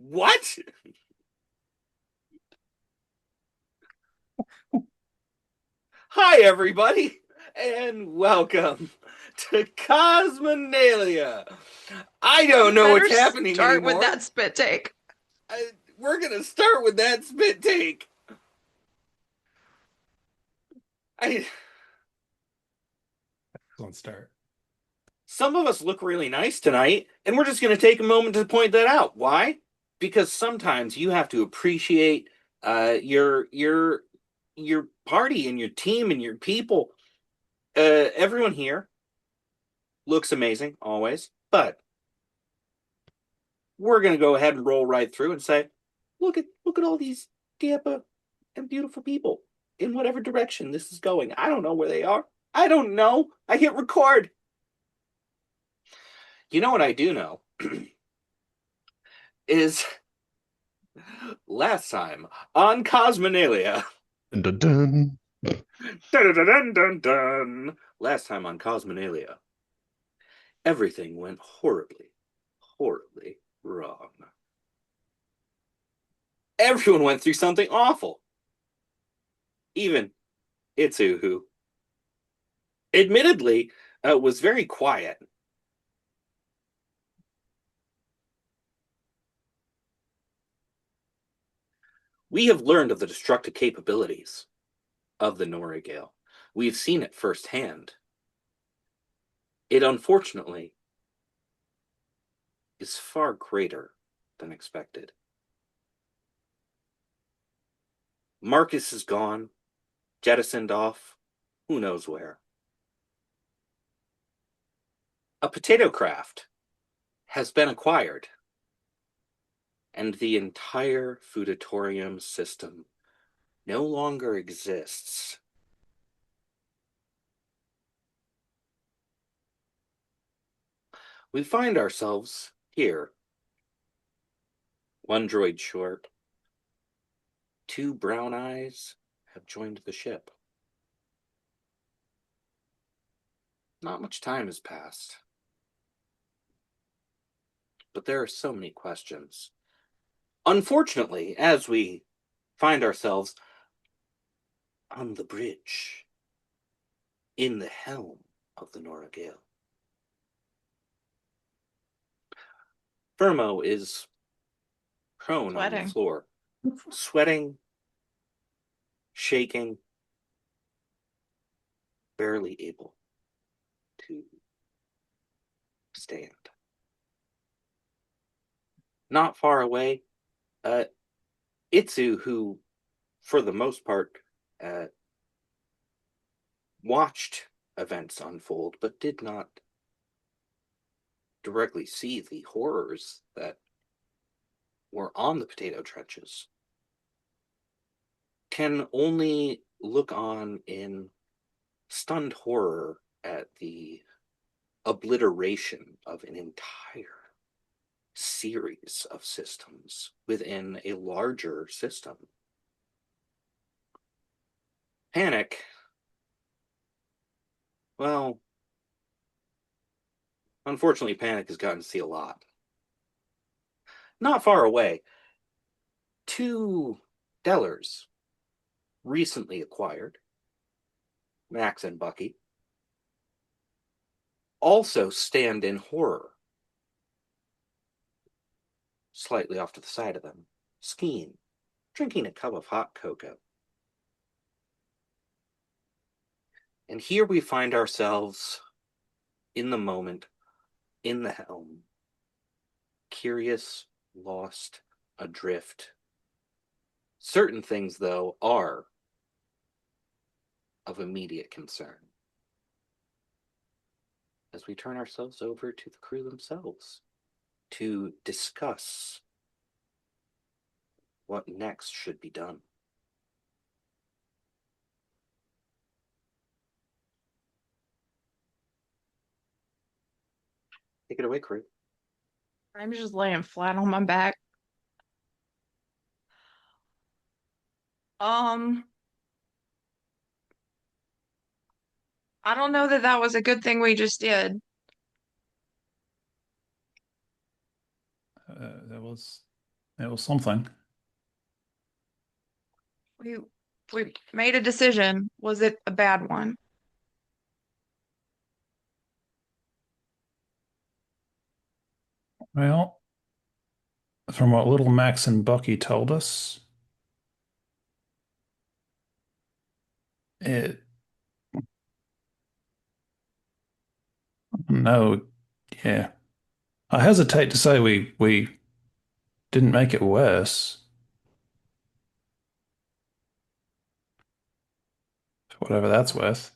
What? Hi, everybody, and welcome to Cosmenalia. I don't You know better what's happening start with anymore. that spit take. We're gonna start with that spit take. I, Excellent start. some of us look really nice tonight, and we're just gonna take a moment to point that out. Why? Because sometimes you have to appreciate your party and your team and your people. Everyone here looks amazing always, but we're going to go ahead and roll right through and say, look at all these Tampa and beautiful people in whatever direction this is going. I don't know where they are. I don't know. I hit record. You know what I do know is last time on Cosmenalia. Dun, dun, dun. Dun, dun, dun, dun, dun. Last time on Cosmenalia, everything went horribly, horribly wrong. Everyone went through something awful. Even Itsu, who admittedly was very quiet. We have learned of the destructive capabilities of the Norigale. We've seen it firsthand. It unfortunately is far greater than expected. Marcus is gone, jettisoned off, who knows where. A potato craft has been acquired, and the entire foodatorium system no longer exists. We find ourselves here, one droid short. Two brown eyes have joined the ship. Not much time has passed, but there are so many questions. Unfortunately, as we find ourselves on the bridge, in the helm of the Norigale, Fermo is prone on the Sweating. floor, sweating, shaking, barely able to stand. Not far away, uh, Itsu, who, for the most part, uh, watched events unfold, but did not directly see the horrors that were on the potato trenches, can only look on in stunned horror at the obliteration of an entire series of systems within a larger system. Panic, well, unfortunately, Panic has gotten to see a lot. Not far away, two Dellers, recently acquired, Max and Bucky, also stand in horror. Slightly off to the side of them, Skeen, drinking a cup of hot cocoa. And here we find ourselves in the moment, in the helm, curious, lost, adrift. Certain things, though, are of immediate concern. As we turn ourselves over to the crew themselves to discuss what next should be done. Take it away, crew. I'm just laying flat on my back. Um, I don't know that that was a good thing we just did. That was It was something. We we made a decision. Was it a bad one? Well, from what little Max and Bucky told us, it no, yeah. I hesitate to say we didn't make it worse, whatever that's Right. worth.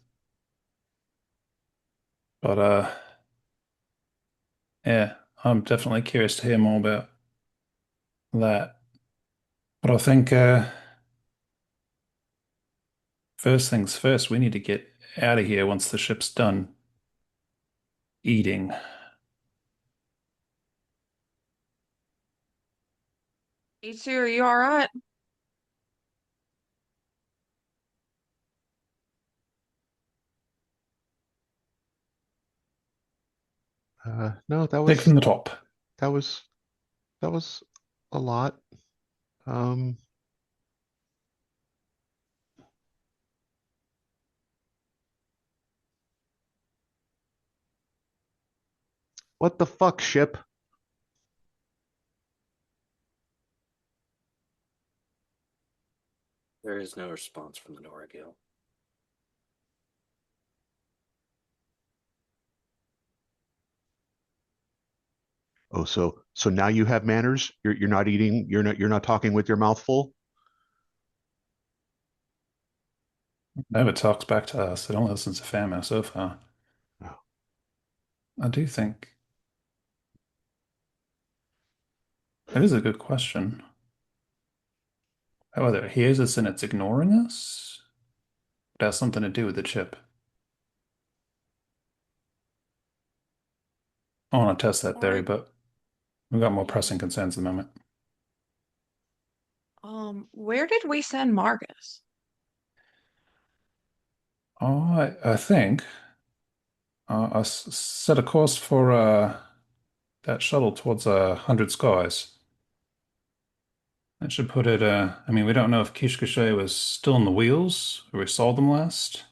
But yeah, I'm definitely curious to hear more about that. But I think first things first, we need to get out of here once the ship's done eating. You two, are you all right? No, that Take from was the top. that was that was a lot. Um, what the fuck, ship? There is no response from the Noragil. Oh, so now you have manners? You're not eating, you're not talking with your mouth full? Never talks back to us. It only listens to Fama so far. Oh, I do think it is a good question. Whether it hears us and it's ignoring us, it has something to do with the chip. I want to test that theory, Or but we've got more pressing concerns at the moment. where did we send Marcus? I think set a course for that shuttle towards 100 skies. That should put it. I mean, we don't know if Kishkashay was still in the wheels, or we saw them last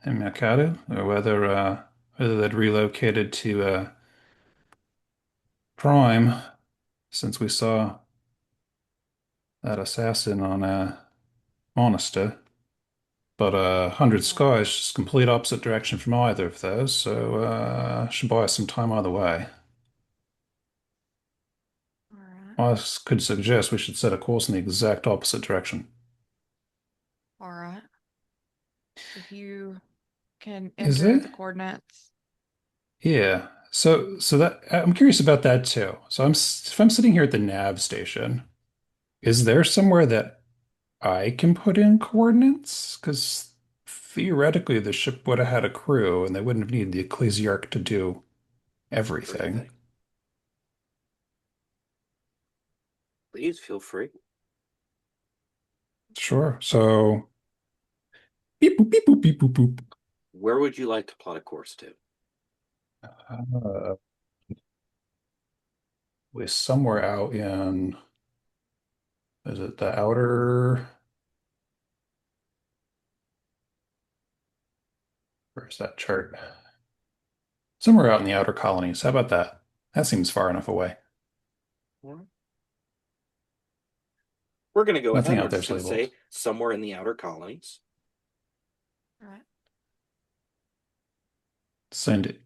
in Mercado, or whether they'd relocated to Prime since we saw that assassin on Monaster. But 100 Oh, skies, just complete opposite direction from either of those, so should buy us some time either way. all right. I could suggest we should set a course in the exact opposite direction. All right. If you can Is enter the there? coordinates. Yeah. So that I'm curious about that too. So if I'm sitting here at the nav station, is there somewhere that I can put in coordinates? Because theoretically, the ship would have had a crew, and they wouldn't have needed the Ecclesiarch to do everything. Everything. Please feel free. Sure. So beep boop beep boop beep boop boop. Where would you like to plot a course to? Uh, we're somewhere out in, is it the outer? Where's that chart? Somewhere out in the outer colonies. How about that? That seems far enough away. We're going to go Nothing ahead. We're out just there's going to labeled. say somewhere in the outer colonies. All right. Send it.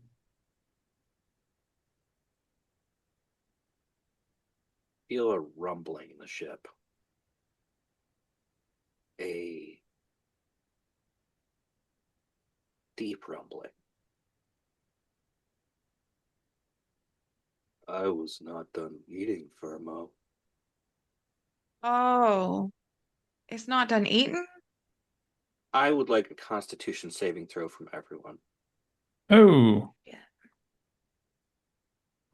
Feel a rumbling in the ship. A deep rumbling. I was not done eating, Firmo. Oh, it's not done eating? I would like a Constitution saving throw from everyone. Oh, Yeah.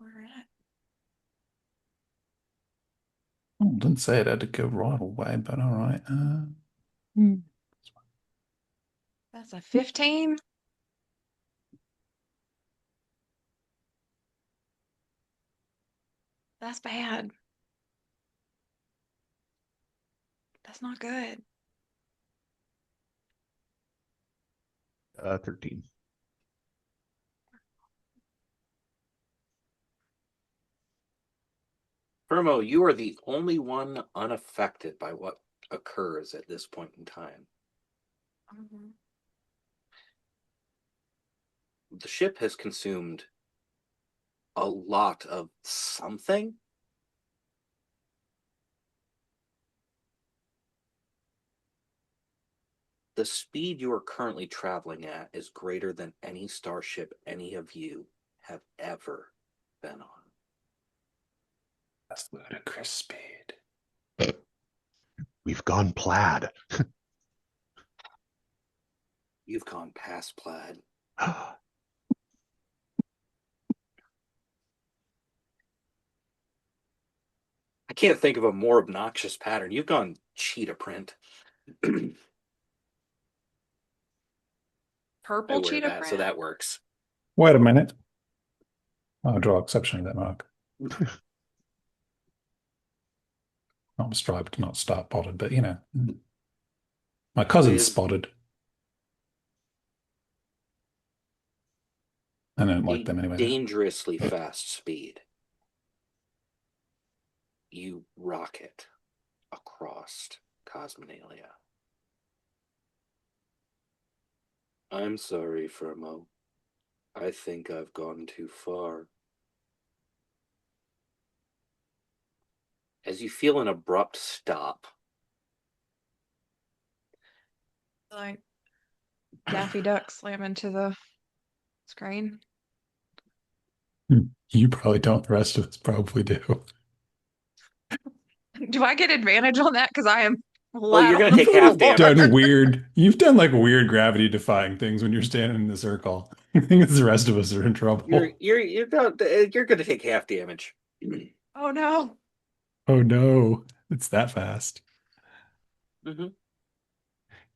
All right. oh, didn't say it had to go right away, but all right. Hmm. That's a 15. That's bad. That's not good. 13. Firmo, you are the only one unaffected by what occurs at this point in time. Mhm. The ship has consumed a lot of something. The speed you are currently traveling at is greater than any starship any of you have ever been on. That's ludicrous speed. We've gone plaid. You've gone past plaid. I can't think of a more obnoxious pattern. You've gone cheetah print. I Purple wear cheetah that, so print. that works. Wait a minute. I'll draw exception to that mark. Not striped, not stop spotted, but you know. My cousin's With spotted. I don't like a them anyway. dangerously fast speed, you rocket across Cosmenalia. I'm sorry, Firmo. I think I've gone too far. As you feel an abrupt stop, Like Daffy Duck slam into the screen. You probably don't. The rest of us probably do. Do I get advantage on that? Because I am well, flat you're on going the to take half floor. damage. Done weird. You've done like weird gravity defying things when you're standing in the circle. I think the rest of us are in trouble. You're going to take half damage. Oh no. Oh no, it's that fast. Mm-hmm.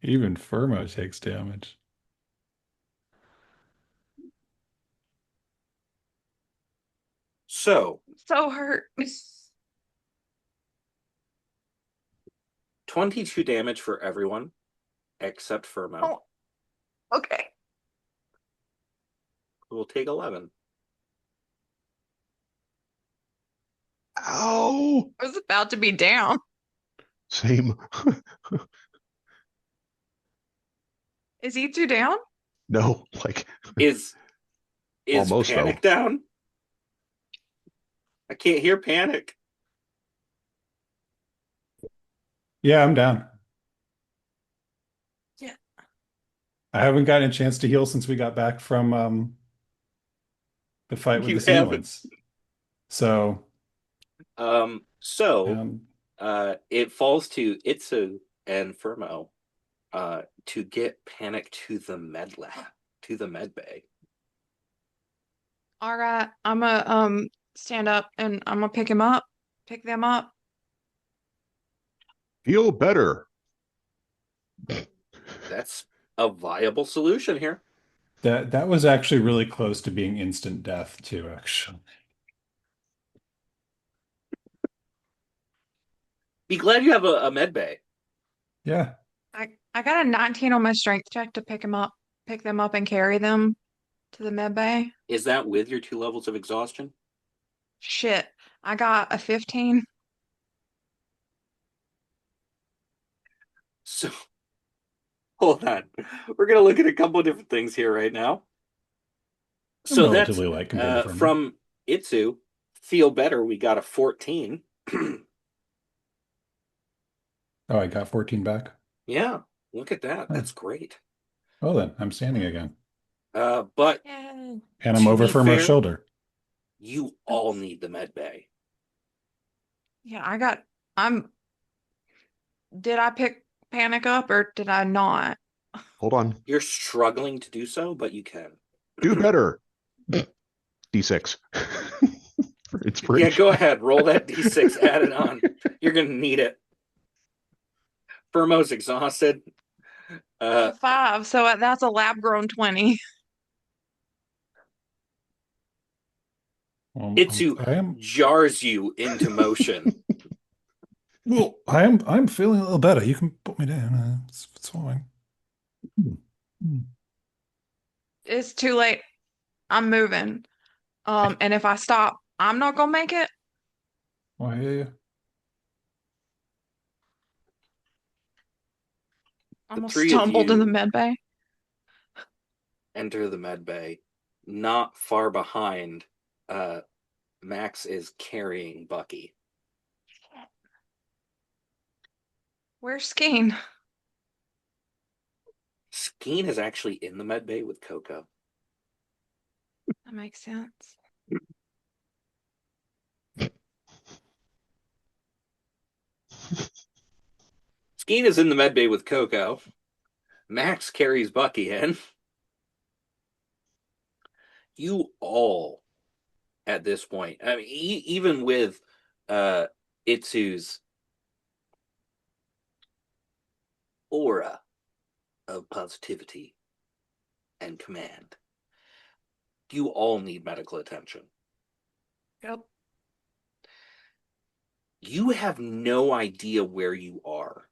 Even Firmo takes damage. So, So hurt. 22 damage for everyone except Firmo, Oh, okay. who will take 11. Ow! I was about to be down. Same. Is he two down? No, like Is almost Panic though. down? I can't hear Panic. Yeah, I'm down. Yeah. I haven't gotten a chance to heal since we got back from the fight with You the sea haven't. ones. So, So um, it falls to Itsu and Firmo to get Panic to the med lab, to the med bay. All right. I'm gonna stand up and I'm gonna pick him up. Pick them up. Feel better. That's a viable solution here. that was actually really close to being instant death too, actually. Be glad you have a med bay. Yeah. I got a 19 on my strength check to pick them up and carry them to the med bay. Is that with your 2 levels of exhaustion? Shit. I got a 15. So hold on. We're gonna look at a couple of different things here right now. I'm So that's relatively light compared to Firmo. from Itsu. Feel better. We got a 14. Oh, I got 14 back. Yeah, look at that. Huh. That's great. Well then, I'm standing again. But Yay. And I'm to over be Firmo's fair, shoulder. you all need the med bay. Yeah, did I pick Panic up or did I not? Hold on. You're struggling to do so, but you can. Do better. D6 for Yeah, inspiration. go ahead. Roll that d6. Add it on. You're gonna need it. Firmo's exhausted. A 5, so that's a lab grown 20. Well, Itsu I am. jars you into motion. Well, I'm feeling a little better. You can put me down. It's fine. Hmm. Hmm. It's too late. I'm moving. And if I stop, I'm not gonna make it. I hear you. I The almost three of stumbled in the you med bay. enter the med bay. Not far behind, Max is carrying Bucky. Where's Skeen? Skeen is actually in the med bay with Coco. That makes sense. Skeen is in the med bay with Coco. Max carries Bucky in. You all, at this point, I mean, even with Itsu's aura of positivity and command, you all need medical attention. Yep. You have no idea where you are.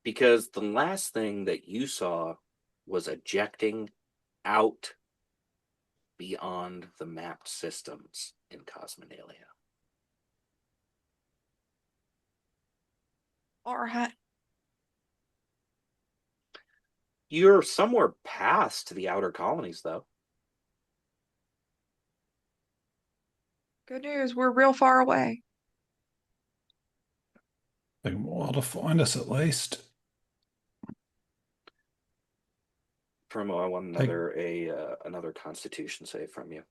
Because the last thing that you saw was ejecting out beyond the mapped systems in Cosmenalia. All right. You're somewhere past the outer colonies, though. Good news. We're real far away. Take them a while to find us at least. Promo, I want Take- another Constitution save from you.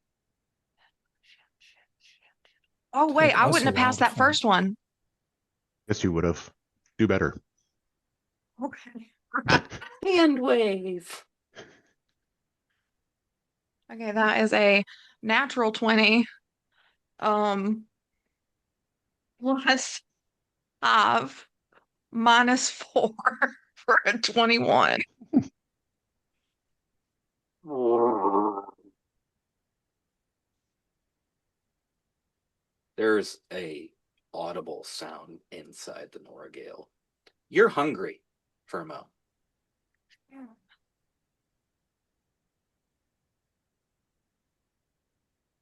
Oh, wait. Take I us wouldn't a have while passed to that find. first one. Yes, you would have. Do better. Okay. Hand wave. Okay, that is a natural 20. Plus 5 minus 4 for a 21. There's a audible sound inside the Noragale. You're hungry, Firmo.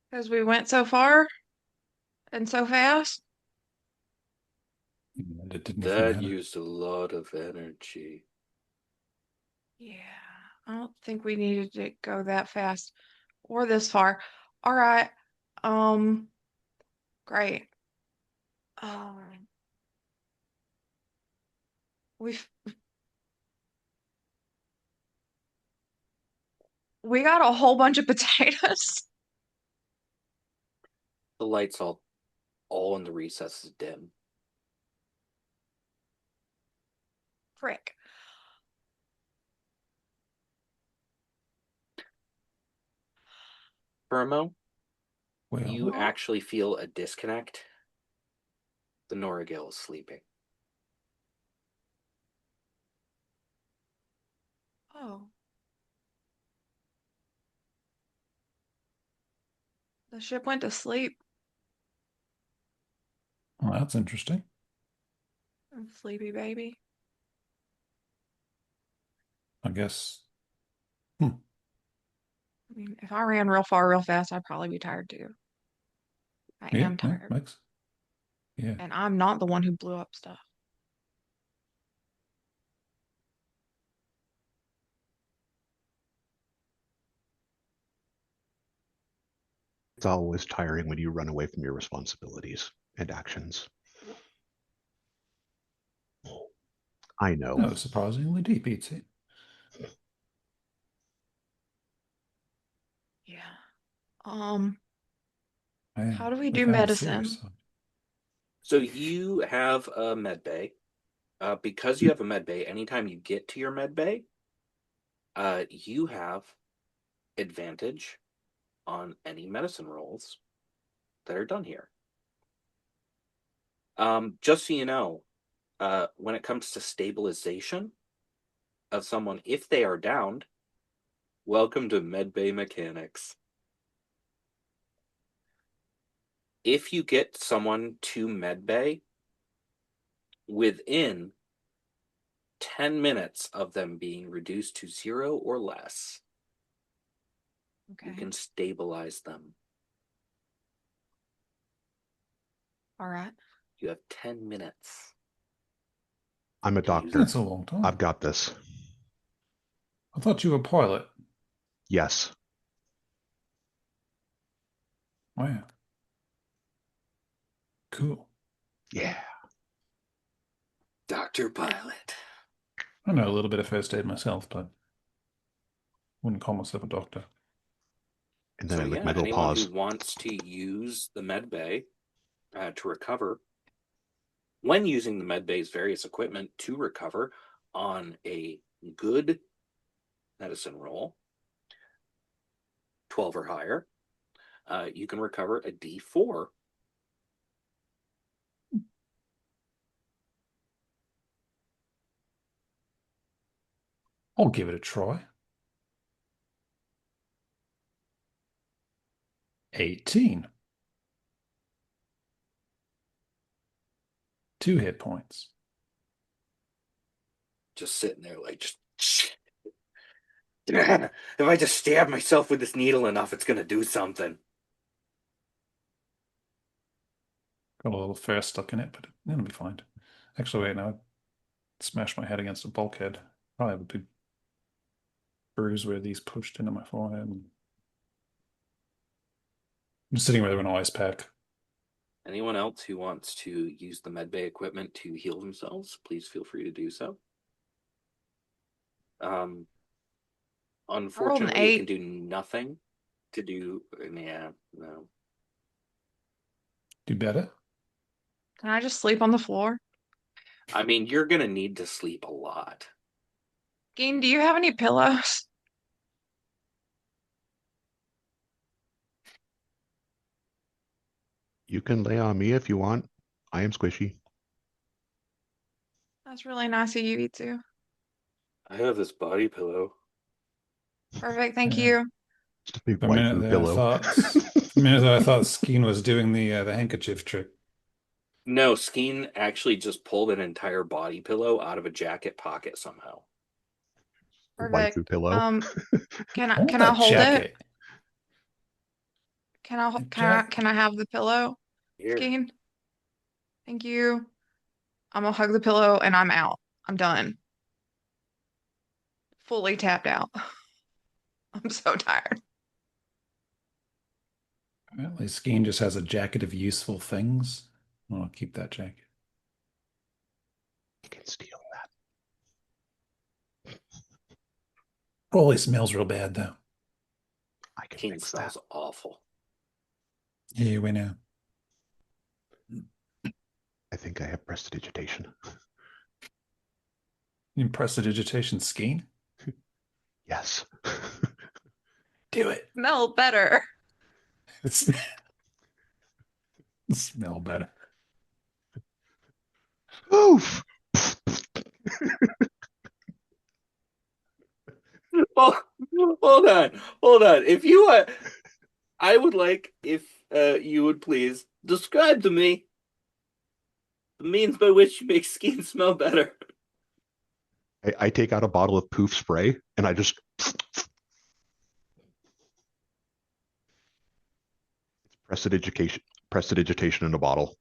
Because we went so far and so fast. And it didn't even That matter. used a lot of energy. Yeah, I don't think we needed to go that fast or this far. All right. Great. Um, we've we got a whole bunch of potatoes. The lights all in the recesses dim. Frick. Firmo, Well, you actually feel a disconnect. The Noragale is sleeping. Oh. The ship went to sleep. well, that's interesting. Sleepy baby. I guess. I mean, if I ran real far, real fast, I'd probably be tired too. I Yeah, am tired. makes. Yeah. And I'm not the one who blew up stuff. It's always tiring when you run away from your responsibilities and actions. I know. No, surprisingly deep, eats it. Yeah. Man, How do we we've do had a medicine? serious one. So you have a med bay. Because you have a med bay, anytime you get to your med bay, you have advantage on any medicine rolls that are done here. Just so you know, when it comes to stabilization of someone, if they are downed, welcome to med bay mechanics. if you get someone to medbay within 10 minutes of them being reduced to 0 or less, you Okay. can stabilize them. All right. You have 10 minutes. I'm a to use doctor. That's a long time. I've got this. I thought you were a pilot. Yes. Wow. Cool. Yeah. Dr. Pilot. I know a little bit of first aid myself, but wouldn't call myself a doctor. And then So I lick yeah, my little anyone who paws. wants to use the med bay to recover, when using the med bay's various equipment to recover on a good medicine roll, 12 or higher, you can recover a D4. I'll give it a try. 18. 2 hit points. Just sitting there like, just if I just stab myself with this needle enough, it's going to do something. Got a little fur stuck in it, but it'll be fine. Actually, wait, now I smashed my head against a bulkhead. Probably have a big bruise where these pushed into my forehead. I'm sitting with an ice pack. Anyone else who wants to use the medbay equipment to heal themselves, please feel free to do so. Unfortunately, it can 8. do nothing to do. Yeah, no. Do better? Can I just sleep on the floor? I mean, you're going to need to sleep a lot. Geen, do you have any pillows? You can lay on me if you want. I am squishy. That's really nice of you too. I have this body pillow. Perfect. Thank Yeah. you. Just a big For a minute waifu there, pillow. I thought Skeen was doing the handkerchief trick. No, Skeen actually just pulled an entire body pillow out of a jacket pocket somehow. Perfect. Waifu pillow. Can I want I that hold it? jacket. Can I have the pillow? Here. Skeen? Thank you. I'm gonna hug the pillow and I'm out. I'm done. Fully tapped out. I'm so tired. Apparently, Skeen just has a jacket of useful things. I'll keep that jacket. You can steal that. Probably smells real bad, though. I can King fix smells that. awful. Yeah, we know. I think I have prestidigitation. You prestidigitation Skeen? Yes. Do it. Smell better. It's smell better. Oof. Oh, hold on. If you, I would like if you would please describe to me the means by which you make Skeen smell better. I take out a bottle of poof spray and I just prestidigitation in a bottle.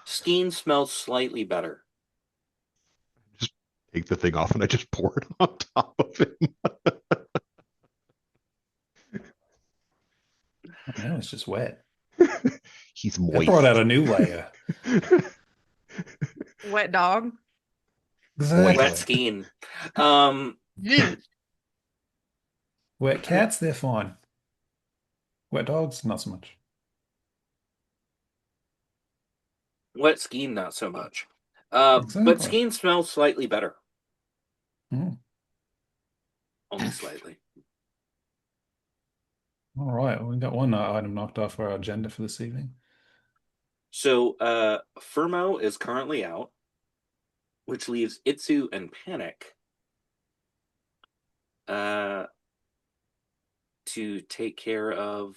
Skeen smells slightly better. Just take the thing off and I just pour it on top of him. Now it's just wet. He's That brought moist. out a new layer. Wet dog. Exactly. Wet Skeen. Um, Wet cats, they're fine. Wet dogs, not so much. Wet Skeen, not so much. But Exactly. Skeen smells slightly better. Mm. Only slightly. All right, well, we got one item knocked off our agenda for this evening. So Firmo is currently out, which leaves Itsu and Panic to to take care of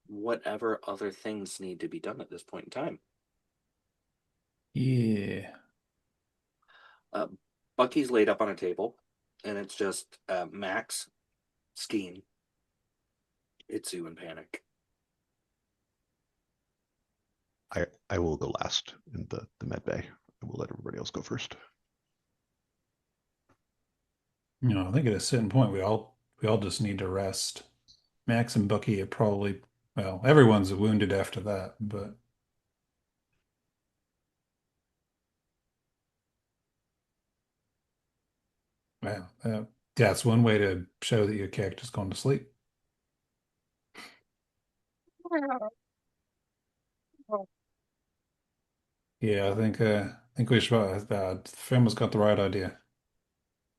whatever other things need to be done at this point in time. Yeah. Bucky's laid up on a table, and it's just Max, Skeen, Itsu, and Panic. I will go last in the med bay. I will let everybody else go first. I think at a certain point we all just need to rest. Max and Bucky are probably, well, everyone's wounded after that, but well, that's one way to show that your character's gone to sleep. Yeah, I think we should. Firma's got the right idea.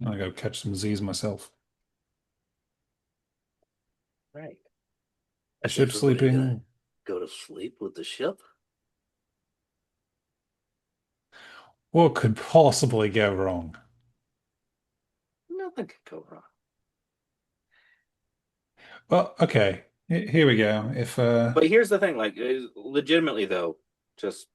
I gotta catch some Z's myself. Right. The Is ship's everybody gonna sleeping. go to sleep with the ship? What could possibly go wrong? Nothing could go wrong. Well, okay. Here we go. If But here's the thing, like, legitimately though, just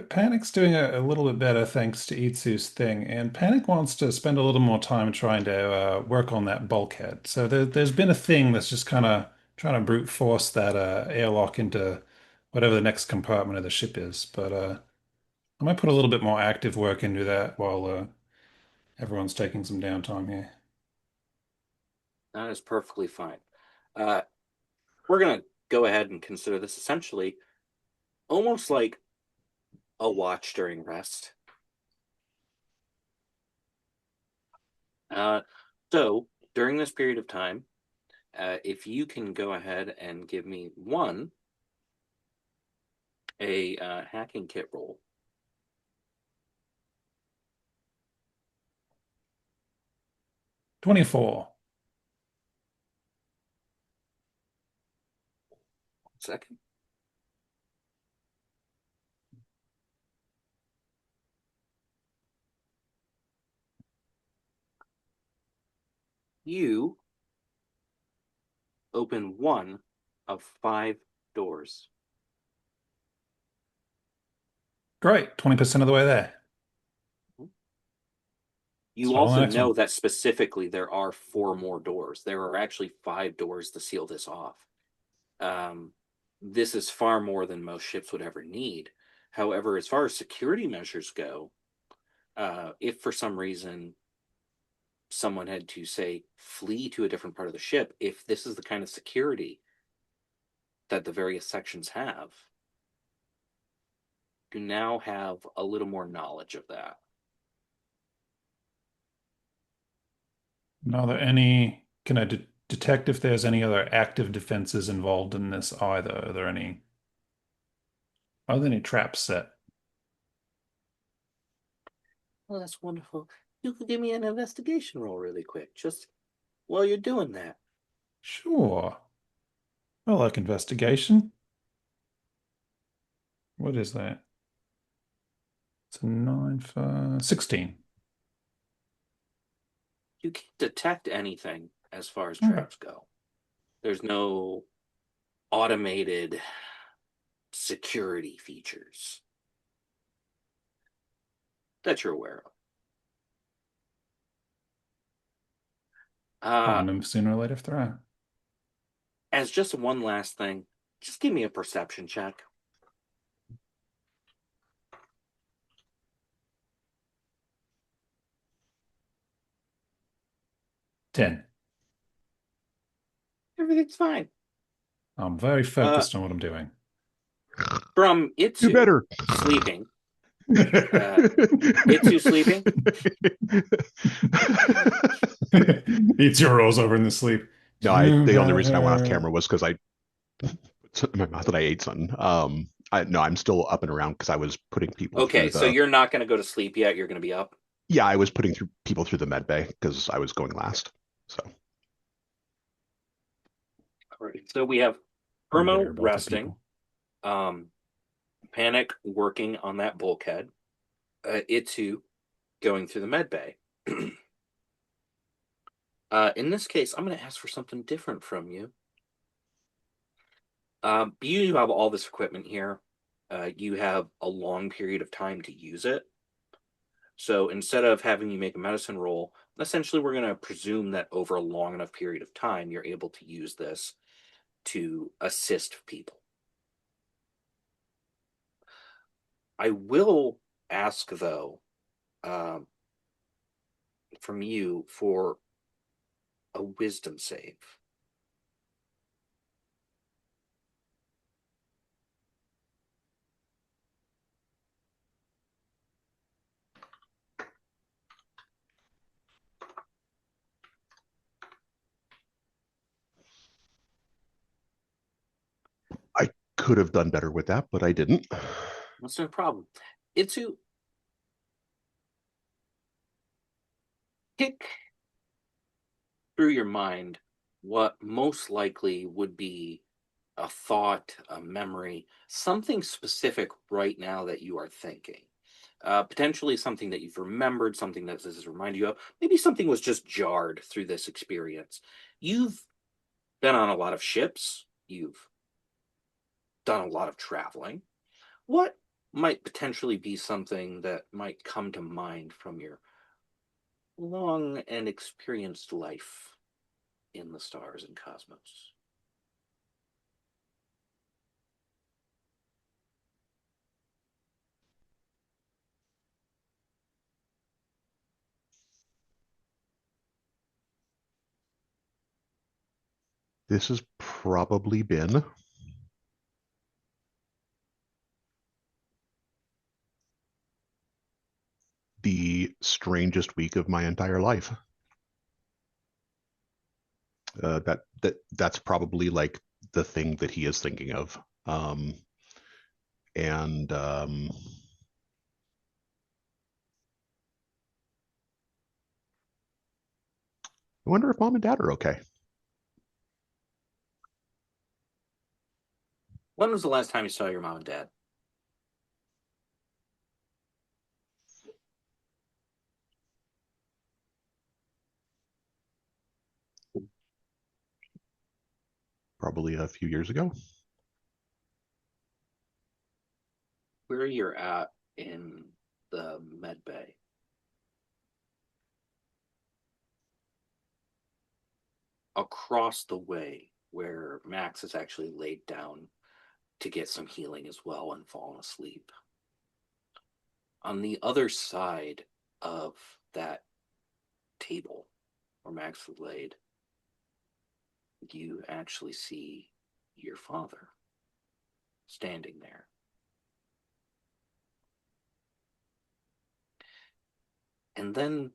Panic's doing a little bit better thanks to Itsu's thing, and Panic wants to spend a little more time trying to work on that bulkhead. So there's been a thing that's just kind of trying to brute force that airlock into whatever the next compartment of the ship is. But I might put a little bit more active work into that while everyone's taking some downtime here. that is perfectly fine. Uh, we're gonna go ahead and consider this essentially almost like a watch during rest. Uh, so during this period of time, if you can go ahead and give me a hacking kit roll. 24. Second. You open one of 5 doors. Great, 20% of the way there. You So also the next know one. that specifically there are 4 more doors. There are actually 5 doors to seal this off. This is far more than most ships would ever need. However, as far as security measures go, if for some reason someone had to, say, flee to a different part of the ship, if this is the kind of security that the various sections have, you now have a little more knowledge of that. Are there any, can I detect if there's any other active defenses involved in this either? Are there any traps set? Well, that's wonderful. You could give me an investigation roll really quick, just while you're doing that. Sure. I like investigation. What is that? It's a 9 for 16. You can't detect anything as far as Okay. traps go. There's no automated security features that you're aware of. Find them sooner or later if there are. As just one last thing, just give me a perception check. 10. Everything's fine. I'm very focused on what I'm doing. From Do Itsu better. sleeping. Itsu sleeping? Eats your rolls over in the sleep. No, the only reason I went off camera was because I in my mouth that I ate something. I'm still up and around because I was putting people Okay, through so you're not going to go to sleep yet. You're going to be up. Yeah, I was putting people through the med bay because I was going last. So All right. So we have I'm bitter Permo about the resting, people. Panic working on that bulkhead, Itsu going through the med bay. In this case, I'm going to ask for something different from you. You have all this equipment here. You have a long period of time to use it. So instead of having you make a medicine roll, essentially we're going to presume that over a long enough period of time, you're able to use this to assist people. I will ask, though, from you for a wisdom save. I could have done better with that, but I didn't. That's no problem. Itsu, kick through your mind what most likely would be a thought, a memory, something specific right now that you are thinking. Potentially something that you've remembered, something that this has reminded you of. Maybe something was just jarred through this experience. You've been on a lot of ships. You've done a lot of traveling. What might potentially be something that might come to mind from your long and experienced life in the stars and cosmos? This has probably been the strangest week of my entire life. That's probably like the thing that he is thinking of. And I wonder if mom and dad are okay. When was the last time you saw your mom and dad? Probably a few years ago. Where you're at in the med bay. Across the way where Max is actually laid down to get some healing as well and fallen asleep. On the other side of that table where Max was laid, you actually see your father standing there. And then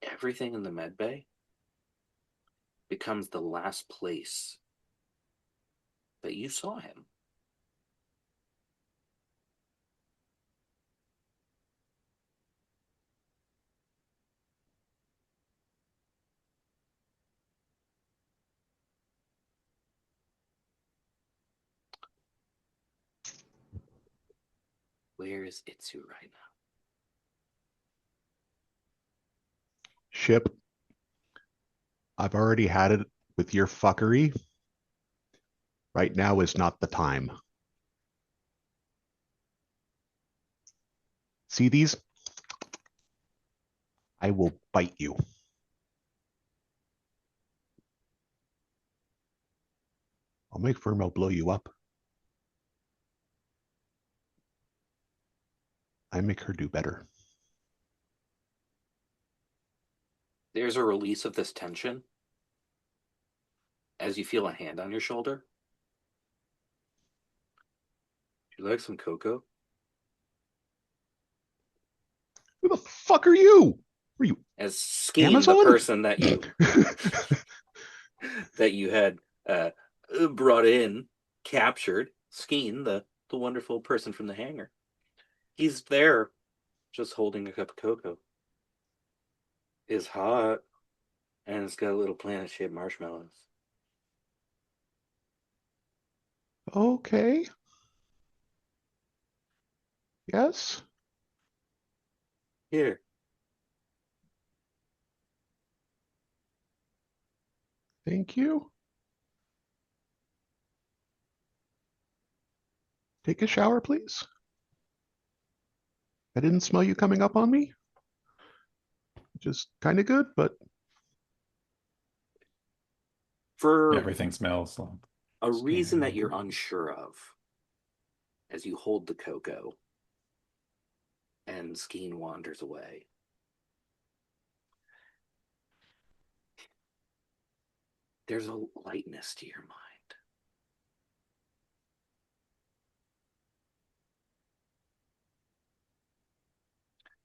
everything in the med bay becomes the last place that you saw him. Where is Itsu right now? Ship, I've already had it with your fuckery. Right now is not the time. See these? I will bite you. I'll make Fermo blow you up. I make her do better. There's a release of this tension as you feel a hand on your shoulder. Do you like some cocoa? Who the fuck are you? Are you As Skeen, Amazon? the person that you that you had brought in, captured, Skeen, the wonderful person from the hangar. He's there, just holding a cup of cocoa. It's hot, and it's got little planet-shaped marshmallows. Okay. Yes. Here. Thank you. Take a shower, please. I didn't smell you coming up on me. Which is kind of good, but For Everything smells like a skin. reason that you're unsure of, as you hold the cocoa and Skeen wanders away, there's a lightness to your mind.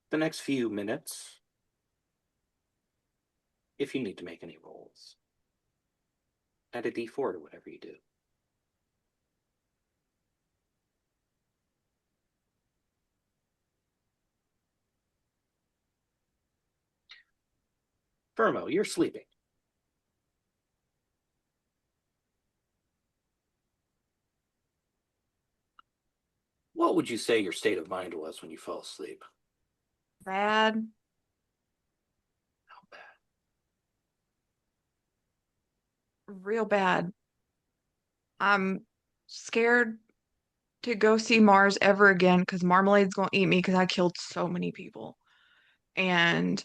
The next few minutes, if you need to make any rolls, add a d4 to whatever you do. Firmo, you're sleeping. What would you say your state of mind was when you fell asleep? Bad. How bad? Real bad. I'm scared to go see Mars ever again because Marmalade's gonna eat me because I killed so many people. And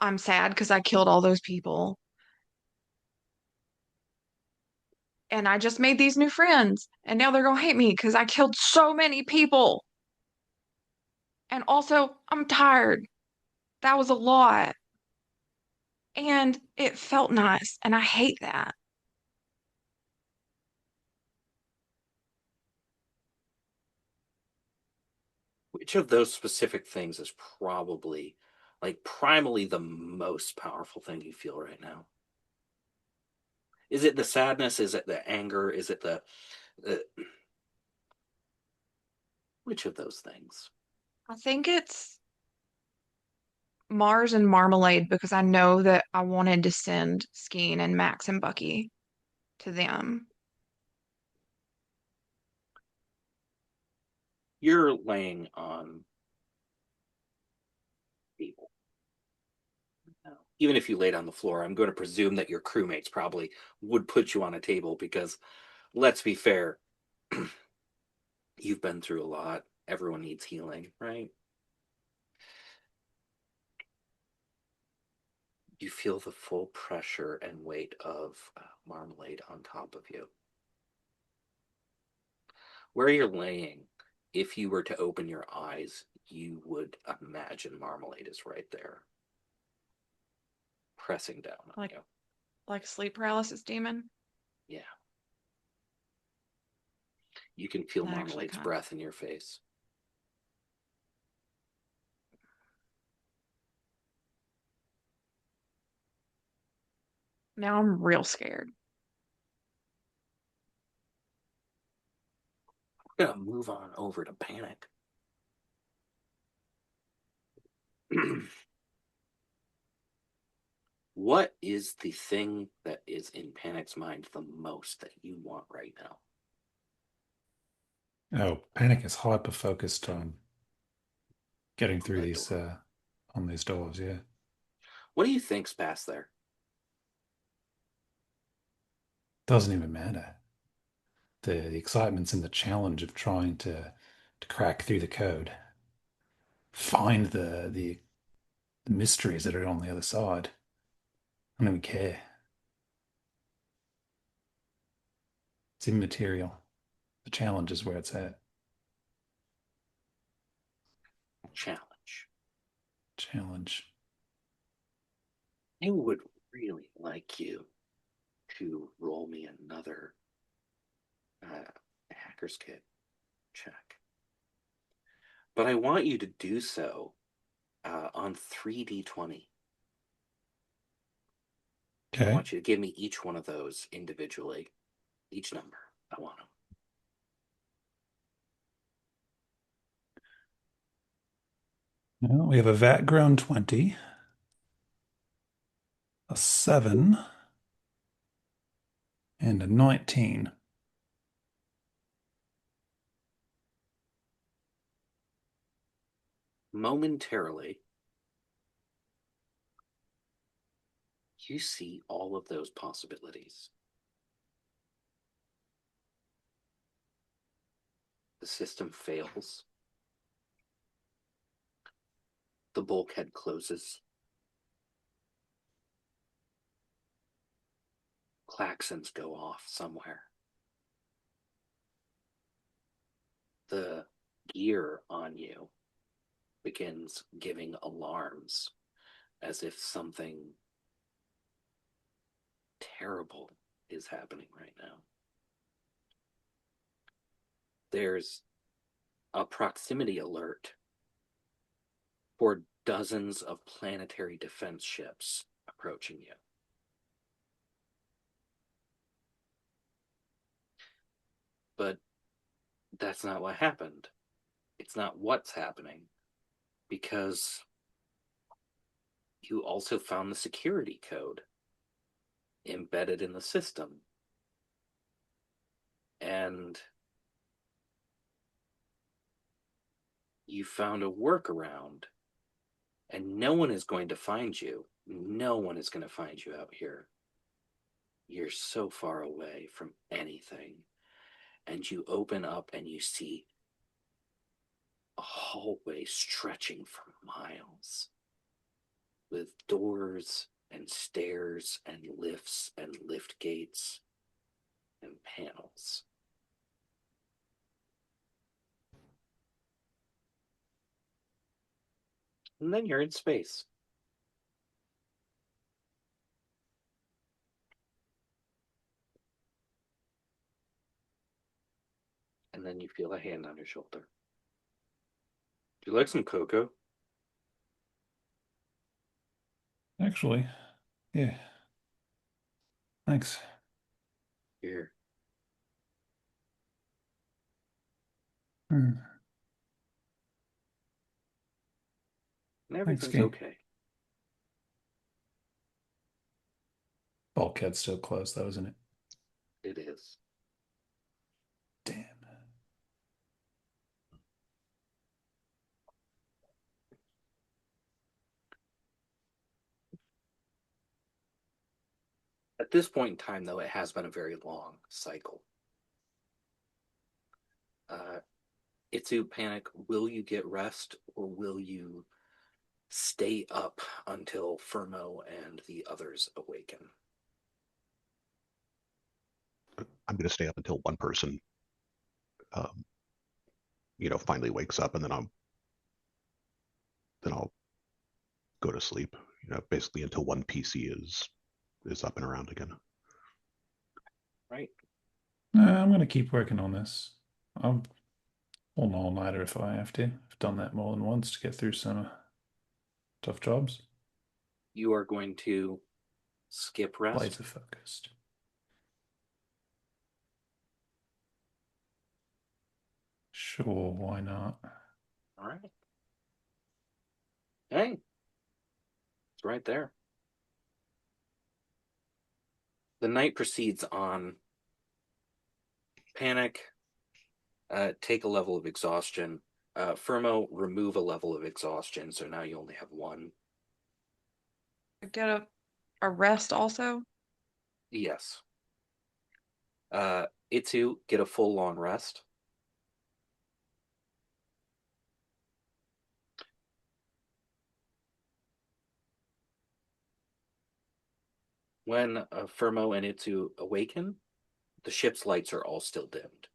I'm sad because I killed all those people. And I just made these new friends. And now they're gonna hate me because I killed so many people. And also, I'm tired. That was a lot. And it felt nice. And I hate that. Which of those specific things is probably, like, primally the most powerful thing you feel right now? Is it the sadness? Is it the anger? Is it the which of those things? I think it's Mars and Marmalade because I know that I wanted to send Skeen and Max and Bucky to them. You're laying on people. Even if you laid on the floor, I'm going to presume that your crewmates probably would put you on a table because, let's be fair, you've been through a lot. Everyone needs healing, right? You feel the full pressure and weight of Marmalade on top of you. Where you're laying, if you were to open your eyes, you would imagine Marmalade is right there, pressing down on Like- you. Like sleep paralysis demon. Yeah. You can feel That actually Marmalade's kinda- breath in your face. Now I'm real scared. We're gonna move on over to Panic. What is the thing that is in Panic's mind the most that you want right now? Oh, Panic is hyper focused on getting through that these door. on these doors, yeah. What do you think's past there? Doesn't even matter. The excitement's in the challenge of trying to crack through the code. Find the mysteries that are on the other side. I don't even care. It's immaterial. The challenge is where it's at. Challenge. Challenge. I would really like you to roll me another hacker's kit check. But I want you to do so on 3d20. I Okay. want you to give me each one of those individually. Each number. I want them. Well, we have a vat grown 20, a 7, and a 19. Momentarily, You see all of those possibilities. The system fails. The bulkhead closes. Klaxons go off somewhere. The gear on you begins giving alarms as if something terrible is happening right now. There's a proximity alert for dozens of planetary defense ships approaching you. But that's not what happened. It's not what's happening, because you also found the security code embedded in the system. And you found a workaround, and no one is going to find you. No one is going to find you out here. You're so far away from anything. And you open up and you see a hallway stretching for miles, with doors and stairs and lifts and lift gates and panels. And then you're in space. And then you feel a hand on your shoulder. Do you like some cocoa? Actually, yeah. Thanks. Here. Hmm. And everything's King. okay. Bulkhead's still closed, though, isn't it? It is. Damn. At this point in time, though, it has been a very long cycle. Itsu, Panic, will you get rest, or will you stay up until Firmo and the others awaken? I'm going to stay up until one person, finally wakes up, and then I'll go to sleep. Basically until one PC is up and around again. Right. I'm going to keep working on this. I'll pull an all-nighter if I have to. I've done that more than once to get through some tough jobs. You are going to skip rest. Laser focused. Sure, why not? All right. Hey, it's right there. The night proceeds on. Panic, take a level of exhaustion. Firmo, remove a level of exhaustion, so now you only have one. Get a rest also. Yes. Itsu, get a full long rest. When Firmo and Itsu awaken, the ship's lights are all still dimmed.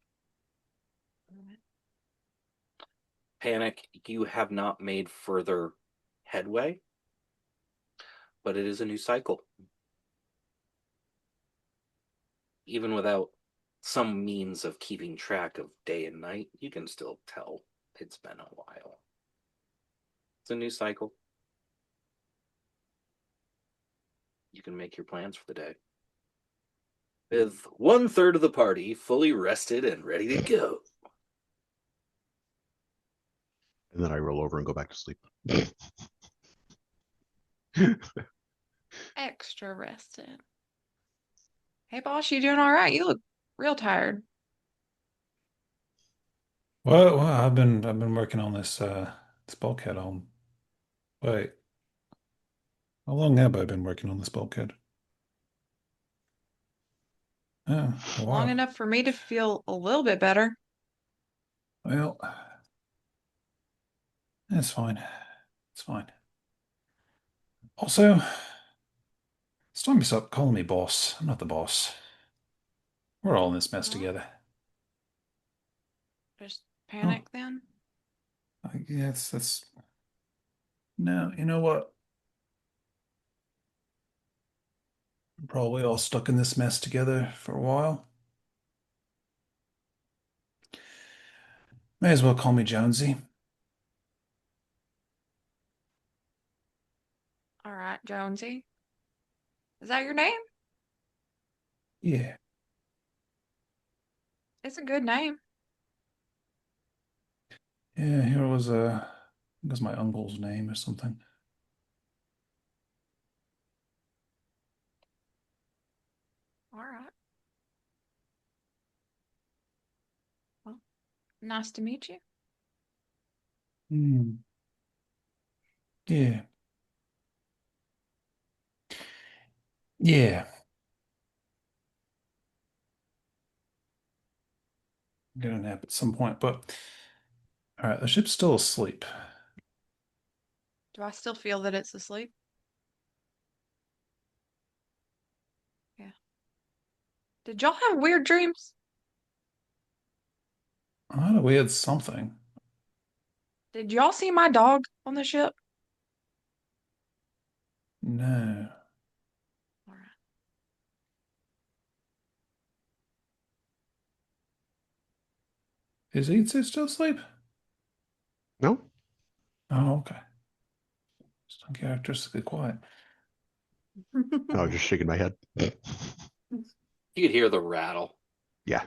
Panic, you have not made further headway, but it is a new cycle. Even without some means of keeping track of day and night, you can still tell it's been a while. It's a new cycle. You can make your plans for the day. With 1/3 of the party fully rested and ready to go. And then I roll over and go back to sleep. Extra rested. Hey, boss, you doing all right? You look real tired. Well, I've been working on this bulkhead on. Wait, how long have I been working on this bulkhead? Oh, Long wow. enough for me to feel a little bit better. Well, it's fine. It's fine. Also, it's time you stop calling me boss. I'm not the boss. We're all in this mess Well, together. just Oh, panic then. yeah, that's no, you know what? We're probably all stuck in this mess together for a while. May as well call me Jonesy. All right, Jonesy. Is that your name? Yeah. It's a good name. Yeah, here was I guess my uncle's name or something. All right. Well, nice to meet you. Hmm. Yeah. Yeah. Get a nap at some point, but all right, the ship's still asleep. Do I still feel that it's asleep? Yeah. Did y'all have weird dreams? I had a weird something. Did y'all see my dog on the ship? No. All right. Is he still asleep? No? Oh, okay. Just uncharacteristically quiet. I was just shaking my head. You could hear the rattle. Yeah.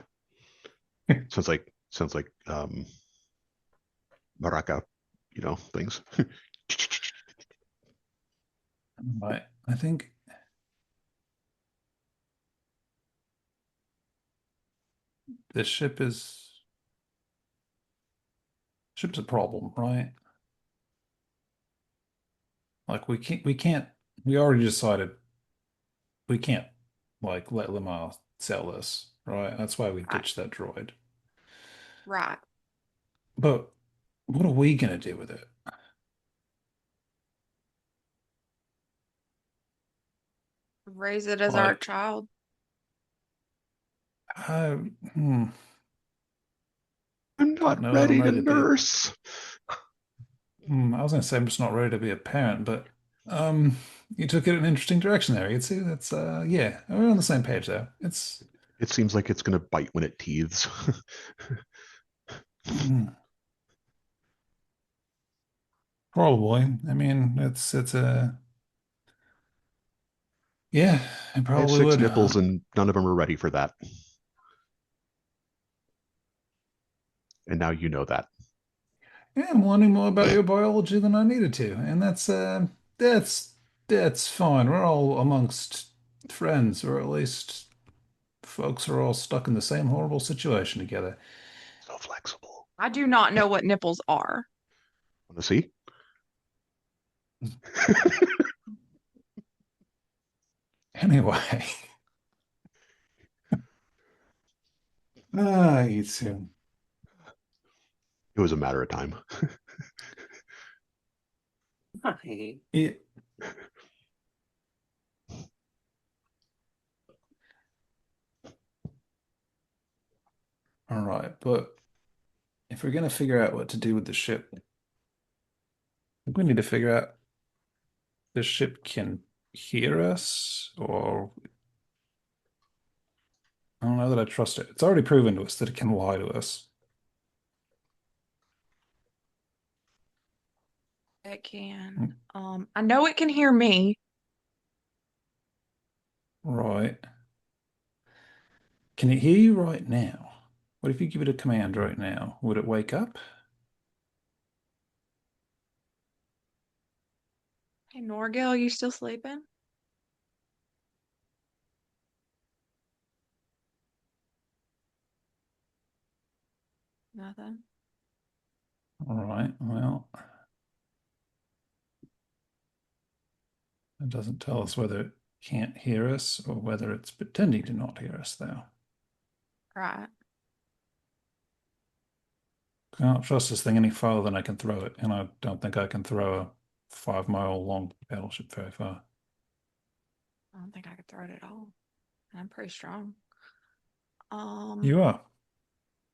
Sounds like maraca, things. Right. I think the ship's a problem, right? Like we already decided we can't like let Lima sell this, right? That's why we Right. ditched that droid. Right. But what are we gonna do with it? Raise it as our Like, child. I hmm, I'm don't not know that I'm ready to ready to be a nurse. I was gonna say I'm just not ready to be a parent, but um you took it in an interesting direction there. You'd see that's yeah, we're on the same page there. It's It seems like it's going to bite when it teethes. mm, probably. I mean, it's a yeah, it I have probably six would. nipples and none of them are ready for that. And now you know that. Yeah, I'm learning more about your biology than I needed to, and that's that's fine. We're all amongst friends, or at least folks are all stuck in the same horrible situation together. So flexible. I do not know what nipples are. Want to see? Anyway, ah, you too. It was a matter of time. Hi. Yeah. All right, but if we're gonna figure out what to do with the ship, I think we need to figure out the ship can hear us, or I don't know that I trust it. It's already proven to us that it can lie to us. It can. Mm, I know it can hear me. right. Can it hear you right now? What if you give it a command right now? Would it wake up? Hey, Norgil, you still sleeping? Nothing. All right, well, it doesn't tell us whether it can't hear us or whether it's pretending to not hear us, though. Right. I can't trust this thing any farther than I can throw it, and I don't think I can throw a 5-mile long battleship very far. I don't think I could throw it at all. I'm pretty strong. You are.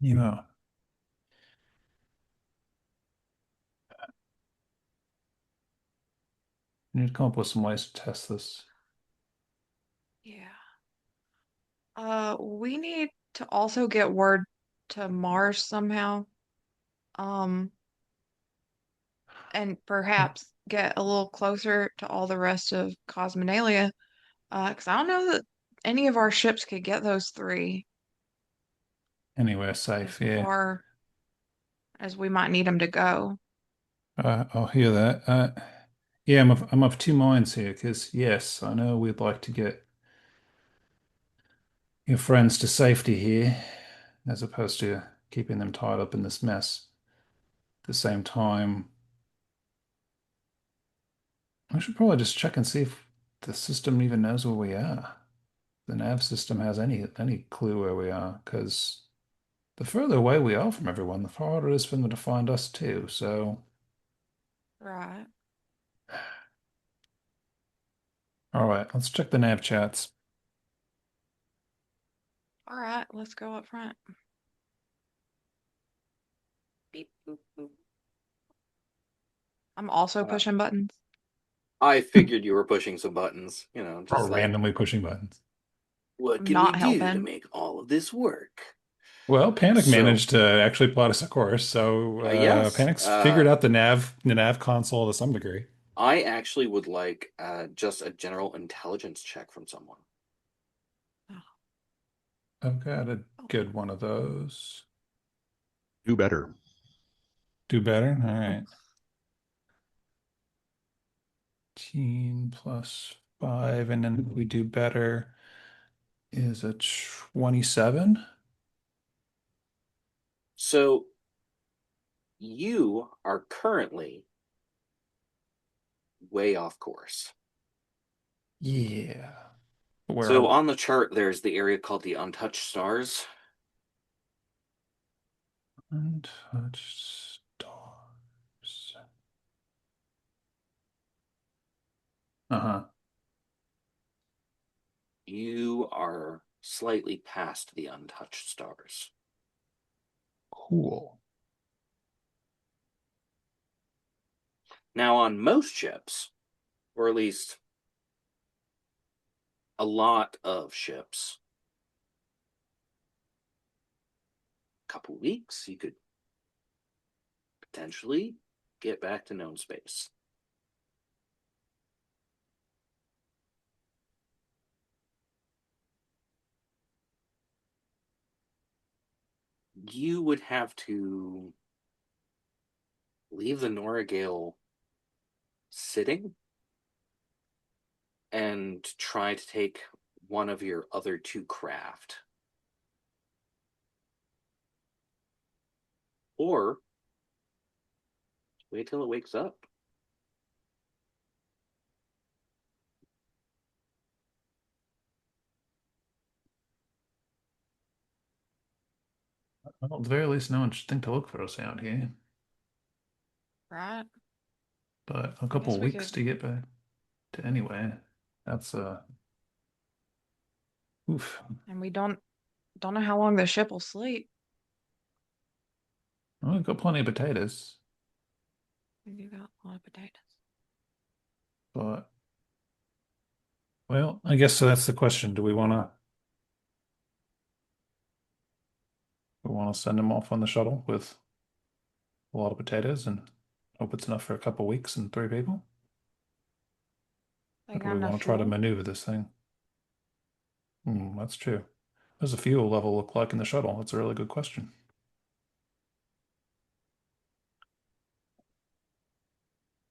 You are. You need to come up with some ways to test this. Yeah. We need to also get word to Mars somehow. And perhaps get a little closer to all the rest of Cosmenalia. Because I don't know that any of our ships could get those three Anywhere as safe, yeah. far as we might need them to go. I'll hear that. Yeah, I'm of two minds here because yes, I know we'd like to get your friends to safety here, as opposed to keeping them tied up in this mess. At the same time, I should probably just check and see if the system even knows where we are. The nav system has any clue where we are, because the further away we are from everyone, the harder it is for them to find us too. So, Right. all right, let's check the nav chats. All right, let's go up front. Beep, boop, boop. I'm also pushing buttons. I figured you were pushing some buttons, Or just like, randomly pushing buttons. what I'm can we not do to helping. make all of this work? Well, Panic So, managed to actually plot us a course, so yes, Panic's figured out the nav console to some degree. I actually would like just a general intelligence check from someone. I've got a good one of those. Do better. Do better? All right. 18 plus 5, and then we do better is a 27. So, you are currently way off course. Yeah. Where So, are we? on the chart, there's the area called the untouched stars. Untouched stars. Uh-huh. You are slightly past the untouched stars. Cool. Now, on most ships, or at least a lot of ships, a couple weeks, you could potentially get back to known space. You would have to leave the Noragale sitting and try to take one of your other two craft. Or wait till it wakes up. Well, at the very least, no one should think to look for us out here. Right. But a I couple guess we weeks could. to get back to anywhere. That's oof. And we don't know how long the ship will sleep. Well, we've got plenty of potatoes, We do got a lot of potatoes. but well, I guess so that's the question. Do we want to send him off on the shuttle with a lot of potatoes and hope it's enough for a couple weeks and 3 people? They Or do got we enough want to try to fuel? maneuver this thing? That's true. What does the fuel level look like in the shuttle? That's a really good question.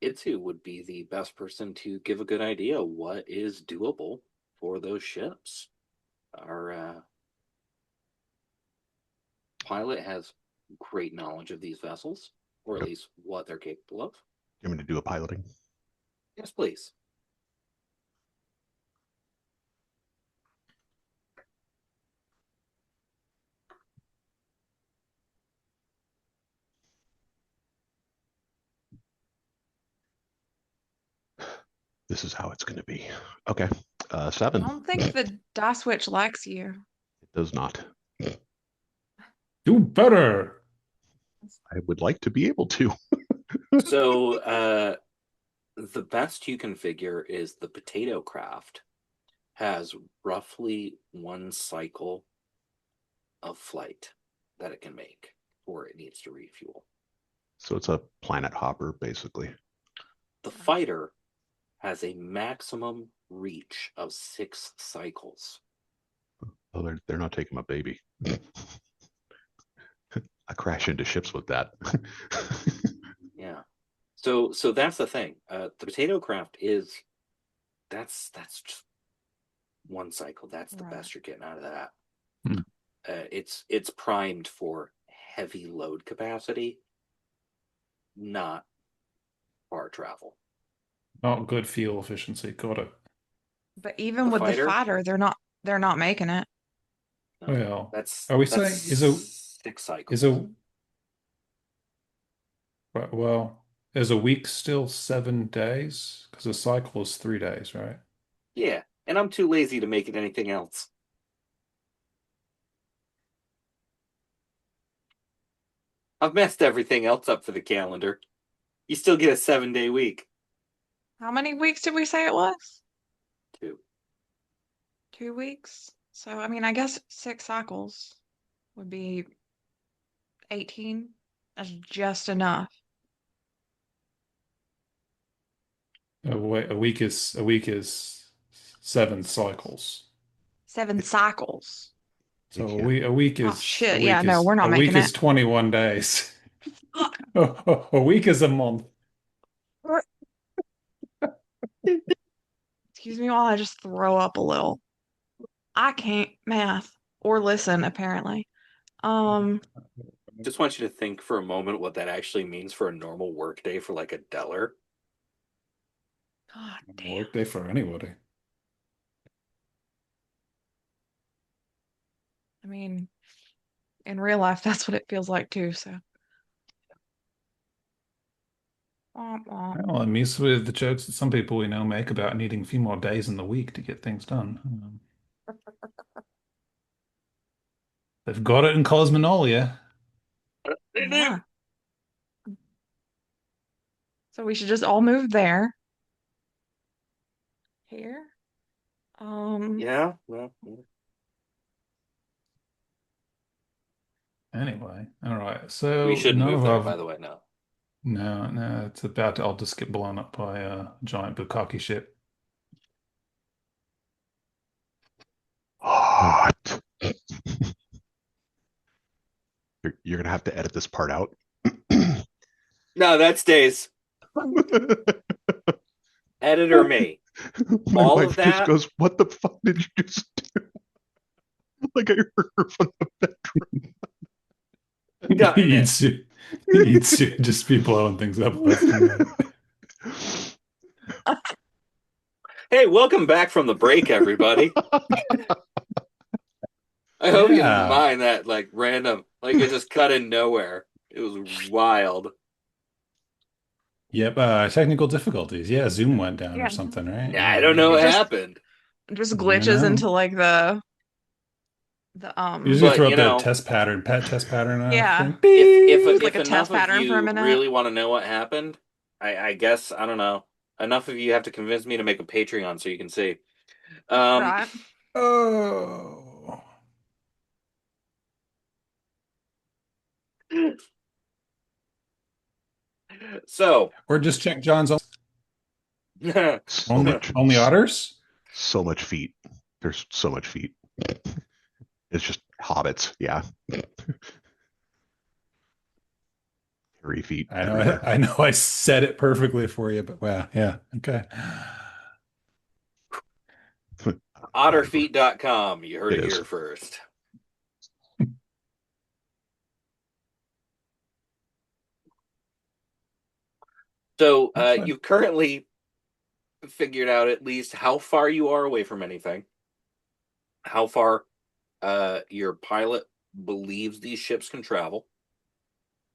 Itsu would be the best person to give a good idea what is doable for those ships. Our pilot has great knowledge of these vessels, or at Yep. least what they're capable of. You want me to do a piloting? Yes, please. This is how it's going to be. Okay. I 7. don't think the die switch likes you. It does not. Do better. I would like to be able to. So the best you can figure is the potato craft has roughly 1 cycle of flight that it can make before it needs to refuel. So it's a planet hopper, basically. The fighter has a maximum reach of 6 cycles. Oh, they're not taking my baby. I crash into ships with that. Yeah. So that's the thing. The potato craft is that's just 1 cycle. That's the best you're getting out of that. Hmm. It's primed for heavy load capacity, not far travel. Not good fuel efficiency. Got it. But even The with fighter? the fighter, they're not making it. No, Well, that's are we that's saying is a 6 cycles. well, is a week still 7 days? Because a cycle is 3 days, right? Yeah, and I'm too lazy to make it anything else. I've messed everything else up for the calendar. You still get a 7-day week. How many weeks did we say it was? 2. 2 weeks. So, I mean, I guess 6 cycles would be 18. That's just enough. A week is 7 cycles. 7 cycles. So Yeah. a week Oh, is shit. a Yeah, week no, is we're not a week making is it. 21 days. A week is a month. Excuse me while I just throw up a little. I can't math or listen, apparently. Just want you to think for a moment what that actually means for a normal work day for like a Deller. God damn. Work day for anybody. I mean, in real life, that's what it feels like too, so. Womp womp. Well, I'm used with the jokes that some people we know make about needing a few more days in the week to get things done. They've got it in Cosmenalia. Yeah. So we should just all move there. Here. Yeah, well, Anyway, all right. So we shouldn't none move of there, our by the way, no. no, it's about to. I'll just get blown up by a giant bukkake ship. Hot. You're going to have to edit this part out. No, that stays. Editor me. My All wife of just that? goes, "What the fuck did you just do?" Like I heard her from the bedroom. Darn it. He eats to just be blowing things up left and right. Hey, welcome back from the break, everybody. I hope you didn't Yeah. mind that, like, random, like, it just cut in nowhere. It was wild. Yep, technical difficulties. Yeah, Zoom went down Yeah. or something, right? Yeah, I don't know what Just- happened. Just I glitches know. into like the You just gonna But, throw you up that know, test pattern Yeah. thing. if like a enough test pattern of for a you minute. really want to know what happened, I guess, I don't know. Enough of you have to convince me to make a Patreon so you can see. Right. Oh. So, Or just check John's So only much, only otters. so much feet. There's so much feet. It's just hobbits. Yeah. Hairy feet everywhere. I know I said it perfectly for you, but wow, yeah, okay. otterfeet.com. You heard It it is. here first. So, That's you've currently figured out at least how far you are away from anything, how far your pilot believes these ships can travel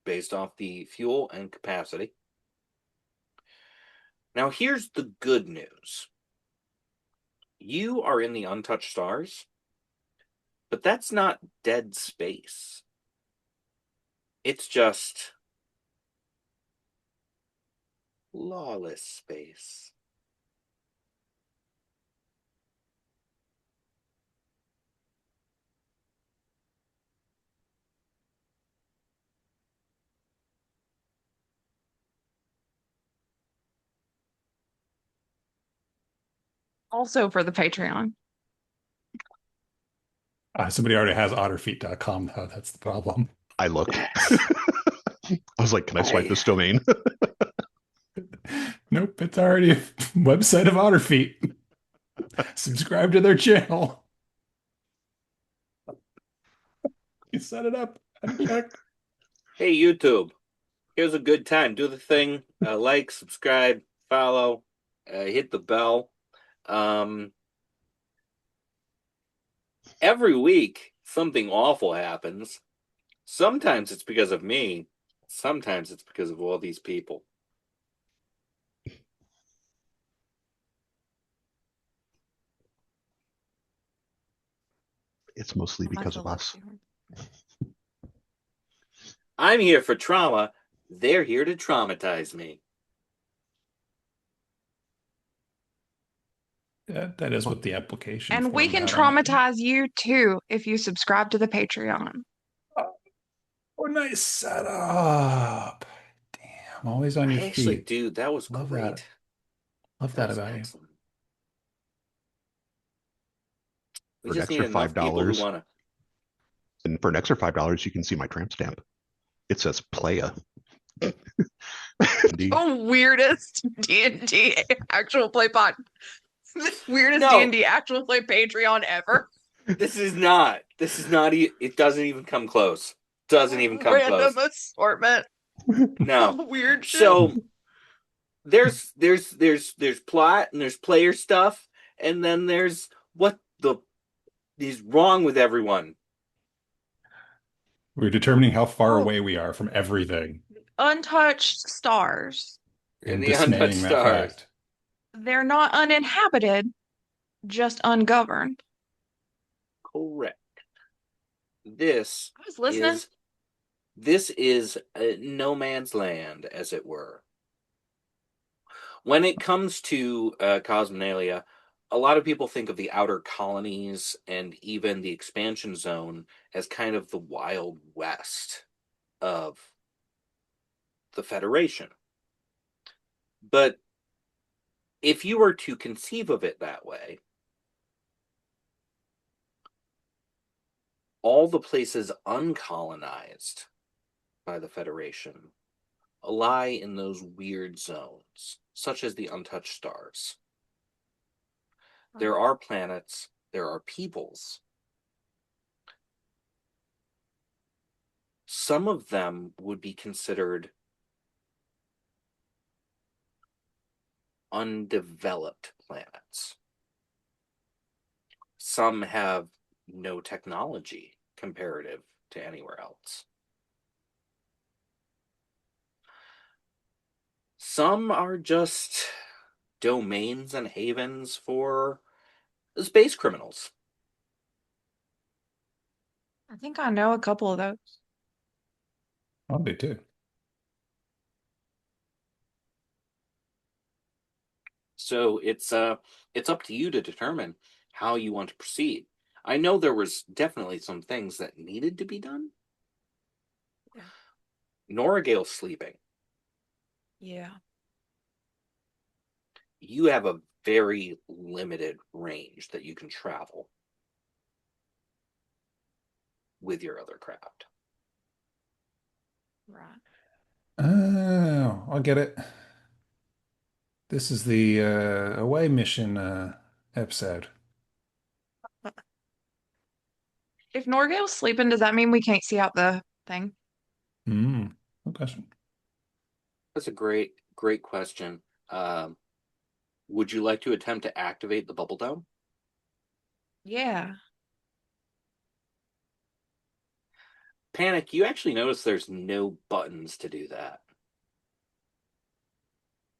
based off the fuel and capacity. Now, here's the good news. You are in the untouched stars, but that's not dead space. It's just lawless space. Also for the Patreon. Somebody already has otterfeet.com, though. That's the problem. I looked. Yes. I was like, can I swipe this domain? Nope, it's already a website of Otterfeet. Subscribe to their channel. You set it up. Check. Hey, YouTube. Here's a good time. Do the thing. Like, subscribe, follow, hit the bell. Every week, something awful happens. Sometimes it's because of me. Sometimes it's because of all these people. It's mostly because of us. I'm here for trauma. They're here to traumatize me. That is what the application And we form can had on it. traumatize you too if you subscribe to the Patreon. Oh, nice setup. Damn, always on your Actually, feet. dude, that was Love great. that. Love That that was about you. excellent. We For an just need extra enough people who $5, want to. and for an extra $5, you can see my tramp stamp. It says Playa. The weirdest D&D actual play pod. The weirdest No. D&D actual play Patreon ever. This is not. It doesn't even come close. Doesn't even come Random close. assortment. No. Weird shit. So there's plot and there's player stuff, and then there's what is wrong with everyone. We're determining how far Oh. away we are from everything Untouched stars. and the untouched dismaying that stars. fact. They're not uninhabited, just ungoverned. Correct. This I was listening. is no man's land, as it were. When it comes to Cosmenalia, a lot of people think of the outer colonies and even the expansion zone as kind of the Wild West of the Federation. But if you were to conceive of it that way, all the places uncolonized by the Federation lie in those weird zones, such as the untouched stars. There are planets, there are peoples. Some of them would be considered undeveloped planets. Some have no technology comparative to anywhere else. Some are just domains and havens for space criminals. I think I know a couple of those. I'll be too. So it's up to you to determine how you want to proceed. I know there was definitely some things that needed to be done. Yeah. Noragale's sleeping. Yeah. You have a very limited range that you can travel with your other craft. Right. Oh, I'll get it. This is the away mission episode. If Norgale's sleeping, does that mean we can't see out the thing? Good question. That's a great question. Would you like to attempt to activate the bubble dome? Yeah. Panic, you actually notice there's no buttons to do that.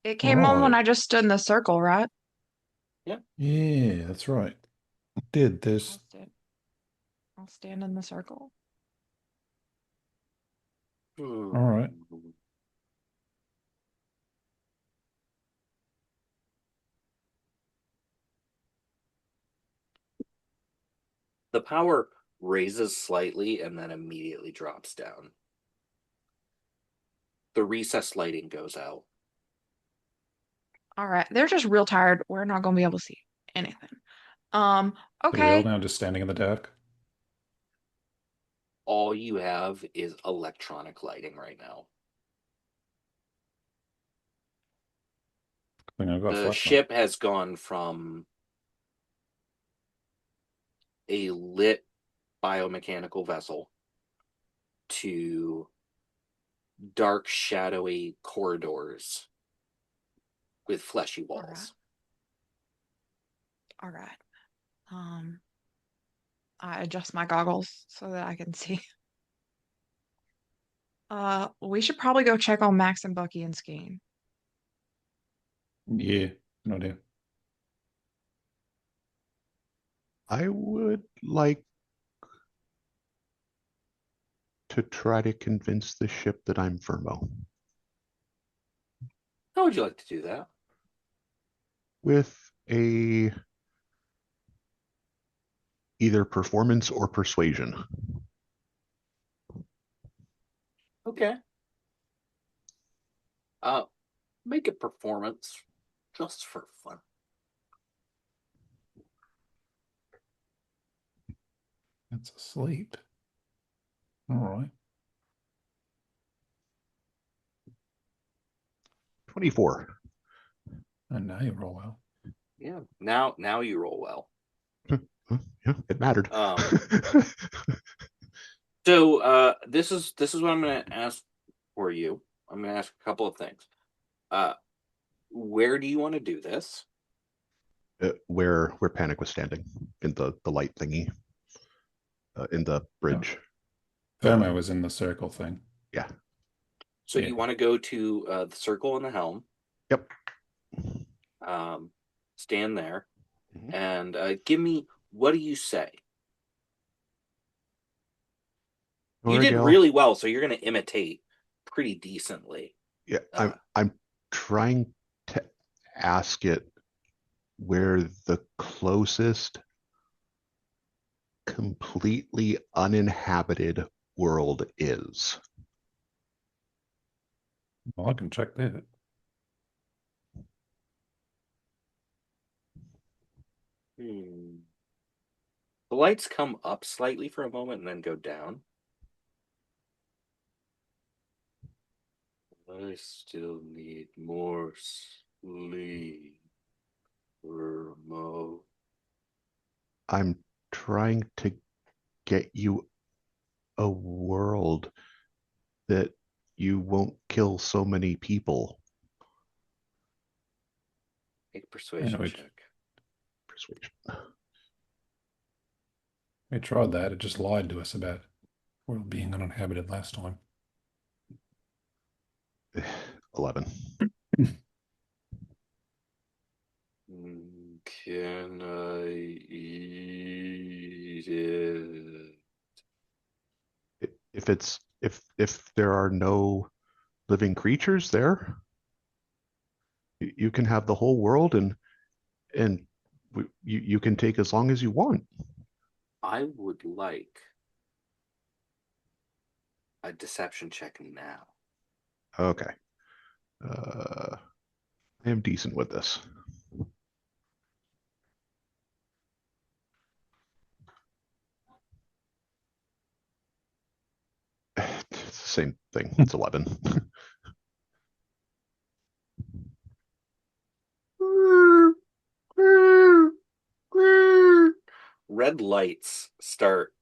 It came on when Right. I just stood in the circle, right? Yeah, that's right. Did this. I'll stand in the circle. All right. The power raises slightly and then immediately drops down. The recessed lighting goes out. All right. They're just real tired. We're not going to be able to see anything. So we all Okay. now just standing in the dark. All you have is electronic lighting right now. I think I've got a The flashlight. ship has gone from a lit biomechanical vessel to dark, shadowy corridors with fleshy walls. All right. I adjust my goggles so that I can see. We should probably go check on Max and Bucky and Skeen. Yeah, no idea. I would like to try to convince the ship that I'm Vermo How would you like to do that? with a either performance or persuasion. Okay. Make a performance just for fun. It's asleep. All right. 24. And now you roll well. Yeah. Now you roll well. Yeah, it mattered. So this is what I'm going to ask for you. I'm going to ask a couple of things. Where do you want to do this? Where Panic was standing in the light thingy in the bridge. Thermo was in the circle thing. Yeah. So Yeah. you want to go to the circle in the helm. Yep. Stand there Mhm. and give me, what do you say? You did Norigel, really well, so you're going to imitate pretty decently. yeah, I'm trying to ask it where the closest completely uninhabited world is. Well, I can check that. The lights come up slightly for a moment and then go down. I still need more sleep, Vermo. I'm trying to get you a world that you won't kill so many people. Make a persuasion Yeah, check. Persuasion. we tried that. It just lied to us about world being uninhabited last time. 11. Can I eat it? If there are no living creatures there, you can have the whole world and you can take as long as you want. I would like a deception check now. Okay. I am decent with this. It's the same thing. It's 11. Red lights start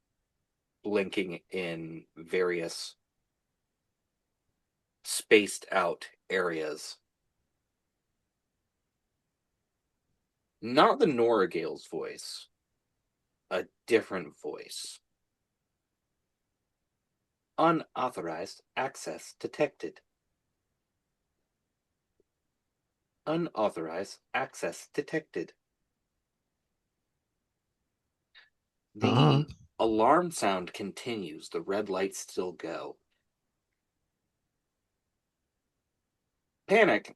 blinking in various spaced out areas. Not the Norigale's voice, a different voice. Unauthorized access detected. Unauthorized access detected. Uh, The alarm sound continues. The red lights still go. Panic.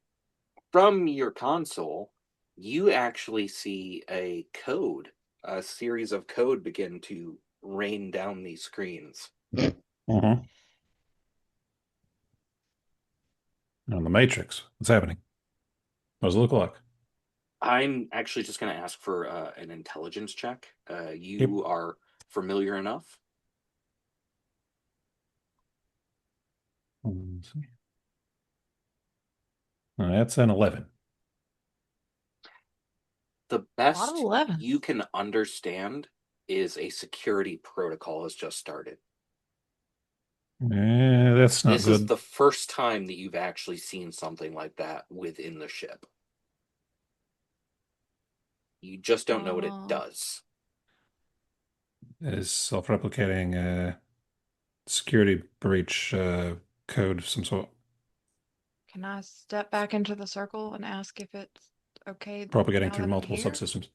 From your console, you actually see a code, a series of code begin to rain down these screens. Mm-hmm. On the Matrix, what's happening? What does it look like? I'm actually just going to ask for an intelligence check. Yep. You are familiar enough. Let's see. That's an 11. The A lot of best 11s. you can understand is a security protocol has just started. That's not This is good. the first time that you've actually seen something like that within the ship. You just don't know what it does. Is self-replicating security breach code of some sort. Can I step back into the circle and ask if it's okay Propagating now through that I'm multiple here? subsystems.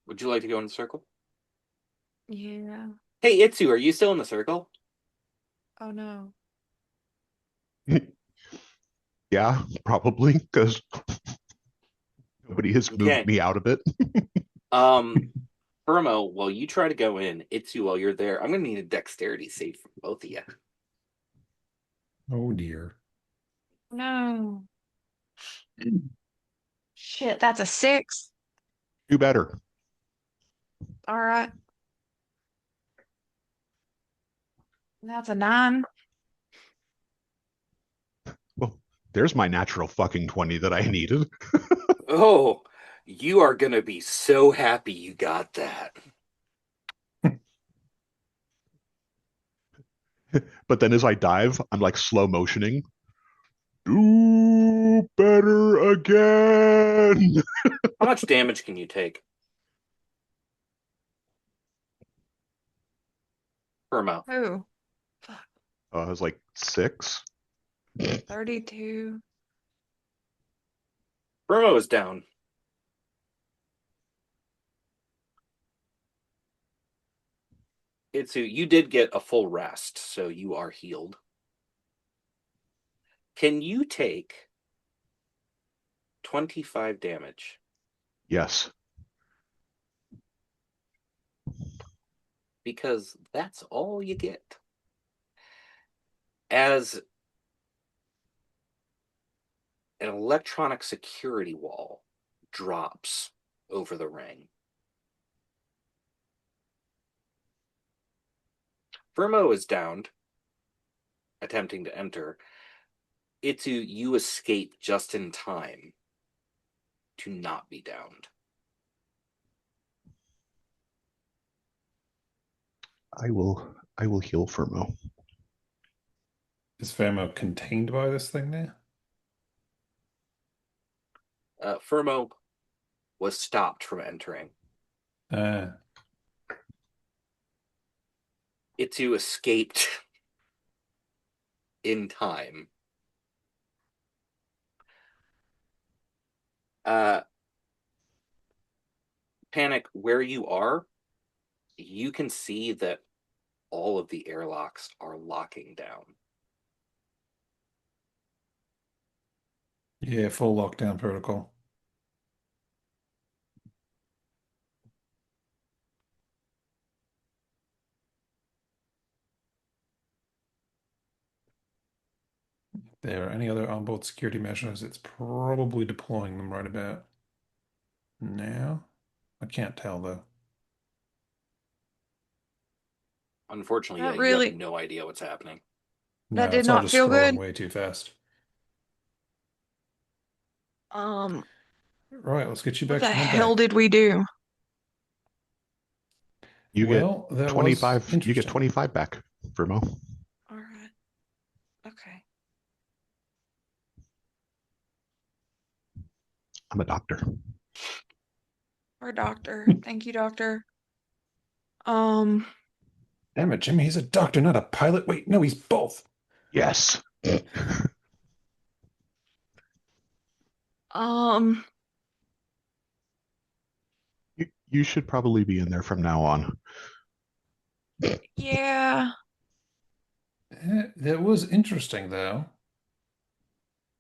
Would you like to go in the circle? Yeah. Hey, Itsu, are you still in the circle? Oh no. yeah, probably, because nobody has moved Okay. me out of it. Firmo, while you try to go in, Itsu, while you're there, I'm going to need a dexterity save from both of you. Oh dear. No. Shit, that's a 6. Do better. All right. That's a 9. Well, there's my natural fucking 20 that I needed. Oh, you are going to be so happy you got that. But then as I dive, I'm like slow motioning. Do better again. How much damage can you take? Firmo. Who? Fuck. I was like 6. 32. Firmo is down. Itsu, you did get a full rest, so you are healed. Can you take 25 damage? Yes. Because that's all you get. As an electronic security wall drops over the ring. Vermo is downed, attempting to enter. Itsu, you escape just in time to not be downed. I will heal Firmo. Is Famo contained by this thing there? Firmo was stopped from entering. Uh, Itsu escaped in time. Panic, where you are, you can see that all of the airlocks are locking down. yeah, full lockdown protocol. If there are any other onboard security measures, it's probably deploying them right about now. I can't tell though. Unfortunately, yeah, That you have really, no idea what's happening. that No, did it's all not just feel scrolling good. way too fast. Um, Right, let's get you what back the to med hell bay. did we do? You get Well, that was 25. You get interesting. 25 back, Firmo. All right. Okay. I'm a doctor. Our doctor. Thank you, doctor. Um, Damn it, Jimmy, he's a doctor, not a pilot. Wait, no, he's both. Yes. Um, You should probably be in there from now on. yeah. That was interesting, though,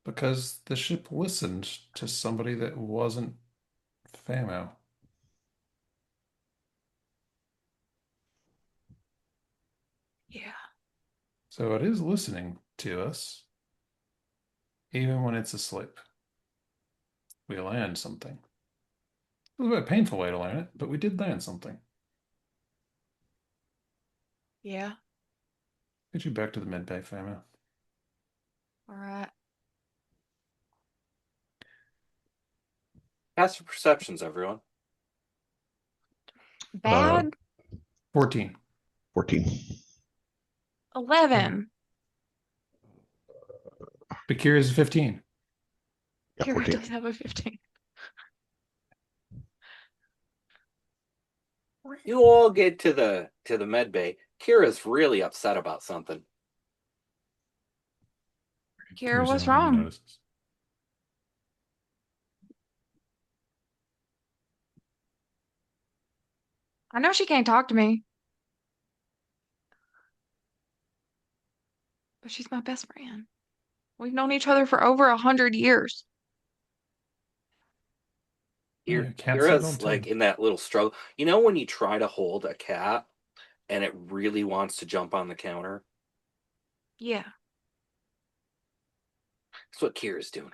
because the ship listened to somebody that wasn't Famo. Yeah. So it is listening to us, even when it's asleep. We learned something. It was a bit painful way to learn it, but we did learn something. Yeah. Get you back to the medbay, Famo. All right. Passive perceptions, everyone. Bad. 14. 14. 11. Bakir is 15. Yeah, Kira 14. does have a 15. You all get to the med bay. Kira's really upset about something. Kira, what's the only one who wrong? notices. I know she can't talk to me, but she's my best friend. We've known each other for over 100 years. Yeah, cat signal Kira's too. like in that little struggle. You know when you try to hold a cat and it really wants to jump on the counter? Yeah. That's what Kira's doing right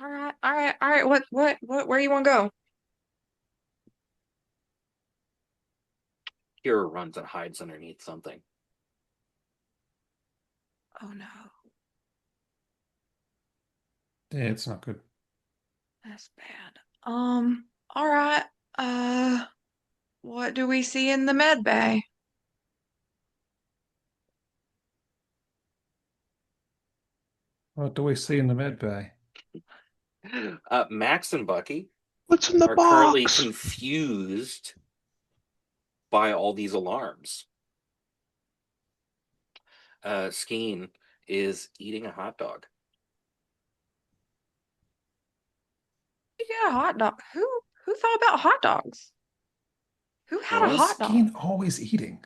now. All right. All right. All right. Where you want to go? Kira runs and hides underneath something. Oh no. Yeah, it's not good. That's bad. All right. What do we see in the med bay? What do we see in the medbay? Max and Bucky What's in the are currently box? confused by all these alarms. Skeen is eating a hot dog. You got a hot dog. Who thought about hot dogs? Who had a What? hot dog? Skeen always eating.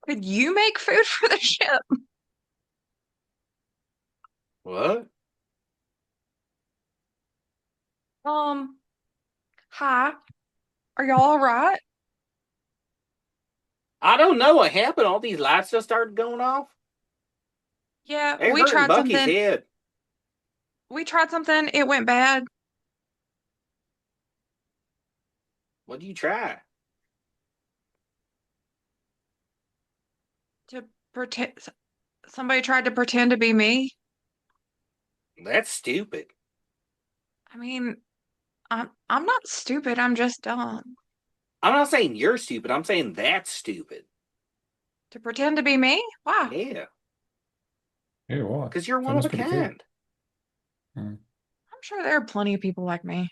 Could you make food for the ship? What? Hi. Are y'all all right? I don't know what happened. All these lights just started going off. Yeah, They're we hurting tried Bucky's something. head. We tried something. It went bad. What do you try? To pretend somebody tried to pretend to be me. That's stupid. I mean, I'm not stupid. I'm just dumb. I'm not saying you're stupid. I'm saying that's stupid. To pretend to be me? Why? Yeah, Yeah, what? because you're one of Femo's a pretty cool. kind. Hmm. I'm sure there are plenty of people like me.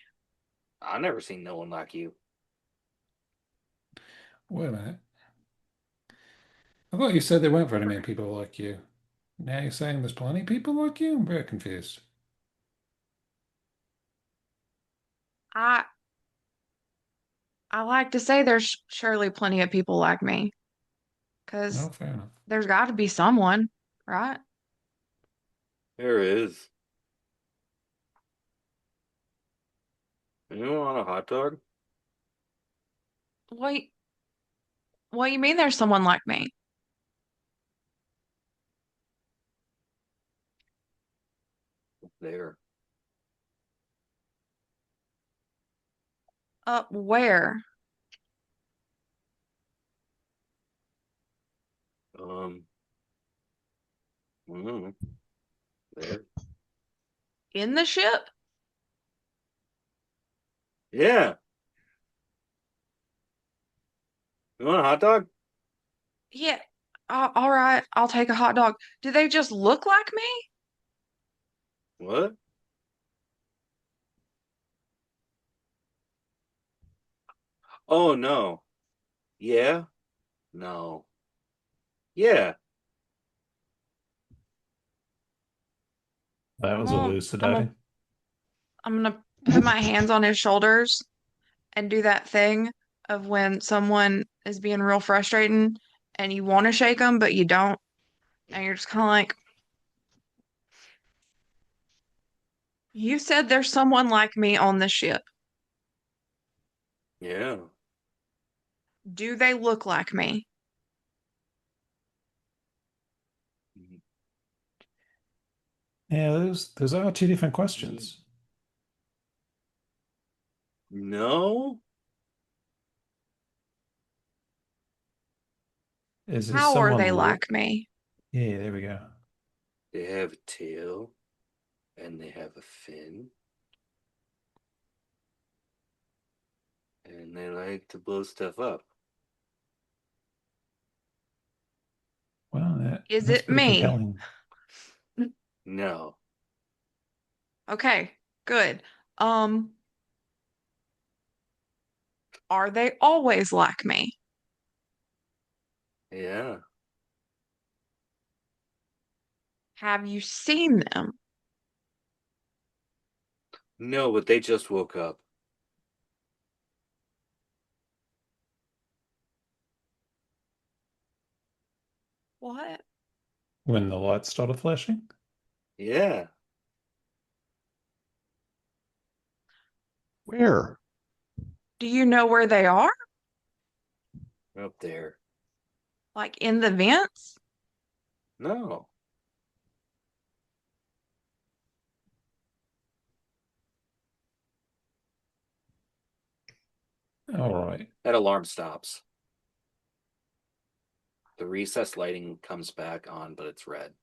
I've never seen no one like you. Wait a minute. I thought you said there weren't very many people like you. Now you're saying there's plenty of people like you? I'm very confused. I I like to say there's surely plenty of people like me, No, because fair enough. there's got to be someone, right? There is. You want a hot dog? Wait, what do you mean there's someone like me? There. Where? Um. mm, There. In the ship? Yeah. You want a hot dog? Yeah. All right, I'll take a hot dog. Do they just look like me? What? Oh no. Yeah. No. Yeah. That I'm was gonna, I'm gonna, elucidating. I'm gonna put my hands on his shoulders and do that thing of when someone is being real frustrating and you want to shake them, but you don't. And you're just kind of like, you said there's someone like me on the ship. Yeah. Do they look like me? Yeah, those are two different questions. No. Is How are they someone like me? Yeah, there we go. They have a tail and they have a fin. And they like to blow stuff up. Well, Is that's it pretty me? compelling. No. Okay, good. Um, are they always like me? Yeah. Have you seen them? No, but they just woke up. What? When the lights started flashing? Yeah. Where? Do you know where they are? Up there. Like in the vents? No. All right. That alarm stops. The recessed lighting comes back on, but it's red.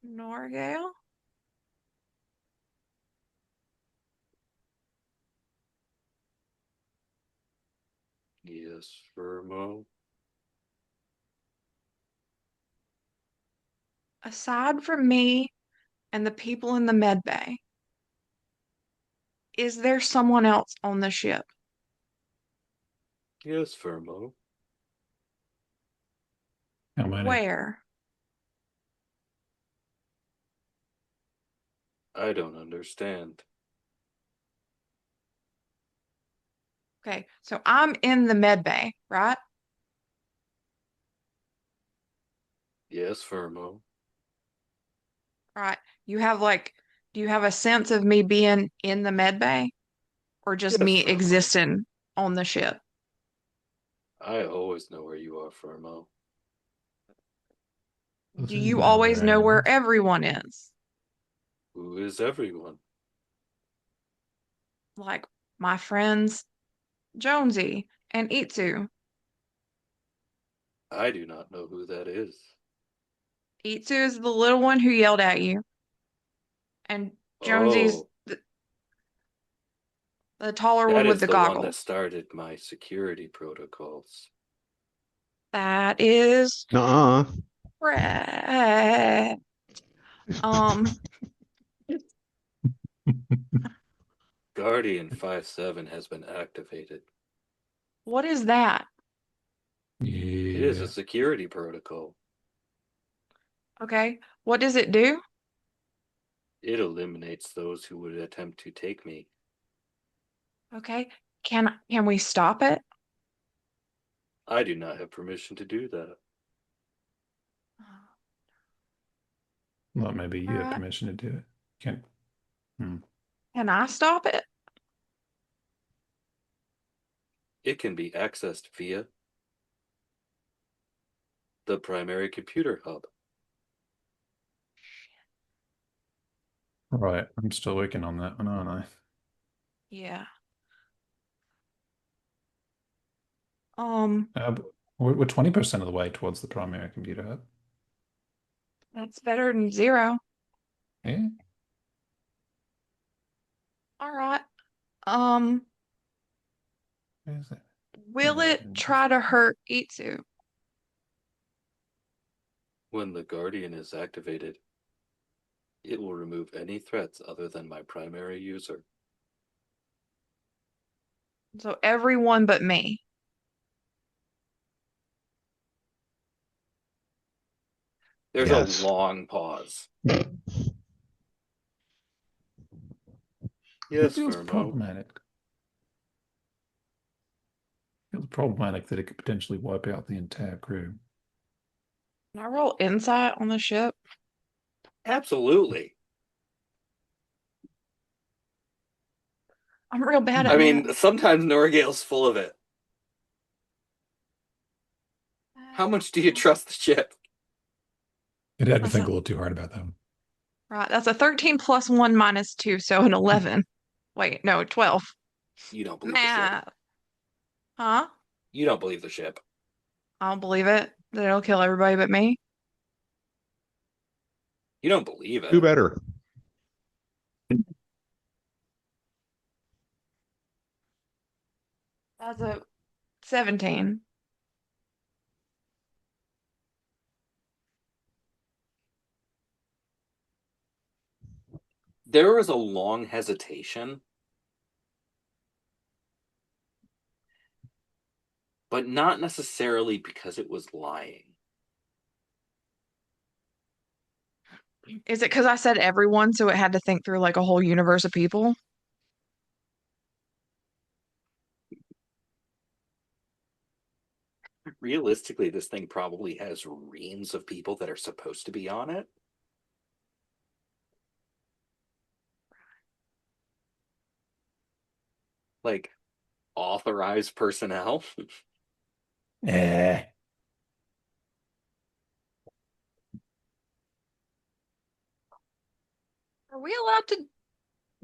Norgale? Yes, Vermo. Aside from me and the people in the med bay, is there someone else on the ship? Yes, Vermo. How many? Where? I don't understand. Okay, so I'm in the med bay, right? Yes, Vermo. Right. You have like, do you have a sense of me being in the med bay or just Yes, me Vermo. existing on the ship? I always know where you are, Vermo. This Do is you never always know where ending. everyone is? Who is everyone? Like my friends Jonesy and Itsu. I do not know who that is. Itsu is the little one who yelled at you, and Jonesy's Oh, the taller that one with is the the one that goggles. started my security protocols. That is Nuh-uh. correct. Um, Guardian 5-7 has been activated. what is that? It is a Yeah. security protocol. Okay, what does it do? It eliminates those who would attempt to take me. Okay, can we stop it? I do not have permission to do that. Well, maybe All you have right, permission to do it. Can't. Hmm. can I stop it? It can be accessed via the primary computer hub. Right. I'm still working on that one, aren't I? Yeah. But we're 20% of the way towards the primary computer hub. That's better than zero. Yeah. All right. Um, Where's that? will it try to hurt Itsu? When the Guardian is activated, it will remove any threats other than my primary user. So everyone but me. There's a Yes. long pause. It Yes, feels Firmo. problematic. It feels problematic that it could potentially wipe out the entire crew. Can I roll insight on the ship? Absolutely. I'm real bad I at mean, that. sometimes Norgale's full of it. How much do you trust the ship? It had to That's think a, a little too hard about that one. right. That's a 13 plus 1 minus 2, so an 11. Wait, no, 12. You don't believe the ship. Math. Huh? You don't believe the ship. I don't believe it. That it'll kill everybody but me. You don't believe Do it. better. That's a 17. There was a long hesitation, but not necessarily because it was lying. Is it because I said everyone, so it had to think through like a whole universe of people? Realistically, this thing probably has reams of people that are supposed to be on it. Like authorized personnel. Eh. Are we allowed to?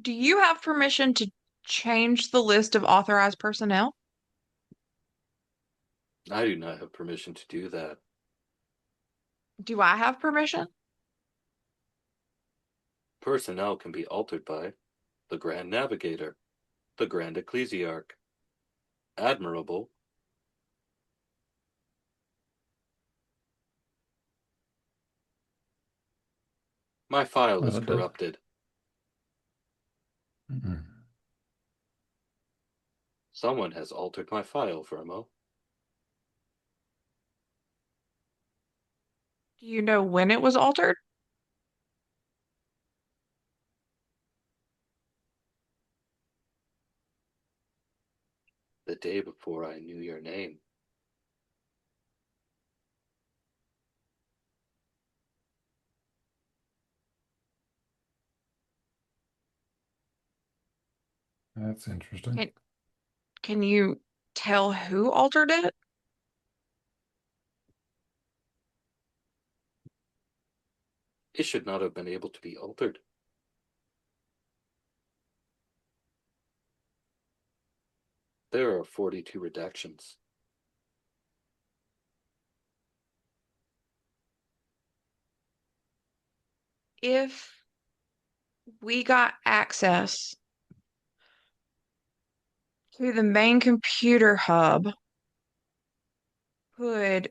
Do you have permission to change the list of authorized personnel? I do not have permission to do that. Do I have permission? Personnel can be altered by the Grand Navigator, the Grand Ecclesiarch, Admirable. My file is Well, it does. corrupted. Mm-mm. Someone has altered my file, Vermo. Do you know when it was altered? The day before I knew your name. That's interesting. Can you tell who altered it? It should not have been able to be altered. There are 42 redactions. If we got access to the main computer hub, could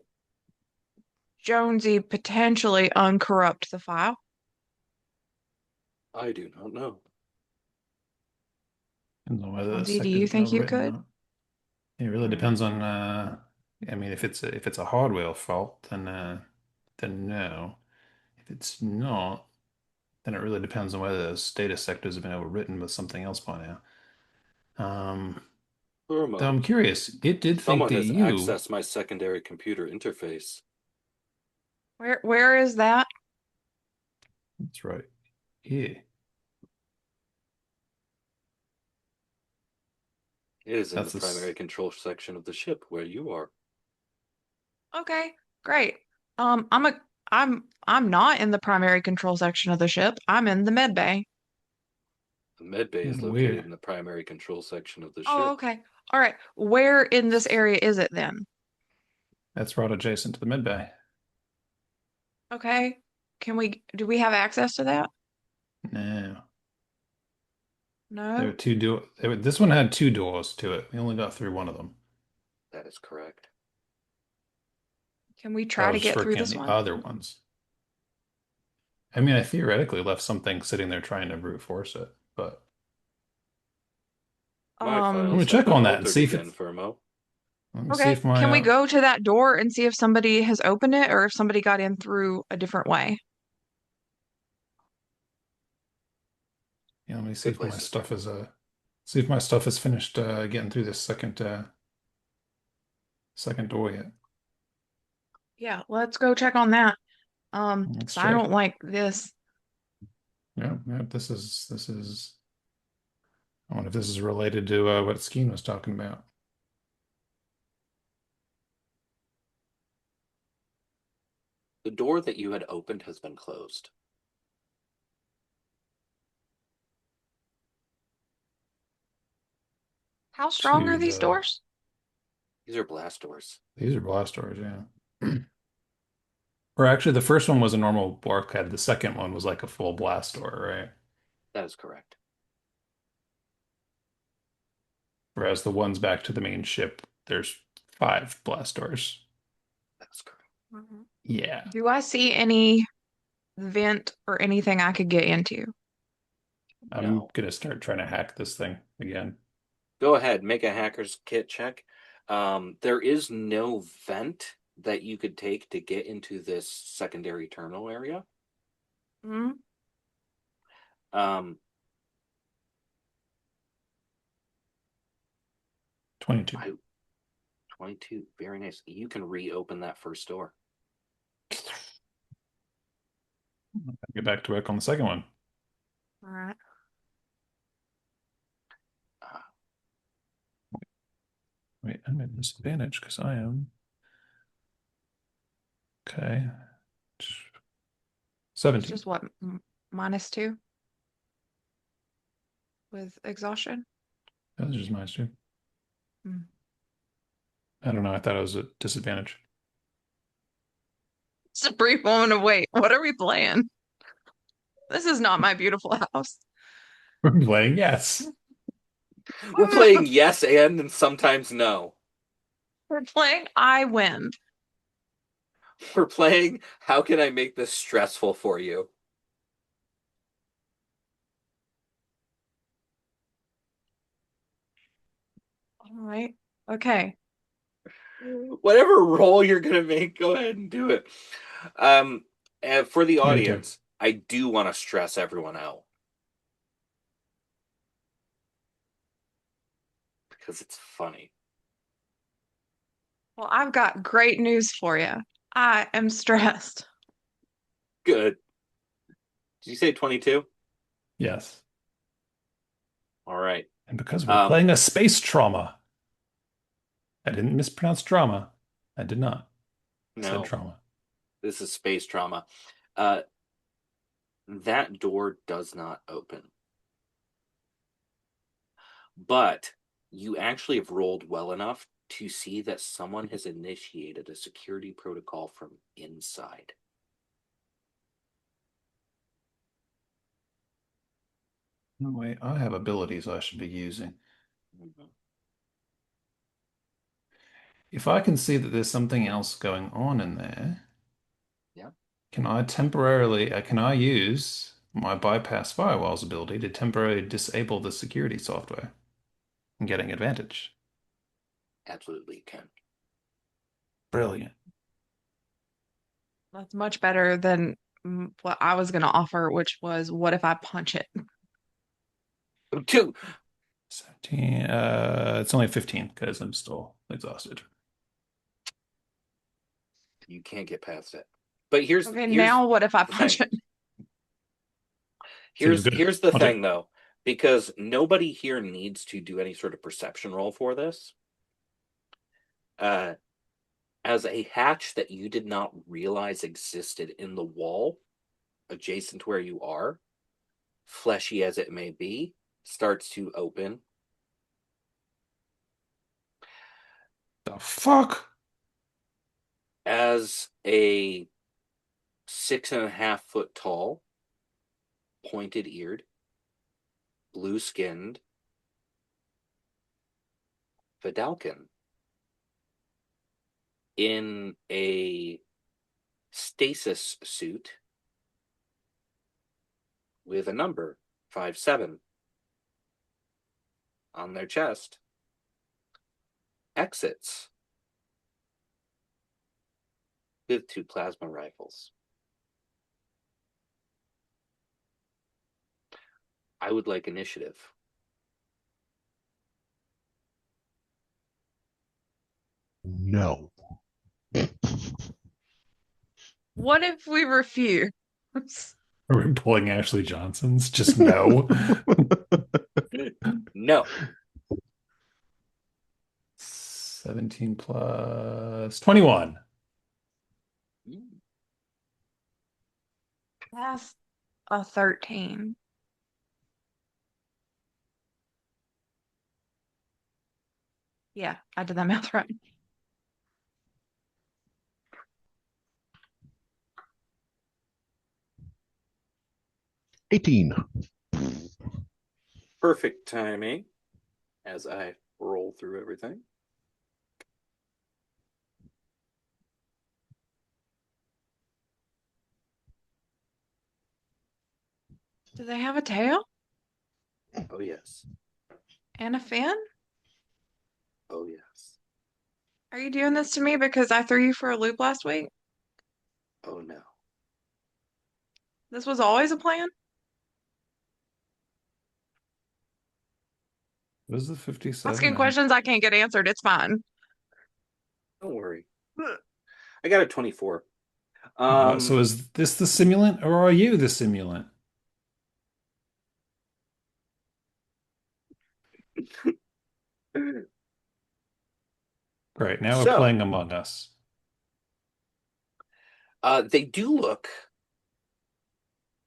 Jonesy potentially uncorrupt the file? I do not know. Depends on whether the Jonesy, do sector's you been think you overwritten or could? not. It really depends on I mean if it's a hardware fault, then no. If it's not, then it really depends on whether those data sectors have been overwritten with something else by now. Though Vermo, I'm curious, it did think someone that has you, accessed my secondary computer interface. Where is that? that's right. Yeah. It is in the That's this. primary control section of the ship where you are. Okay, great. I'm a I'm not in the primary control section of the ship. I'm in the med bay. The med bay is located Weird. in the primary control section of the Oh, ship. okay. All right. Where in this area is it then? That's right adjacent to the mid bay. Okay. Do we have access to that? No. There were No. two door. This one had two doors to it. We only got through one of them. That is correct. Can we I try to was just get through working on this the one? other ones. I mean, I theoretically left something sitting there trying to brute force it, but My I'm Um, gonna files have check been on that and altered see if again, it's. Firmo. Let me see Okay, if my can we go to that door and see if somebody has opened it or if somebody got in through a different way? yeah, let me see Good if my place to stuff start. is finished getting through this second door yet. Yeah, let's go check on that. Let's 'Cause I check. don't like this. Yeah, yeah, this is I wonder if this is related to what Skeen was talking about. The door that you had opened has been closed. How strong are To these the doors? These are blast doors. These are blast doors, yeah. Or actually, the first one was a normal bulkhead. The second one was like a full blast door, right? That is correct. Whereas the ones back to the main ship, there's 5 blast doors. That's correct. Mhm. Yeah. Do I see any vent or anything I could get into? I'm No. gonna start trying to hack this thing again. Go ahead, make a hacker's kit check. There is no vent that you could take to get into this secondary terminal area. Hmm? Um, 22. I 22, very nice. You can reopen that first door. Get back to work on the second one. All right. Uh, Wait, I'm at disadvantage because I am. Okay. It's 17. just what, -2 with exhaustion? That's just minus 2. Hmm. I don't know. I thought it was a disadvantage. It's a brief moment of wait. What are we playing? This is not my beautiful house. We're playing yes. we're playing yes and sometimes no. We're playing I win. We're playing how can I make this stressful for you? All right. Okay. Whatever role you're gonna make, go ahead and do it. And for the 22. audience, I do want to stress everyone out because it's funny. Well, I've got great news for you. I am stressed. Good. Did you say 22? Yes. All right. And because we're Um, playing a space trauma. I didn't mispronounce drama. I did not. I said no, trauma. this is space trauma. Uh, that door does not open, but you actually have rolled well enough to see that someone has initiated a security protocol from inside. No, wait, I have abilities I should be using. Mhm. If I can see that there's something else going on in there, Yeah, can I use my bypass firewalls ability to temporarily disable the security software and getting advantage? absolutely you can. Brilliant. That's much better than what I was going to offer, which was what if I punch it? Two. 17, it's only 15 because I'm still exhausted. You can't get past it. But here's Okay, here's now what if I the thing. punch it? Seems Here's good. here's the I'll take thing though, because nobody here needs to do any sort of perception roll for this. Uh, as a hatch that you did not realize existed in the wall adjacent to where you are, fleshy as it may be, starts to open. the fuck? As a 6.5 foot tall, pointed eared, blue skinned Vidalcan in a stasis suit with a number 57 on their chest exits with 2 plasma rifles. I would like initiative. No. What if we refuse? Are we pulling Ashley Johnson's? Just no. No. 17 plus 21. That's a 13. Yeah, I did that math right. $18. Perfect timing as I roll through everything. Do they have a tail Oh, yes. and a fin? Oh, yes. Are you doing this to me because I threw you for a loop last week? Oh, no. This was always a plan? What is the 57? Asking questions I can't get answered. It's fine. Don't worry. I got a 24. So is this the simulant or are you the simulant? Great. Now we're So, playing Among Us. they do look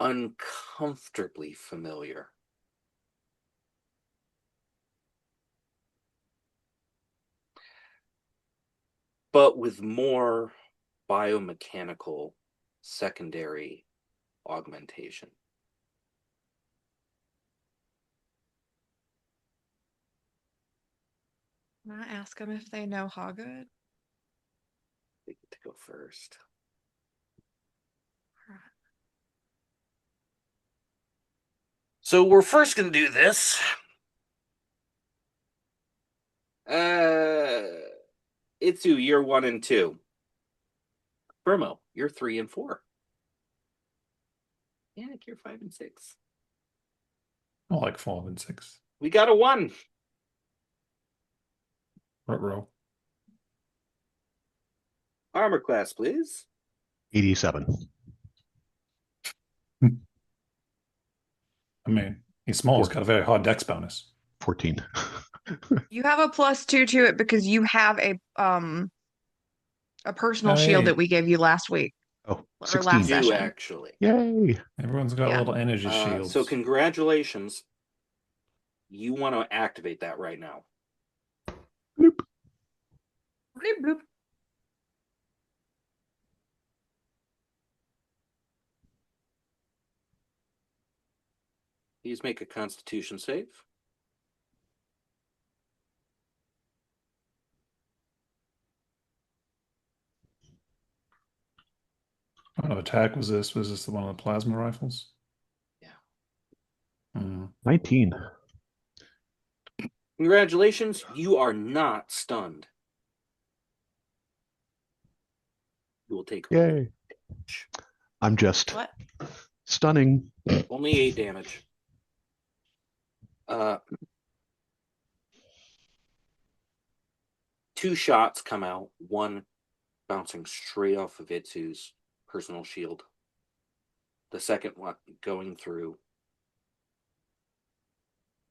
uncomfortably familiar. But with more biomechanical secondary augmentation. Can I ask them if they know Hoggood? They get to go first. Alright. So we're first going to do this. Itsu, you're 1 and 2. Burmo, you're 3 and 4. Yannick, you're 5 and 6. I like 5 and 6. We got a 1. Row. Armor class, please. 87. I mean, he's small. He's got a very hard dex bonus. 14. You have a +2 to it because you have a personal shield Hey. that we gave you last week. Oh, Or 16. last You session. actually. Yay. Everyone's got Yeah. little energy shields. So congratulations. You want to activate that right now. Bloop. Bloop, bloop. Please make a Constitution save. What kind of attack was this? Was this the one of the plasma rifles? Yeah. 19. Congratulations, you are not stunned. You will take Yay. I'm just What? stunning. only 8 damage. 2 shots come out, one bouncing straight off of Itsu's personal shield. The second one going through,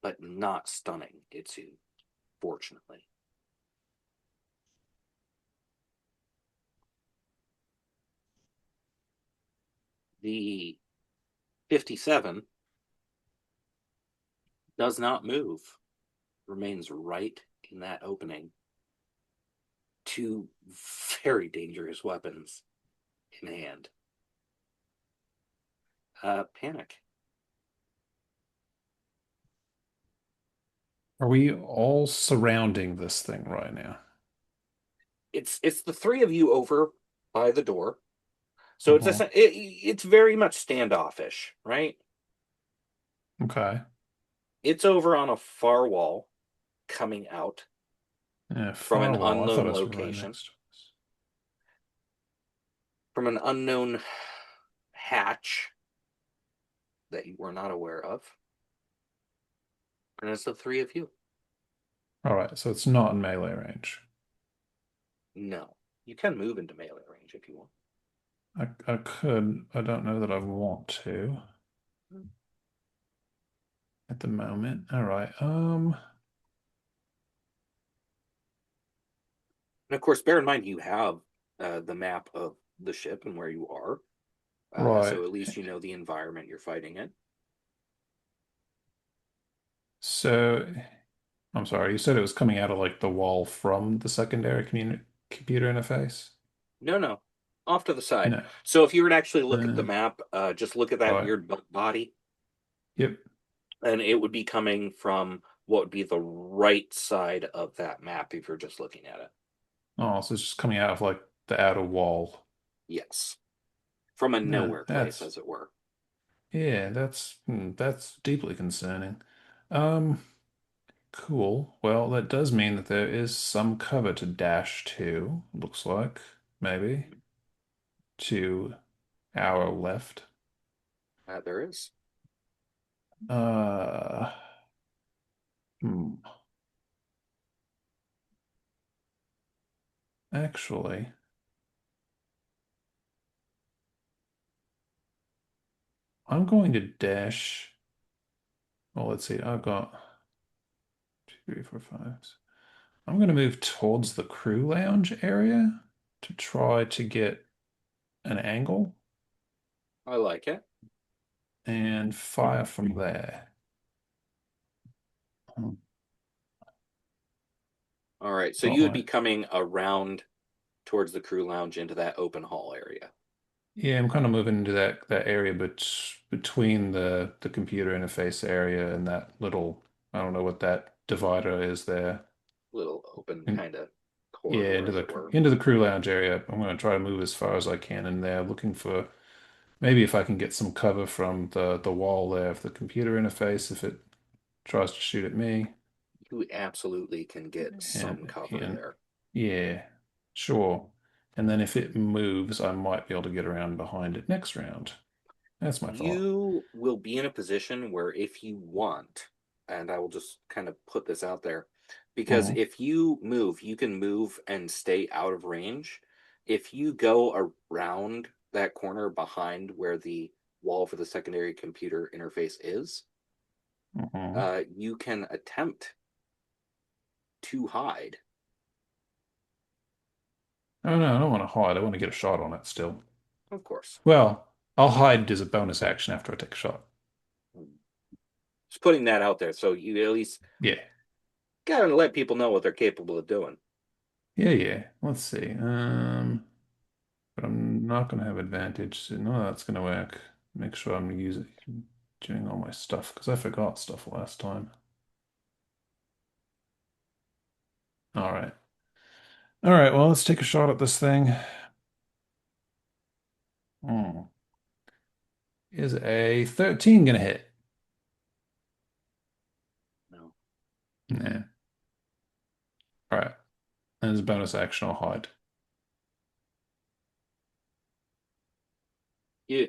but not stunning Itsu, fortunately. The 57 does not move, remains right in that opening. 2 very dangerous weapons in hand. Panic. Are we all surrounding this thing right now? It's the 3 of you over by the door. So it's very much standoffish, right? Okay. It's over on a far wall coming out Yeah, from an firewall. I thought unknown it was right location. next to us. from an unknown hatch that you were not aware of. And it's the three of you. All right, so it's not in melee range. No. You can move into melee range if you want. I could. I don't know that I want to at the moment. All right. And of course, bear in mind you have the map of the ship and where you are. Right. So at least you know the environment you're fighting in. So, I'm sorry, you said it was coming out of like the wall from the secondary computer interface? No. Off to the side. No. So if you were to actually look at the map, just look at that Right. weird body. Yep. And it would be coming from what would be the right side of that map if you're just looking at it. Oh, so it's just coming out of like the outer wall. Yes. From a No, nowhere place, that's as it were. yeah, that's deeply concerning. Um, cool. Well, that does mean that there is some cover to dash to, looks like, maybe, to our left. There is. Uh, hmm. Actually, I'm going to dash. Well, let's see. I've got 2, 3, 4, 5. I'm going to move towards the crew lounge area to try to get an angle I like it. and fire from there. All right. So Got you would be my coming around towards the crew lounge into that open hall area. Yeah, I'm kind of moving into that area between the computer interface area and that little, I don't know what that divider is there. Little open And kind of yeah, corridor, as it were. into the crew lounge area. I'm going to try to move as far as I can in there, looking for maybe if I can get some cover from the wall there of the computer interface if it tries to shoot at me. You absolutely can get some cover And there. yeah, sure. And then if it moves, I might be able to get around behind it next round. That's my thought. You will be in a position where if you want, and I will just kind of put this out there, because Mhm. if you move, you can move and stay out of range. If you go around that corner behind where the wall for the secondary computer interface is, Mhm. you can attempt to hide. Oh no, I don't want to hide. I want to get a shot on it still. Of course. Well, I'll hide as a bonus action after I take a shot. Just putting that out there so you at least Yeah. gotta let people know what they're capable of doing. Yeah, yeah. Let's see. But I'm not going to have advantage. So no, that's going to work. Make sure I'm doing all my stuff because I forgot stuff last time. All right. All right, well, let's take a shot at this thing. Hmm. Is a 13 gonna hit? No. Yeah. All right. And as a bonus action, I'll hide. You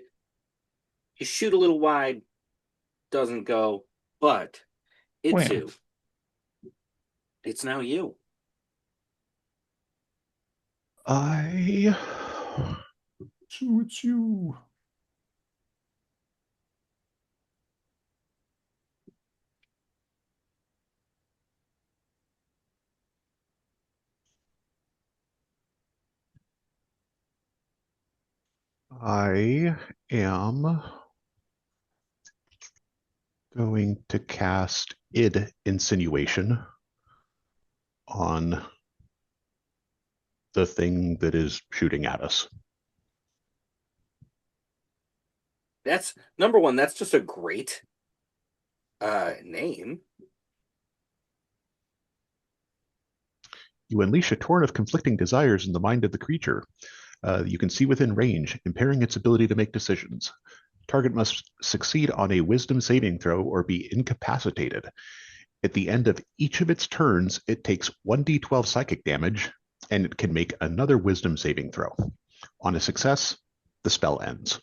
shoot a little wide, doesn't go, but Wham. Itsu, it's now you. I So it's you. I am going to cast id insinuation on the thing that is shooting at us. That's number one. That's just a great name. You unleash a torrent of conflicting desires in the mind of the creature. You can see within range, impairing its ability to make decisions. Target must succeed on a wisdom saving throw or be incapacitated. At the end of each of its turns, it takes 1d12 psychic damage, and it can make another wisdom saving throw. On a success, the spell ends.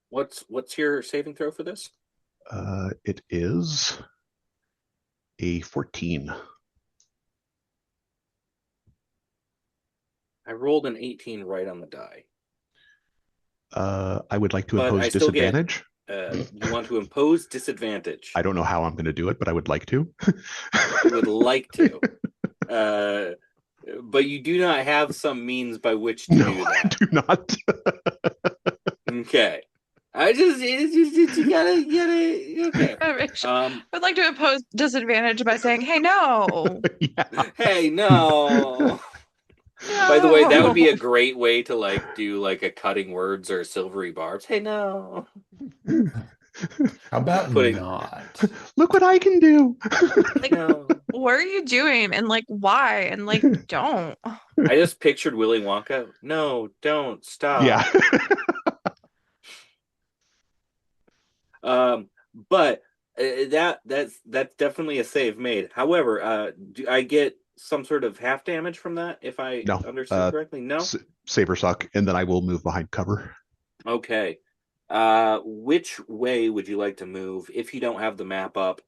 What's your saving throw for this? It is a 14. I rolled an 18 right on the die. I would like to But impose I still get, disadvantage. you want to impose disadvantage. I don't know how I'm going to do it, but I would like to. You would like to. But you do not have some means by which to No, do I that. do not. Okay. You gotta, okay. I'd like to impose disadvantage by saying, "Hey, no, Yeah. Hey, no. no." By the way, that would be a great way to like do like a cutting words or silvery barbs. Hey, no. How about Putting- not? Look what I can do. Like, No. what are you doing? And like, why? And like, don't. I just pictured Willy Wonka. No, don't stop. Yeah. But that's definitely a save made. However, do I get some sort of half damage from that if I No. understood correctly? No. Saber suck, and then I will move behind cover. Okay. Which way would you like to move if you don't have the map up?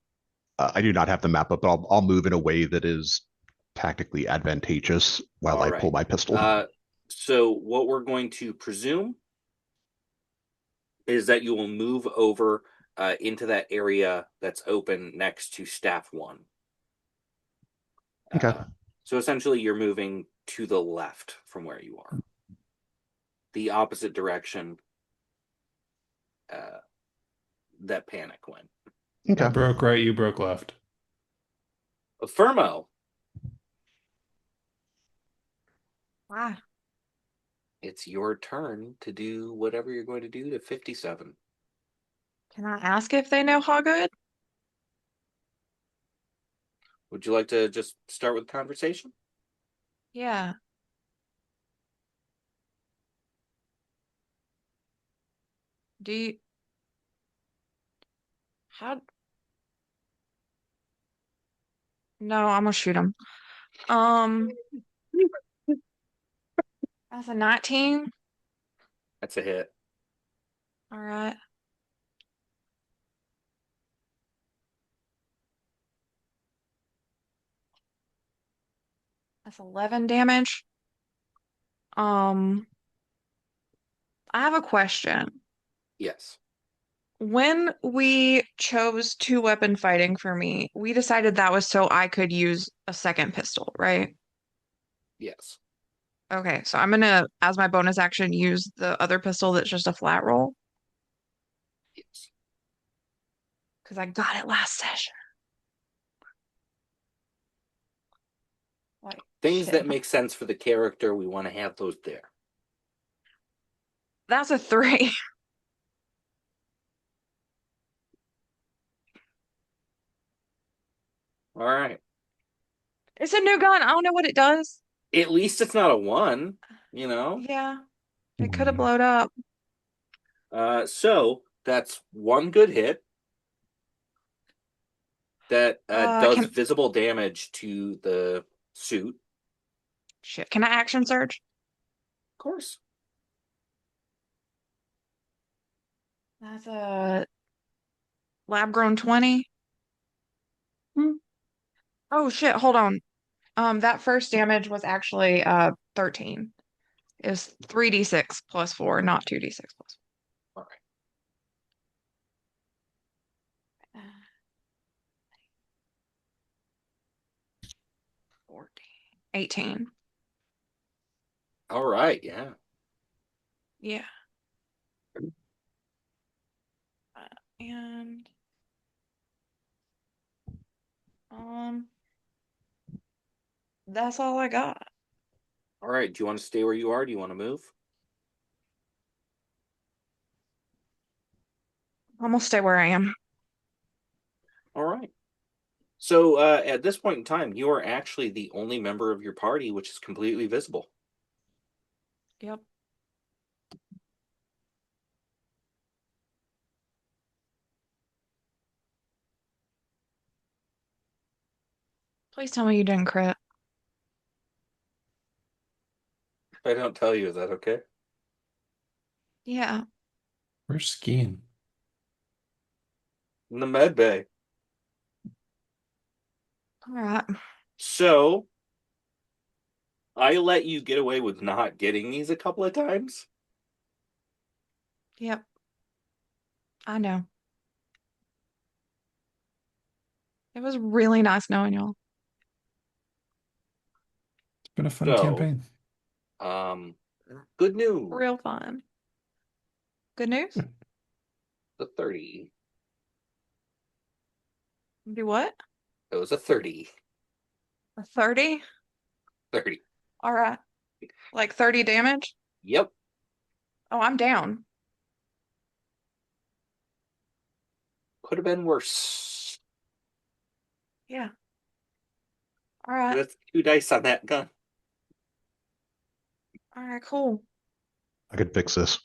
I do not have the map up, but I'll move in a way that is tactically advantageous while All I right. pull my pistol. So what we're going to presume is that you will move over into that area that's open next to staff 1. Okay. So essentially, you're moving to the left from where you are, the opposite direction that Panic went. Okay. I broke right, you broke left. Firmo, Wow. it's your turn to do whatever you're going to do to 57. Can I ask if they know how good? Would you like to just start with conversation? Yeah. Do you how No, I'm gonna shoot him. That's a 19. That's a hit. All right. That's 11 damage. I have a question. Yes. When we chose two-weapon fighting for me, we decided that was so I could use a second pistol, right? Yes. Okay, so I'm gonna, as my bonus action, use the other pistol that's just a flat roll Yes. because I got it last session. Like, Things shit. that make sense for the character, we want to have those there. That's a 3. All right. It's a new gun. I don't know what it does. At least it's not a 1, you know? Yeah, it could have blown up. So that's one good hit that does visible damage to the suit. Shit, can I action surge? Of course. That's a lab-grown 20. Oh shit, hold on. That first damage was actually 13. Is 3d6 plus 4, not 2d6 plus All right. 14. 18. All right. Yeah. Yeah. And that's all I got. All right. Do you want to stay where you are? Do you want to move? I'm gonna stay where I am. All right. So at this point in time, you are actually the only member of your party which is completely visible. Yep. Please tell me you didn't crit. I don't tell you? Is that okay? Yeah. We're skiing. In the med bay. All right. So I let you get away with not getting these a couple of times. Yep. I know. It was really nice knowing y'all. It's been a fun So, campaign. Good news. Real fun. Good news? The 30. Do what? It was a 30. A 30? 30. All right. Like 30 damage? Yep. Oh, I'm down. Could have been worse. Yeah. All right. That's 2 dice on that gun. All right, cool. I could fix this.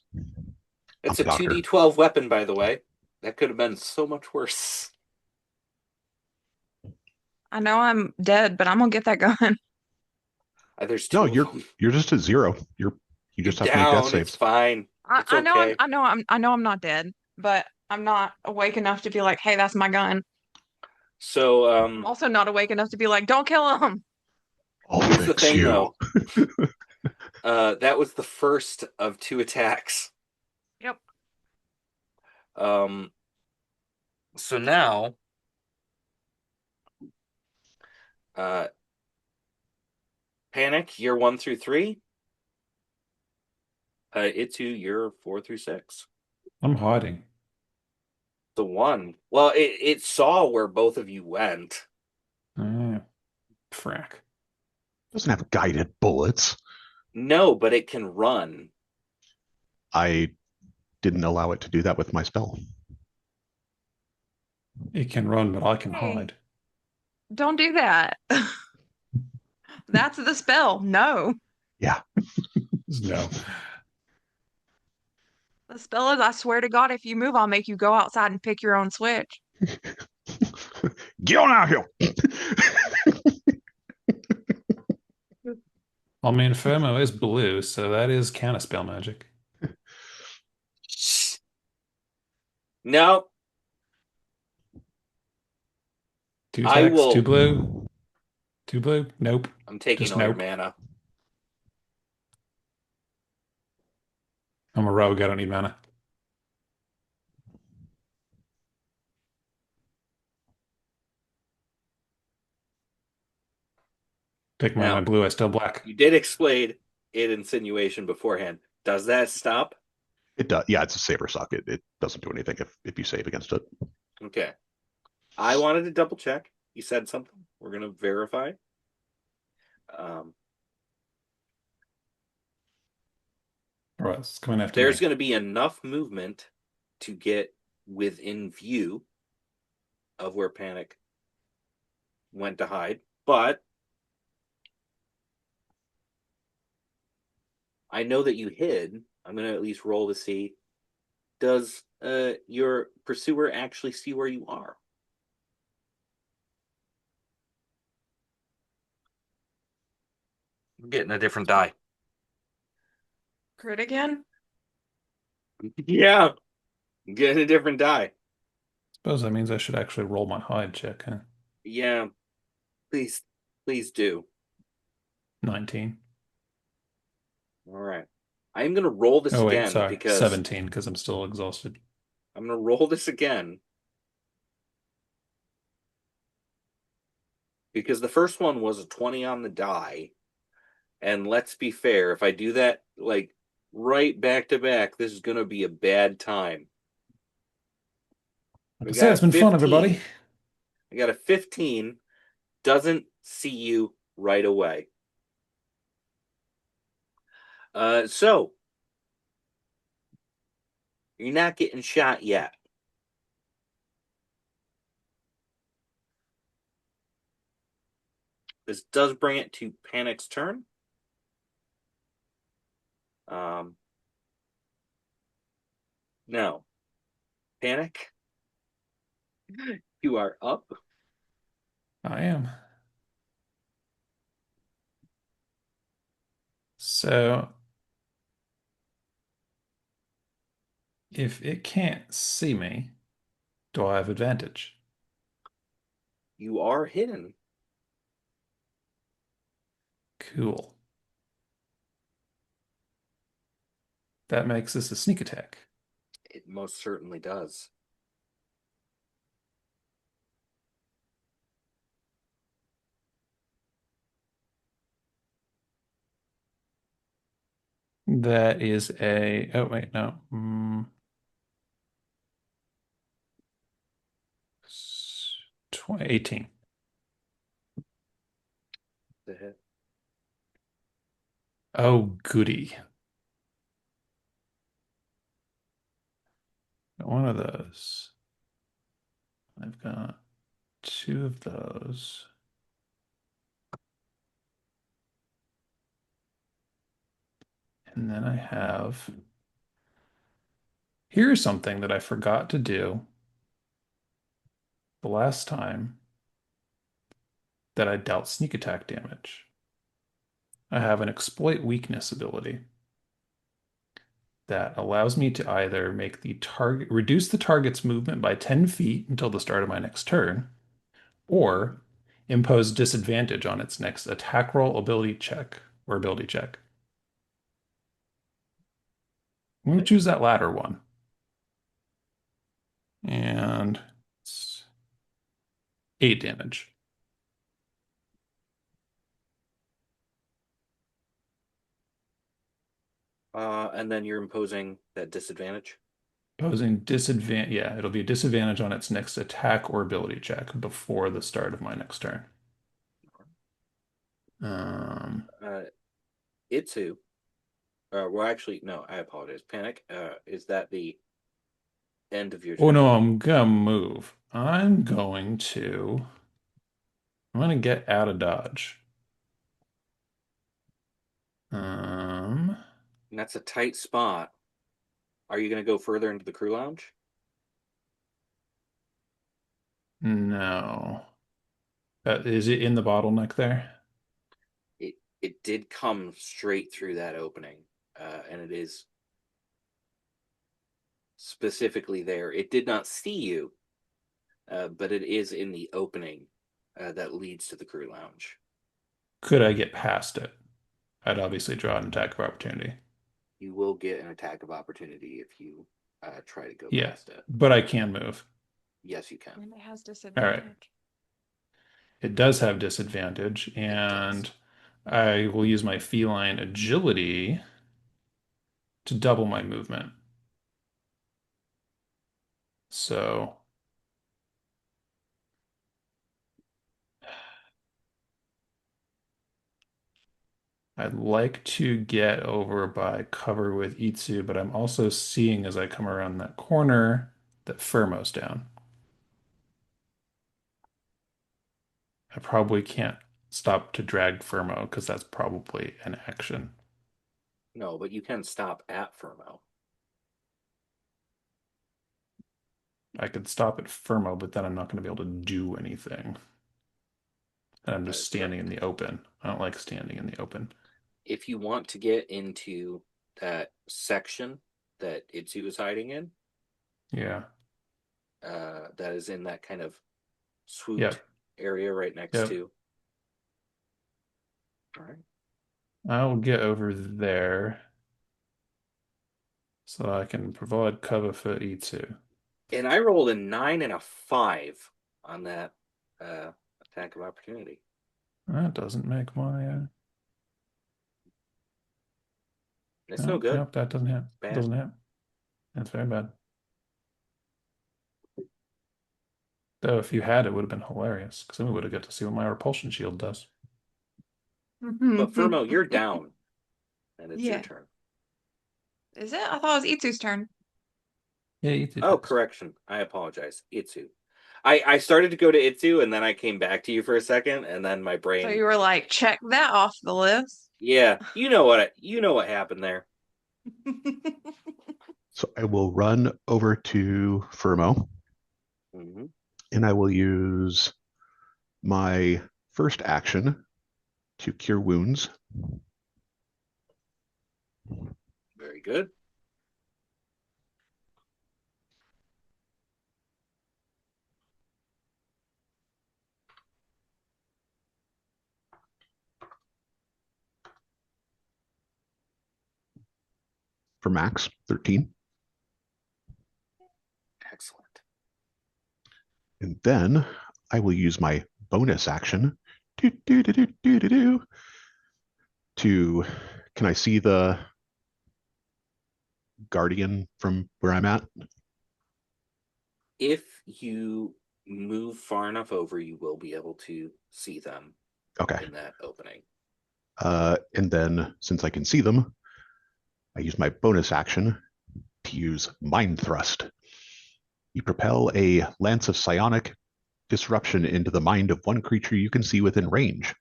It's I'm a a doctor. 2d12 weapon, by the way. That could have been so much worse. I know I'm dead, but I'm gonna get that gun. There's 2 No, of them. you're just at 0. You You're just have to make death down. It's saves. fine. It's okay. I know I'm not dead, but I'm not awake enough to be like, hey, that's my gun. So, I'm also not awake enough to be like, don't kill him. I'll here's the fix thing, you. though. That was the first of 2 attacks. Yep. So now, Panic, year 1 through 3. Itsu, year 4 through 6. I'm hiding. The 1. Well, it saw where both of you went. Frack. Doesn't have guided bullets. No, but it can run. I didn't allow it to do that with my spell. It can run, but I can Hey. hide. Don't do that. That's the spell. No. Yeah. No. The spell is, I swear to God, if you move, I'll make you go outside and pick your own switch. Get on out here. Well, I mean, Infermo is blue, so that is counterspell magic. No, 2 I attacks, will. 2 blue. 2 blue. Nope. I'm taking Just all your nope. mana. I'm a rogue. I don't need mana. Pick my Now, blue. I still black. you did explain it insinuation beforehand. Does that stop? It does. Yeah, it's a saber socket. It doesn't do anything if you save against it. Okay. I wanted to double check. You said something. We're going to verify. All right, it's coming after There's me. going to be enough movement to get within view of where Panic went to hide, but I know that you hid. I'm going to at least roll to see, does your pursuer actually see where you are? I'm getting a different die. Crit again? Yeah, I'm getting a different die. Suppose that means I should actually roll my hide check, huh? Yeah, please do. 19. All right. I'm going to roll this Oh, wait, again sorry. because 17, because I'm still exhausted. I'm going to roll this again. Because the first one was a 20 on the die. And let's be fair, if I do that like right back to back, this is going to be a bad time. Like I said, it's been fun, everybody. I got a 15. Doesn't see you right away. So you're not getting shot yet. This does bring it to Panic's turn. Now, Panic, you are up. I am. So if it can't see me, do I have advantage? You are hidden. Cool. That makes this a sneak attack. It most certainly does. That is a, oh wait, no. 18. The hit. Oh, goody. One of those. I've got two of those. And then I have, here's something that I forgot to do the last time that I dealt sneak attack damage. I have an exploit weakness ability that allows me to either make the target reduce the target's movement by 10 feet until the start of my next turn, or impose disadvantage on its next attack roll, ability check, or ability check. I'm going to choose that latter one. And it's 8 damage. And then you're imposing that disadvantage. Imposing disadvantage. Yeah, it'll be a disadvantage on its next attack or ability check before the start of my next turn. Itsu. Well, actually, no, I apologize. Panic. Is that the end of your Oh turn? no, I'm gonna move. I'm going to get out of dodge. And that's a tight spot. Are you going to go further into the crew lounge? No. Is it in the bottleneck there? It did come straight through that opening, and it is specifically there. It did not see you, but it is in the opening that leads to the crew lounge. Could I get past it? I'd obviously draw an attack of opportunity. You will get an attack of opportunity if you try to go Yeah, past it. but I can move. Yes, you can. And it has All right. disadvantage. It does have disadvantage, and I will use my feline agility to double my movement. So I'd like to get over by cover with Itsu, but I'm also seeing as I come around that corner that Furmo's down. I probably can't stop to drag Furmo because that's probably an action. No, but you can stop at Furmo. I could stop at Furmo, but then I'm not going to be able to do anything. And I'm just standing in the open. I don't like standing in the open. If you want to get into that section that Itsu is hiding in, Yeah. that is in that kind of swooped Yep. area right next Yep. to. All right. I'll get over there so I can provide cover for E2. And I rolled a 9 and a 5 on that attack of opportunity. That doesn't make my It's no good. Nope, that doesn't hit. Bad. Doesn't hit. That's very bad. Though if you had, it would have been hilarious because then we would have got to see what my repulsion shield does. But Furmo, you're down, and it's your Yeah. turn. Is it? I thought it was Itsu's turn. Yeah, E2 Oh, does. correction. I apologize. Itsu. I started to go to Itsu, and then I came back to you for a second, and then my brain. So you were like, check that off the list. Yeah, you know what happened there. So I will run over to Furmo, Mm-hmm. and I will use my first action to cure wounds. Very good. For max, 13. Excellent. And then I will use my bonus action to, can I see the guardian from where I'm at? If you move far enough over, you will be able to see them Okay. in that opening. And then since I can see them, I use my bonus action to use Mind Thrust. You propel a lance of psionic disruption into the mind of one creature you can see within range.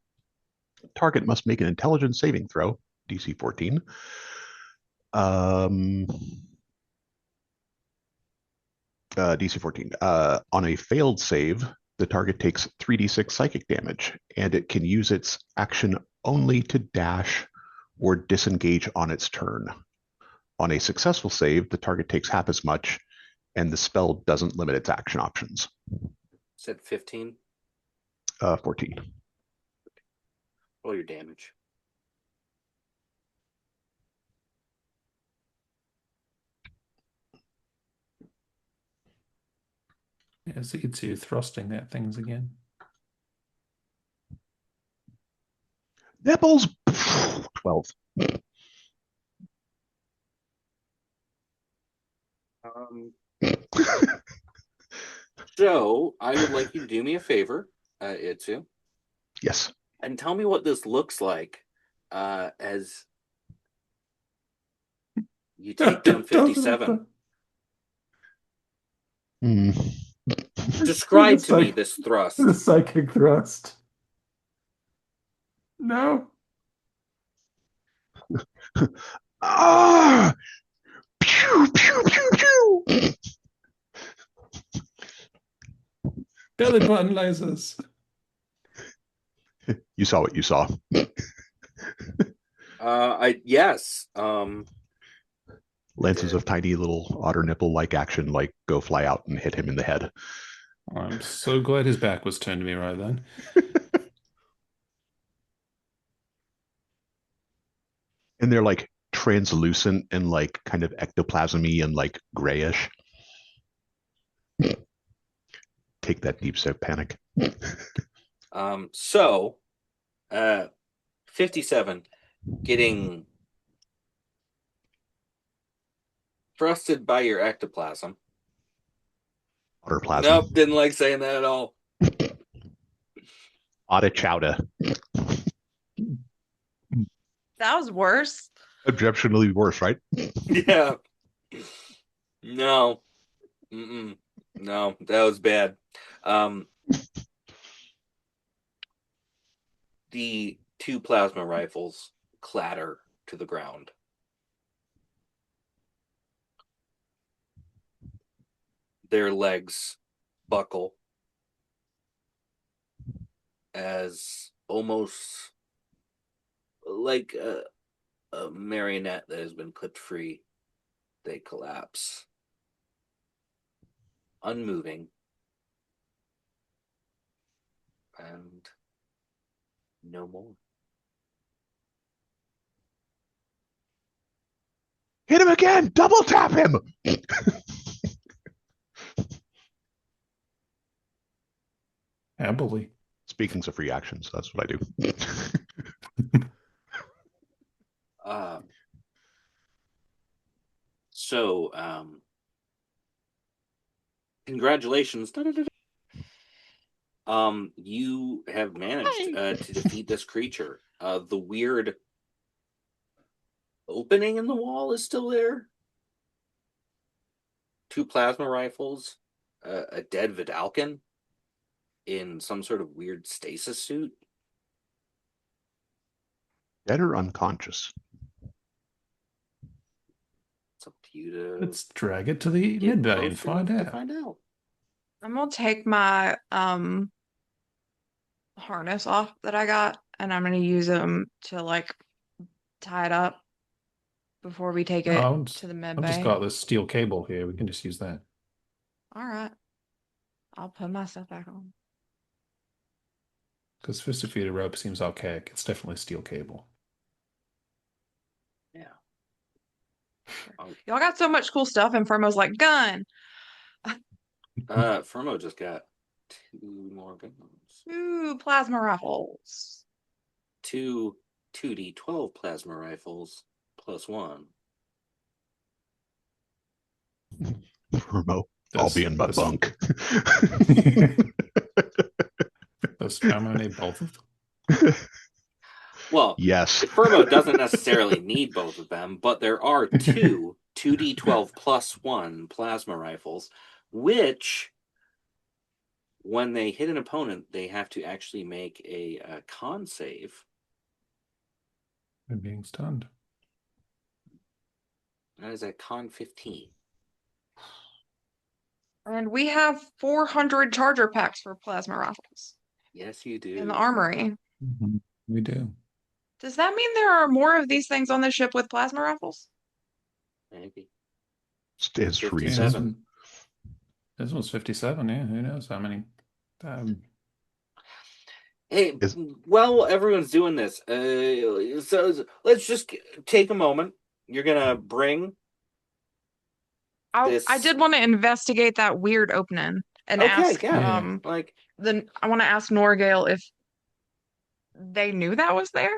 Target must make an intelligence saving throw, DC 14. DC 14. On a failed save, the target takes 3d6 psychic damage, and it can use its action only to dash or disengage on its turn. On a successful save, the target takes half as much, and the spell doesn't limit its action options. Said 15. 14. Roll your damage. Yeah, so it's you thrusting that things again. Nipples! 12. So I would like you to do me a favor, Itsu, Yes. and tell me what this looks like as you take down 57. Describe to me this thrust. The psychic thrust. No. Ah! Pew, pew, pew, pew. Belly button lasers. You saw what you saw. Yes. Lances of tiny little otter nipple like action, like go fly out and hit him in the head. I'm so glad his back was turned to me right then. And they're like translucent and like kind of ectoplasmy and like grayish. Take that deep sip panic. So 57 getting thrusted by your ectoplasm. Otter plasm. Nope, didn't like saying that at all. Otter chowder. That was worse. Objectionably worse, right? Yeah. No. Mm-mm. No, that was bad. The two plasma rifles clatter to the ground. Their legs buckle as almost like a marionette that has been clipped free. They collapse, unmoving, and no more. Hit him again! Double tap him! Happily. Speaking of free actions, that's what I do. So, congratulations. You have managed to defeat this creature. The weird opening in the wall is still there. Two plasma rifles, a dead Vidalcan in some sort of weird stasis suit. Dead or unconscious? It's up to you to Let's drag it to the get mid-bay and close find enough to out. find out. I'm gonna take my harness off that I got, and I'm gonna use them to like tie it up before we take No, it I'll to the med I've just bay? got this steel cable here. We can just use that. All right. I'll put my stuff back on. Because 50 feet of rope seems archaic. It's definitely steel cable. Yeah. Y'all got so much cool stuff, and Fermo's like, gun. Fermo just got 2 more guns. 2 plasma rifles. 2 2d12 plasma rifles plus 1. Remote. I'll be in my bunk. I'm gonna need both of them. Well, Yes. Fermo doesn't necessarily need both of them, but there are 2 2d12 plus 1 plasma rifles, which, when they hit an opponent, they have to actually make a con save. I'm being stunned. That is a con 15. And we have 400 charger packs for plasma rifles Yes, you do. in the armory. We do. Does that mean there are more of these things on the ship with plasma rifles? Maybe. It's 57. reason. This one's 57, yeah. Who knows how many? Hey, while everyone's doing this, so let's just take a moment. You're gonna bring this. I did want to investigate that weird opening and Okay, ask yeah. Like, then I want to ask Norgale if they knew that was there.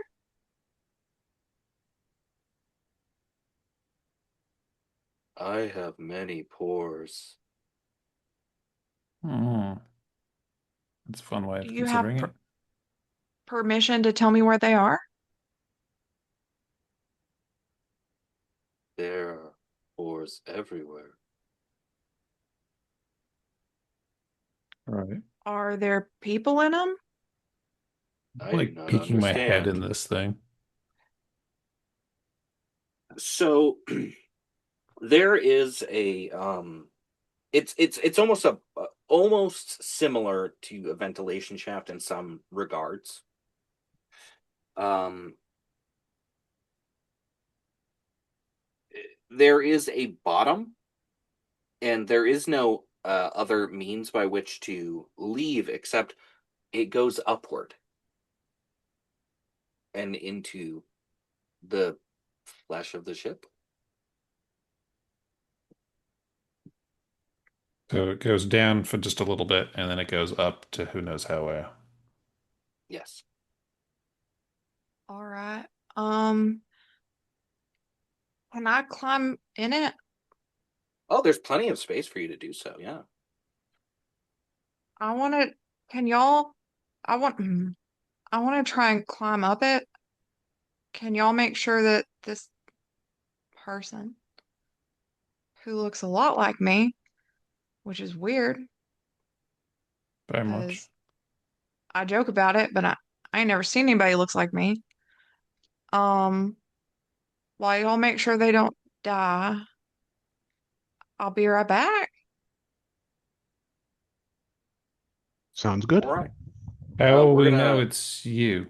I have many pores. That's a fun way of Do you have considering it. permission to tell me where they are? There are pores everywhere. Right. Are there people in them? I Like do not peeking my head in understand. this thing. So there is a it's almost almost similar to a ventilation shaft in some regards. There is a bottom, and there is no other means by which to leave except it goes upward and into the flesh of the ship. So it goes down for just a little bit, and then it goes up to who knows how where. Yes. All right. Can I climb in it? Oh, there's plenty of space for you to do so. Yeah. I want to. Can y'all? I want. I want to try and climb up it. Can y'all make sure that this person who looks a lot like me, which is weird Very much. because I joke about it, but I ain't never seen anybody who looks like me. While y'all make sure they don't die, I'll be right back. Sounds good. All right. How will We're we gonna. know it's you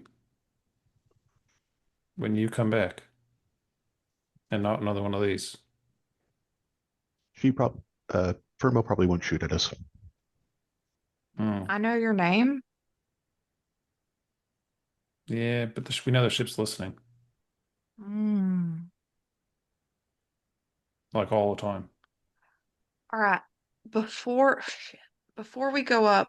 when you come back and not another one of these? Fermo probably won't shoot at us. I know your name. Yeah, but we know the ship's listening, like all the time. All right. Before we go up,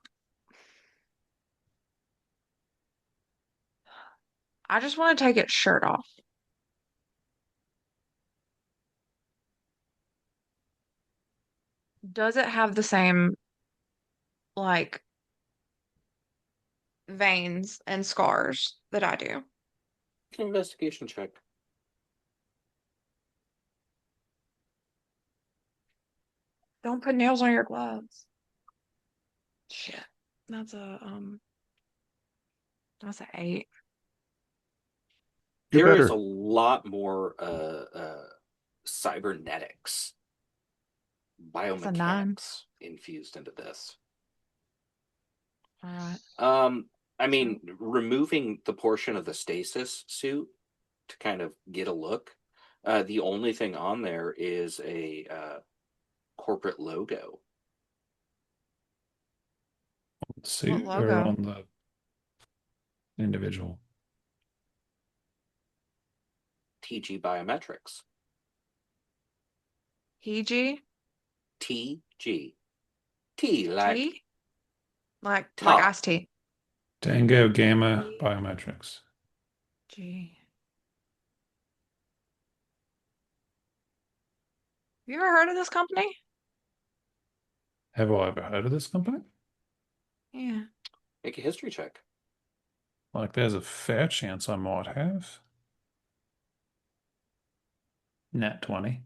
I just want to take its shirt off. Does it have the same like veins and scars that I do? Investigation check. Don't put nails on your gloves. Shit. That's an 8. Do There is better. a lot more cybernetics, That's a 9. biomechanics infused into this. All right. I mean, removing the portion of the stasis suit to kind of get a look, The only thing on there is a corporate logo. See, What or logo? on the individual. TG Biometrics. PG? TG. T like T? Like ta. iced tea. Tango Gamma T Biometrics. G. Have you ever heard of this company? Have I ever heard of this company? Yeah. Make a history check. Like, there's a fair chance I might have. Nat 20.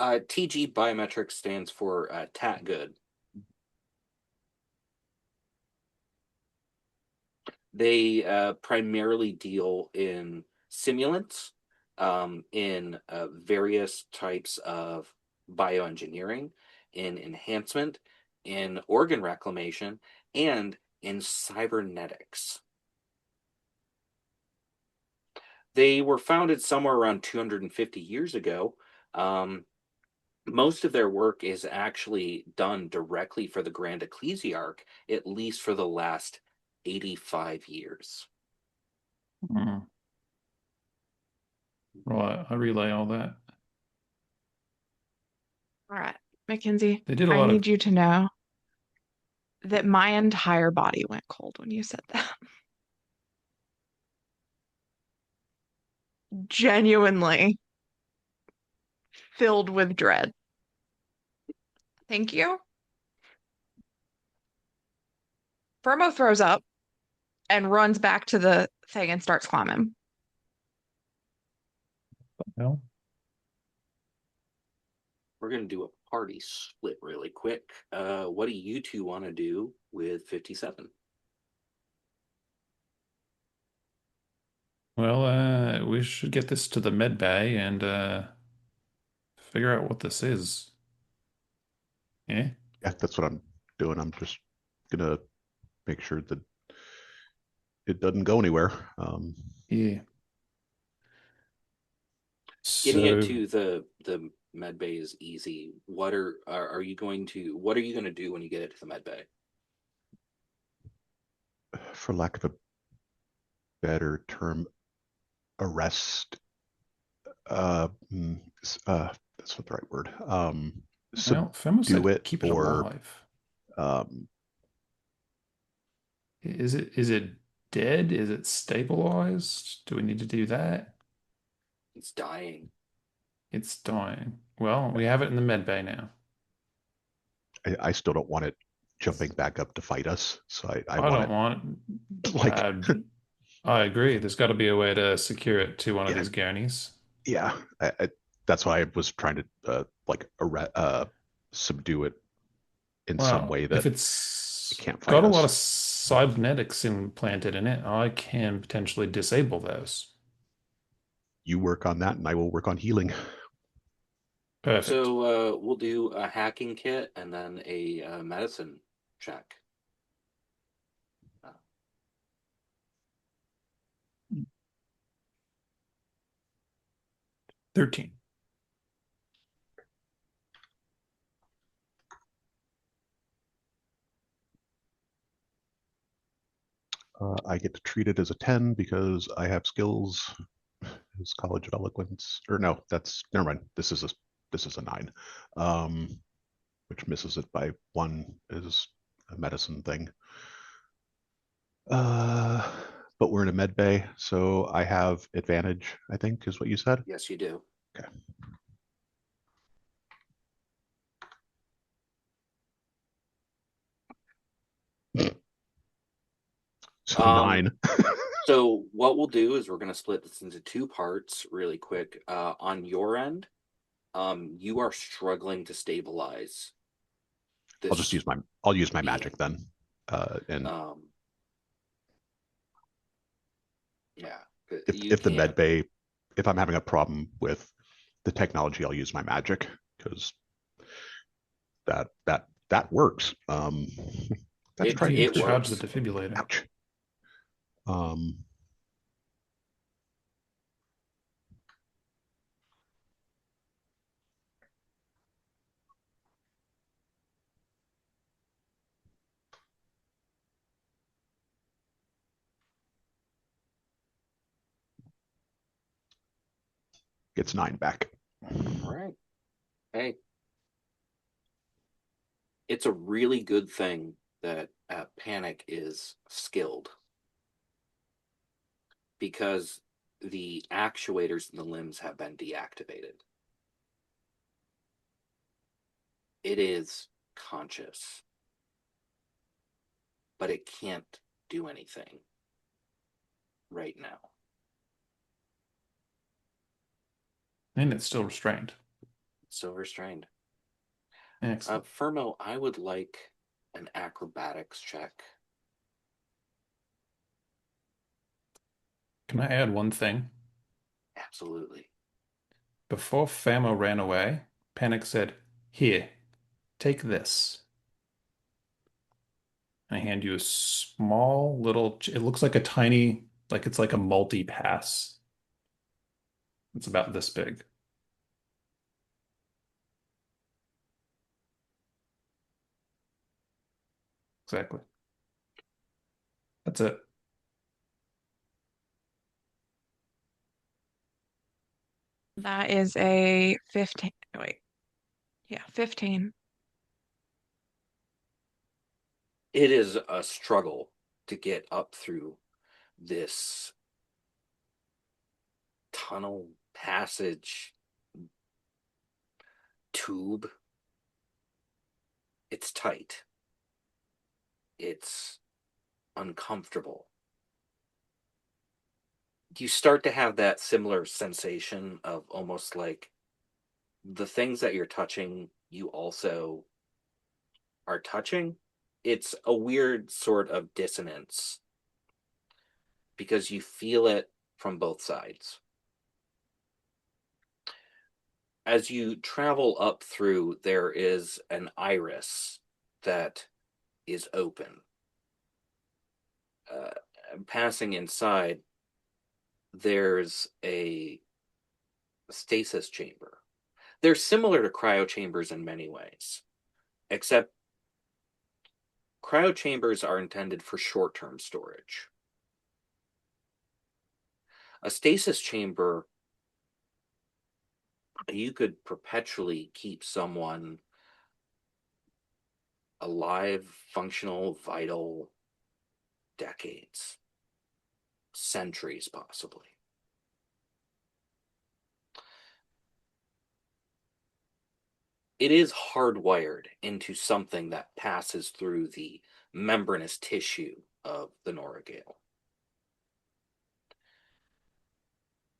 TG Biometrics stands for Tat Good. They primarily deal in simulants, in various types of bioengineering, in enhancement, in organ reclamation, and in cybernetics. They were founded somewhere around 250 years ago. Most of their work is actually done directly for the Grand Ecclesiarch, at least for the last 85 years. Mm. Right, I relay all that. All right, Mackenzie, They did a I lot of. need you to know that my entire body went cold when you said that. Genuinely filled with dread. Thank you. Fermo throws up and runs back to the thing and starts climbing. Well, We're going to do a party split really quick. What do you two want to do with 57? well, we should get this to the med bay and figure out what this is. Yeah. Yeah, that's what I'm doing. I'm just gonna make sure that it doesn't go anywhere. Yeah. Getting it So, to the med bay is easy. Are you going to do when you get it to the med bay? For lack of a better term, arrest. That's not the right word. well, Femo Subdue said it, keep it or alive. um, Is it dead? Is it stabilized? Do we need to do that? It's dying. It's dying. Well, we have it in the med bay now. I still don't want it jumping back up to fight us. So I I want don't it want like, I agree. There's got to be a way to secure it to one of yeah, these gurneys. yeah. That's why I was trying to subdue it in some Well, way if that it it's can't fight got a lot us. of cybernetics implanted in it, I can potentially disable those. You work on that, and I will work on healing. Perfect. So we'll do a hacking kit and then a medicine check. 13. I get to treat it as a 10 because I have skills as College of Eloquence. Or no, that's never mind. This is a 9, which misses it by 1 is a medicine thing. But we're in a med bay, so I have advantage, I think, is what you said. Yes, you do. Okay. So 9. So what we'll do is we're going to split this into 2 parts really quick. On your end, you are struggling to stabilize this. I'll use my being. magic then. And yeah, if the med bay, if I'm having a problem with the technology, I'll use my magic because that works. That's It tried before. Charge the works. defibrillator. Ouch. gets 9 back. All right. Hey, it's a really good thing that Panic is skilled, because the actuators in the limbs have been deactivated. It is conscious, but it can't do anything right now. And it's still restrained. So restrained. Excellent. Fermo, I would like an acrobatics check. Can I add one thing? Absolutely. Before Famo ran away, Panic said, "Here, take this." I hand you a small little, it looks like a tiny, like it's like a multi-pass. It's about this big. Exactly. That's it. That is a 15. Wait. Yeah, 15. It is a struggle to get up through this tunnel passage tube. It's tight. It's uncomfortable. You start to have that similar sensation of almost like the things that you're touching, you also are touching. It's a weird sort of dissonance because you feel it from both sides. As you travel up through, there is an iris that is open. Uh, Passing inside, there's a stasis chamber. They're similar to cryo chambers in many ways, except cryo chambers are intended for short-term storage. A stasis chamber, you could perpetually keep someone alive, functional, vital, decades, centuries possibly. It is hardwired into something that passes through the membranous tissue of the Noragale.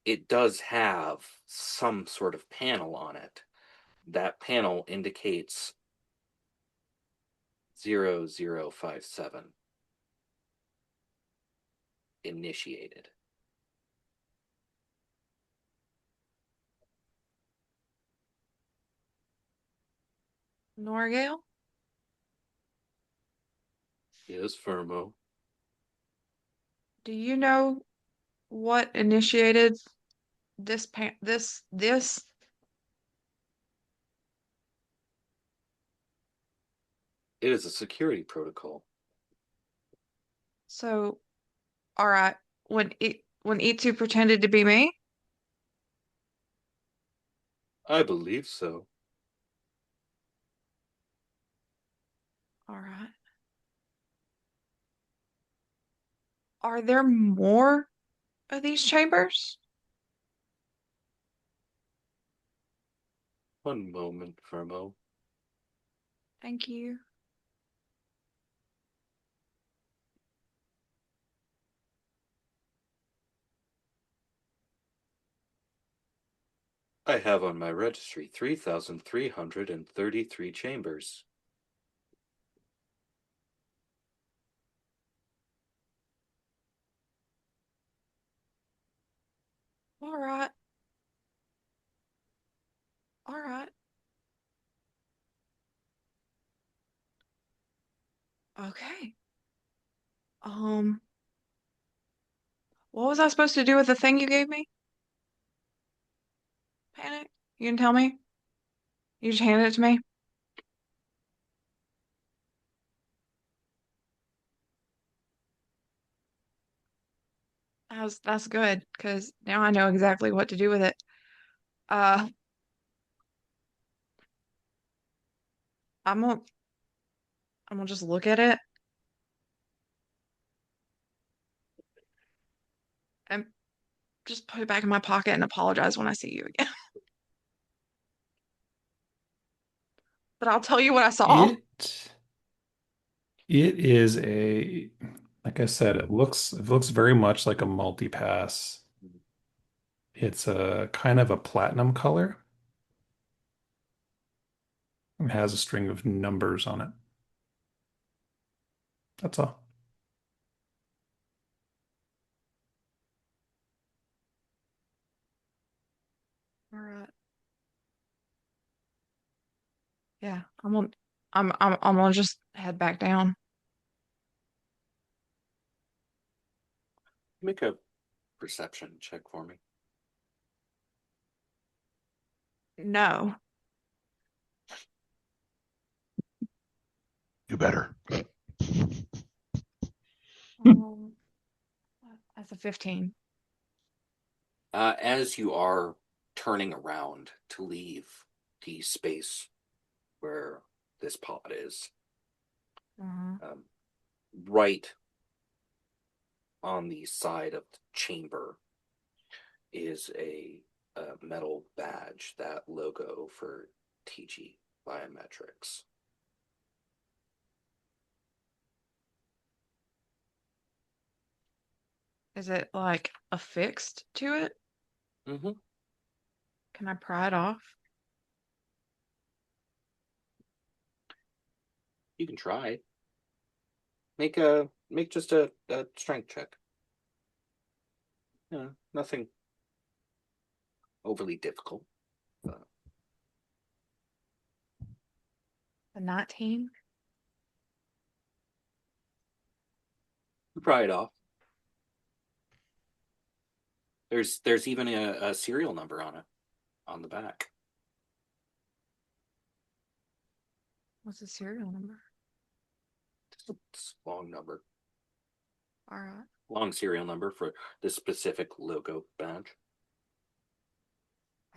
It does have some sort of panel on it. That panel indicates 0057 initiated. Norgale? Yes, Fermo. Do you know what initiated this? It is a security protocol. So, all right, when Itsu pretended to be me? I believe so. All right. Are there more of these chambers? One moment, Fermo. Thank you. I have on my registry 3,333 chambers. All right. All right. Okay. What was I supposed to do with the thing you gave me? Panic? You can tell me? You just handed it to me? That's good, because now I know exactly what to do with it. Uh, I'm gonna just look at it and just put it back in my pocket and apologize when I see you again. But I'll tell you what I saw. It is a, like I said, it looks very much like a multi-pass. It's a kind of a platinum color. It has a string of numbers on it. That's all. All right. Yeah, I'm gonna just head back down. Make a perception check for me. No. You better. Um, that's a 15. As you are turning around to leave the space where this pod is, right on the side of the chamber is a metal badge, that logo for TG Biometrics. Is it like affixed to it? Mm-hmm. Can I pry it off? You can try. Make just a strength check. Yeah, nothing overly difficult. A 19? You pry it off. There's even a serial number on it, on the back. What's the serial number? It's a long number. All right. Long serial number for this specific logo badge.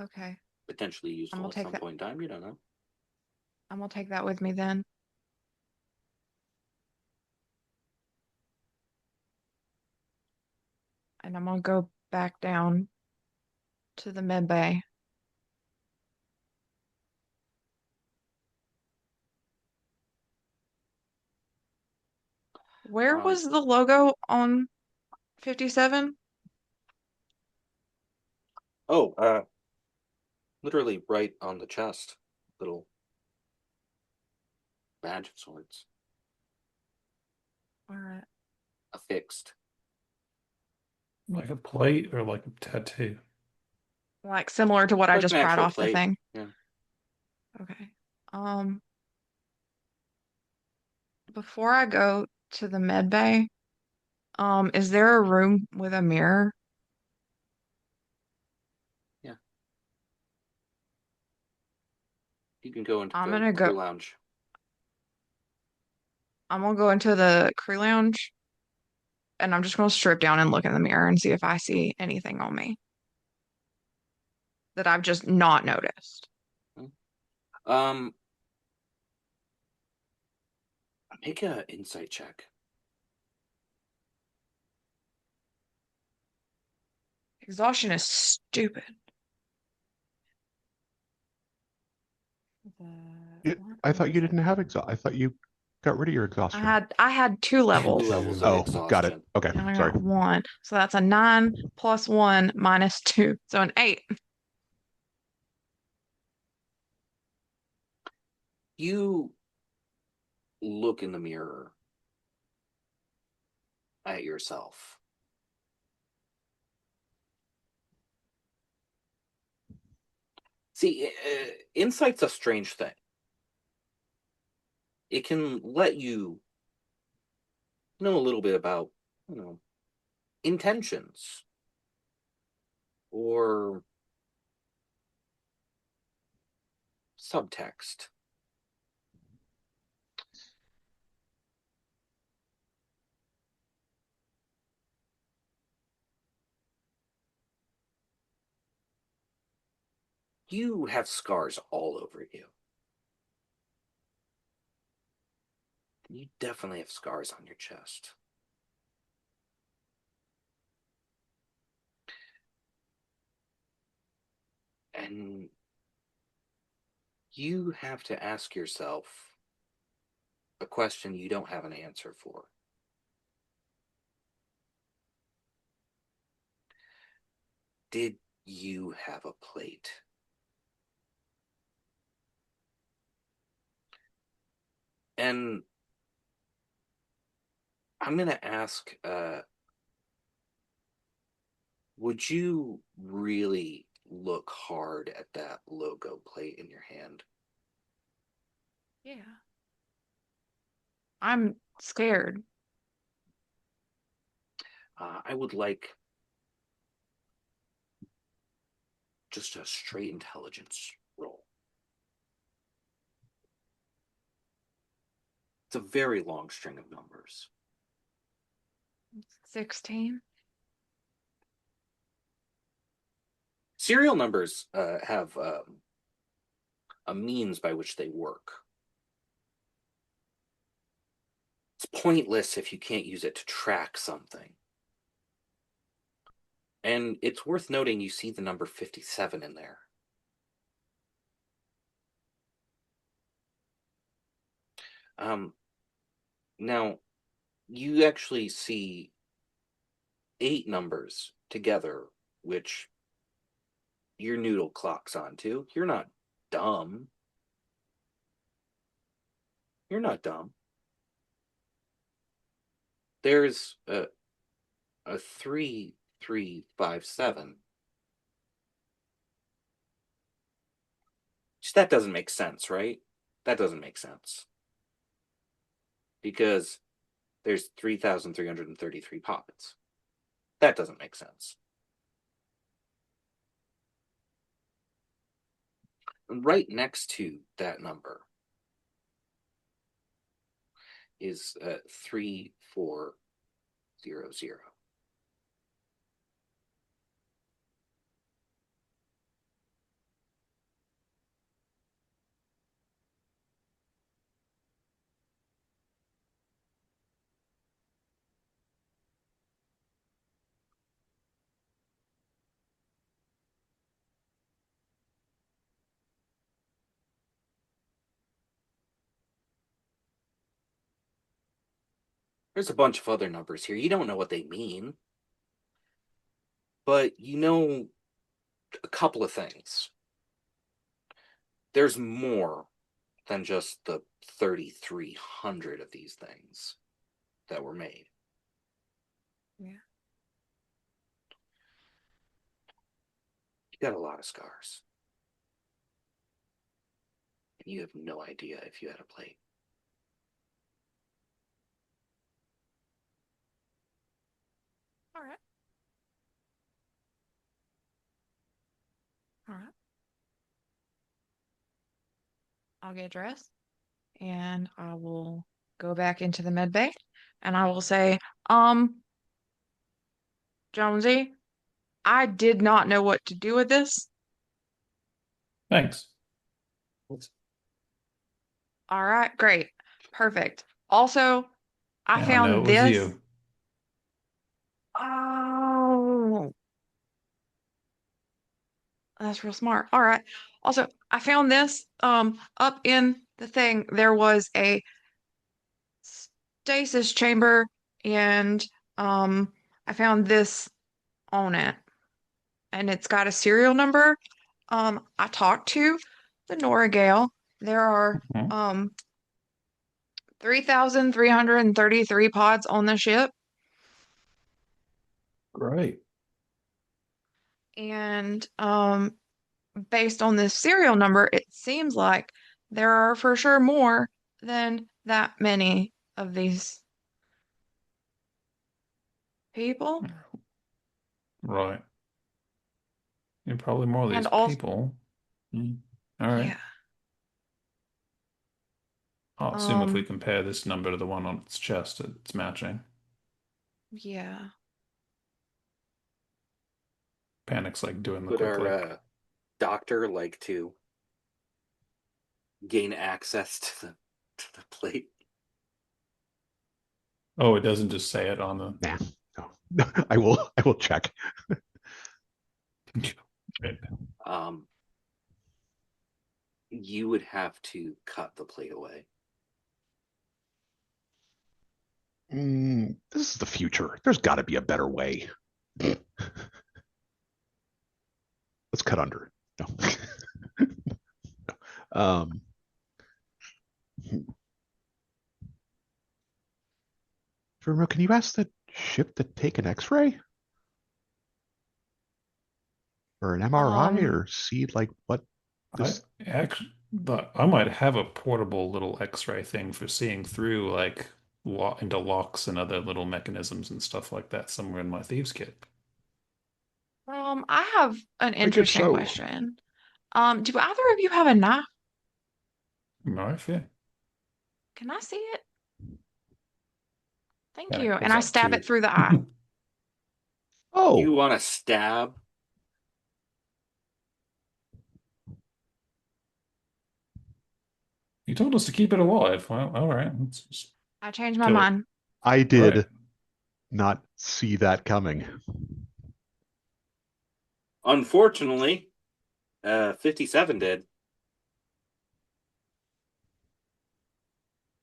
Okay. Potentially useful at some point in time. You don't know. I'm gonna take that with me then. And I'm gonna go back down to the med bay. Where was the logo on 57? Oh, literally right on the chest. Little badge of sorts. All right. Affixed. Like a plate or like a tattoo? Like similar to what I Like just an pried actual off the plate. thing. Yeah. Okay. Before I go to the med bay, is there a room with a mirror? Yeah. You can go into I'm the gonna crew go. lounge. I'm gonna go into the crew lounge, and I'm just gonna strip down and look in the mirror and see if I see anything on me that I've just not noticed. Um, Make an insight check. Exhaustion is stupid. I thought you didn't have exhaust. I thought you got rid of your exhaustion. I had 2 2 levels. levels of Oh, exhaustion. got it. Okay, And I sorry. got 1. So that's a 9 plus 1 minus 2. So an 8. You look in the mirror at yourself. See, insight's a strange thing. It can let you know a little bit about, intentions or subtext. You have scars all over you. You definitely have scars on your chest. And you have to ask yourself a question you don't have an answer for. Did you have a plate? And I'm going to ask, would you really look hard at that logo plate in your hand? Yeah. I'm scared. I would like just a straight intelligence roll. It's a very long string of numbers. 16. Serial numbers have a means by which they work. It's pointless if you can't use it to track something. And it's worth noting you see the number 57 in there. Now, you actually see 8 numbers together, which your noodle clocks onto. You're not dumb. You're not dumb. There's a 3357. That doesn't make sense, right? That doesn't make sense. Because there's 3,333 poppets. That doesn't make sense. And right next to that number is 3400. There's a bunch of other numbers here. You don't know what they mean, but you know a couple of things. There's more than just the 3,300 of these things that were made. Yeah. You got a lot of scars. And you have no idea if you had a plate. All right. All right. I'll get dressed and I will go back into the med bay and I will say, Jonesy, I did not know what to do with this. Thanks. All right, great. Perfect. Also, I Now I know found it was this. you. Oh, that's real smart. All right. Also, I found this up in the thing. There was a stasis chamber and I found this on it. And it's got a serial number. I talked to the Noragale. There are Mhm. 3,333 pods on the ship. Great. And based on this serial number, it seems like there are for sure more than that many of these people. Right. You're probably more of And these also, people. All right. yeah, I'll assume if we um, compare this number to the one on its chest, it's matching. yeah. Panic's like doing the Put quick our like doctor like to gain access to the plate? Oh, it doesn't just say it on the. Nah, no. I will check. Right. You would have to cut the plate away. This is the future. There's got to be a better way. Let's cut under. No. um, Vermo, can you ask the ship to take an X-ray or an MRI or see like what this? I might have a portable little X-ray thing for seeing through like into locks and other little mechanisms and stuff like that somewhere in my thieves kit. I have an Make it interesting so. question. Do either of you have a knife? Knife, yeah. Can I see it? Thank Yeah, you. it And goes I up stab to- it through the eye. You Oh, want to stab? You told us to keep it alive. Well, all right, let's just I changed my kill it. mind. I All did right. not see that coming. Unfortunately, 57 did.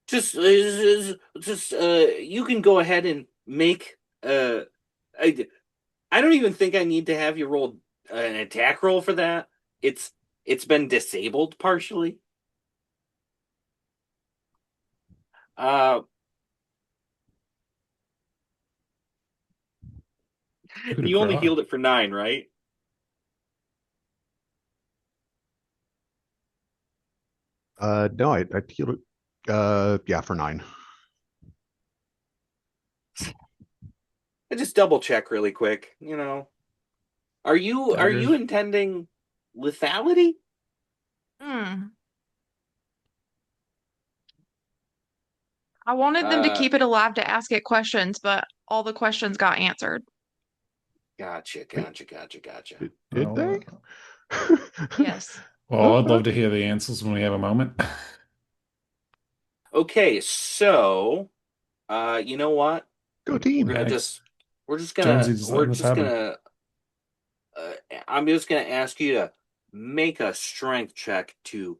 Just you can go ahead and make I don't even think I need to have you roll an attack roll for that. It's been disabled partially. Uh Look at it you only cry. healed it for 9, right? No, I healed it. Yeah, for 9. I just double check really quick, you know. Are you Daggers. intending lethality? Hmm. I wanted them to Uh keep it alive to ask it questions, but all the questions got answered. Gotcha. Wait, Gotcha. did they? Yes. Well, I'd love to hear the answers when we have a moment. Okay, so you know what? Go team. We're Yeah, just Jonesy, gonna just let this happen. uh, I'm just gonna ask you to make a strength check to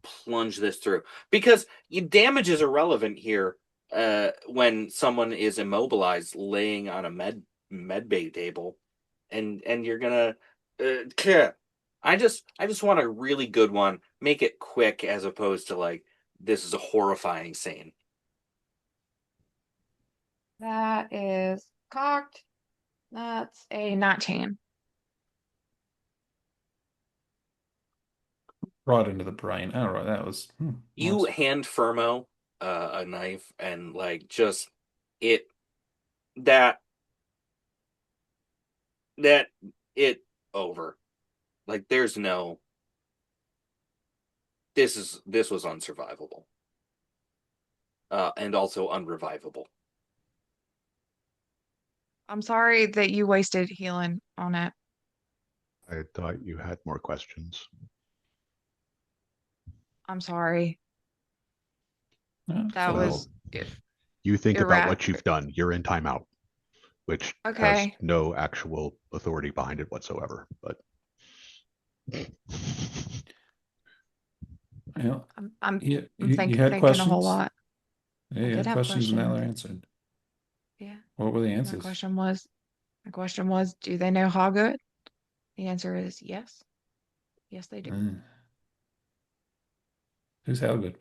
plunge this through, because damage is irrelevant here when someone is immobilized laying on a med bay table, and you're gonna I just want a really good one. Make it quick as opposed to like this is a horrifying scene. That is cocked. That's a 19. Right into the brain. All right, that was You nice. hand Firmo a knife and like just it that that it over. Like there's no this was unsurvivable. And also unrevivable. I'm sorry that you wasted healing on it. I thought you had more questions. I'm sorry. Yeah, That so was You think about irra- what you've done. You're in timeout, which has okay. no actual authority behind it whatsoever. But yeah, I'm you think, had thinking a whole questions. lot. Yeah, I you did had have questions and now questions. they're answered. Yeah. What were the My answers? question was, do they know how good? The answer is yes. Yes, they do. Who's how good?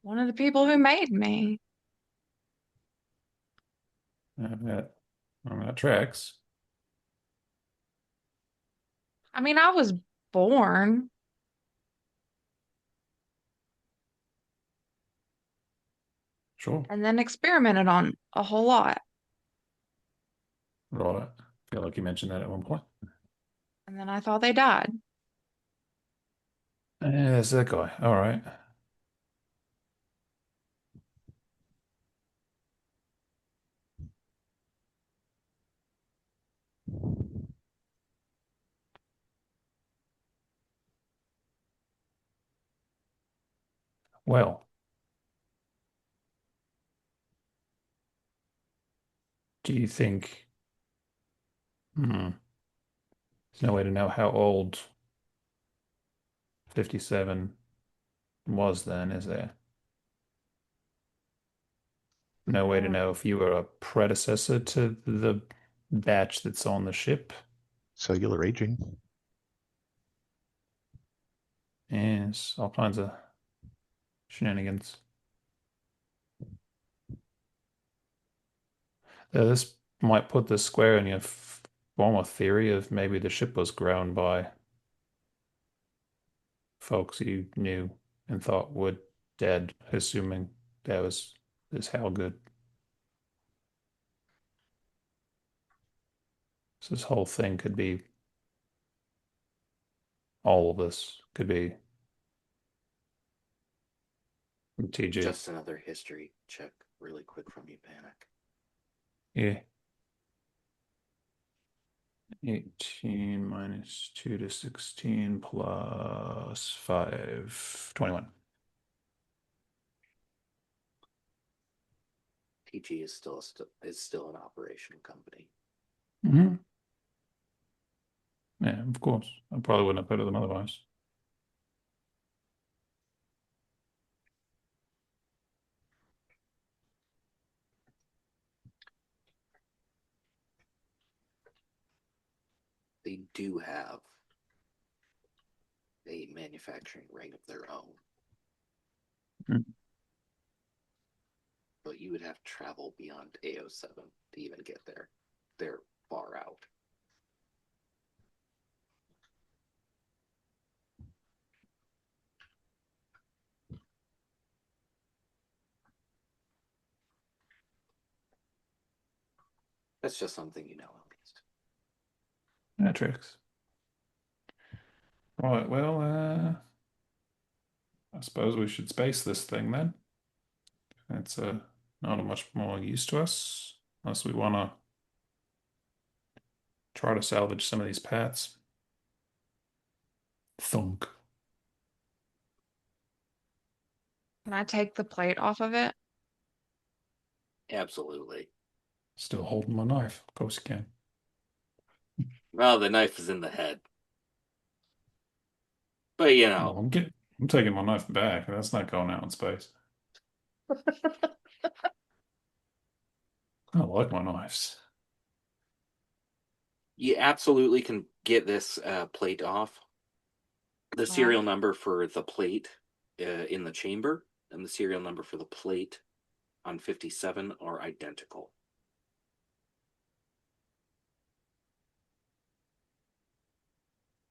One of the people who made me. That, that tracks. I mean, I was born. Sure. And then experimented on a whole lot. Right. I feel like you mentioned that at one point. And then I thought they died. Yeah, that's that guy. All right. Well, do you think? There's no way to know how old 57 was then, is there? No way to know if you were a predecessor to the batch that's on the ship. Cellular aging. Yes, all kinds of shenanigans. This might put this square in your former theory of maybe the ship was grown by folks you knew and thought were dead, assuming that was this how good. So this whole thing could be all of this could be from TG. Just another history check, really quick from you, Panic. Yeah. 18 minus 2 to 16 plus 5, 21. TG is still an operation company. Mm-hmm. Yeah, of course. I probably wouldn't have put it them otherwise. They do have a manufacturing ring of their own. But you would have to travel beyond AO7 to even get there. They're far out. That's just something you know, at least. Matrix. Right, well, I suppose we should space this thing then. It's not much more use to us, unless we want to try to salvage some of these parts. Thunk. Can I take the plate off of it? Absolutely. Still holding my knife. Of course you can. Well, the knife is in the head. But you know. Well, I'm taking my knife back. That's not going out in space. I like my knives. You absolutely can get this plate off. The serial number for the plate in the chamber and the serial number for the plate on 57 are identical.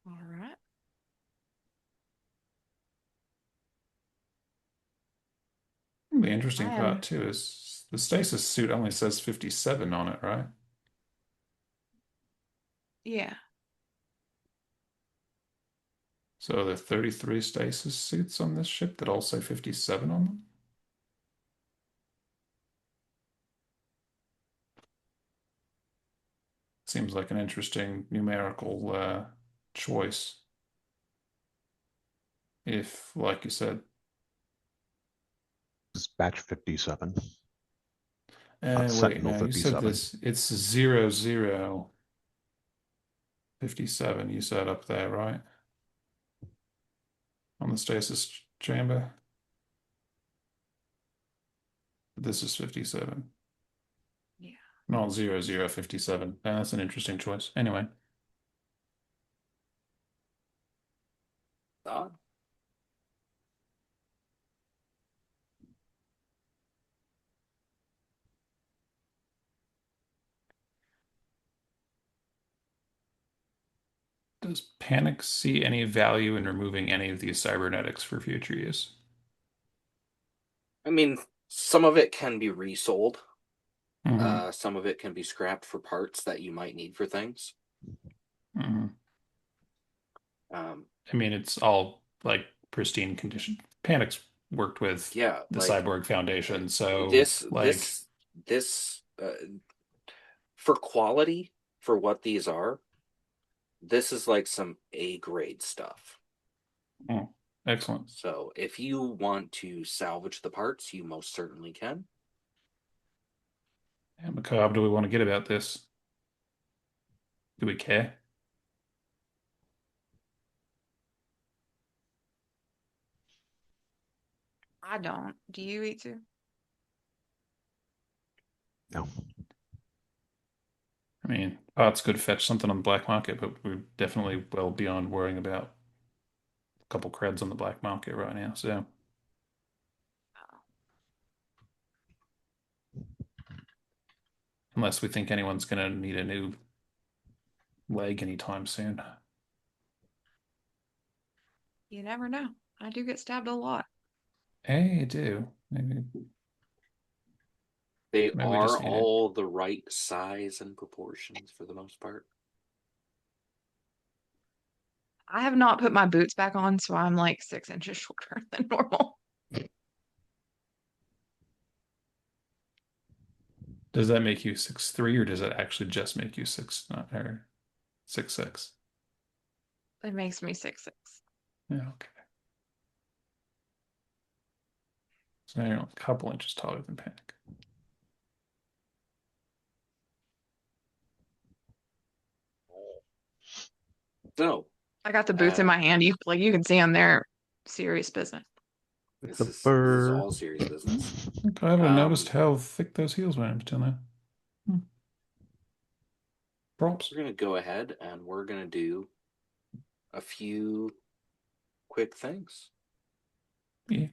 All right. The interesting part too is the stasis suit only says 57 on it, right? Yeah. So are there 33 stasis suits on this ship that all say 57 on them? Seems like an interesting numerical choice. If, like you said, It's batch 57. wait, Sentinel no, you said 57. this, it's 00 57 you said up there, right? On the stasis chamber. This is 57. Yeah. Not 0057. That's an interesting choice. Anyway. Does Panic see any value in removing any of these cybernetics for future use? I mean, some of it can be resold. Mm-hmm. Some of it can be scrapped for parts that you might need for things. Mm-hmm. I mean, it's all like pristine condition. Panic's worked with the Cyborg Foundation, so this for quality, for what these are, this is like some A grade stuff. Mm. Excellent. So if you want to salvage the parts, you most certainly can. How macabre do we want to get about this? Do we care? I don't. Do you eat too? No. I mean, parts could fetch something on the black market, but we're definitely well beyond worrying about a couple creds on the black market right now. So, unless we think anyone's going to need a new leg anytime soon. You never know. I do get stabbed a lot. Hey, you do. Maybe They we just are need it. all the right size and proportions for the most part. I have not put my boots back on, so I'm like 6 inches shorter than normal. Does that make you 6'3", or does it actually just make you 6'6"? It makes me 6'6". Yeah, okay. So now you're a couple inches taller than Panic. So I got the boots in my hand. You can see them there. Serious business. It's this a is bird. all serious business. I haven't Um, noticed how thick those heels were until now. Props. We're going to go ahead and we're going to do a few quick things. Yeah.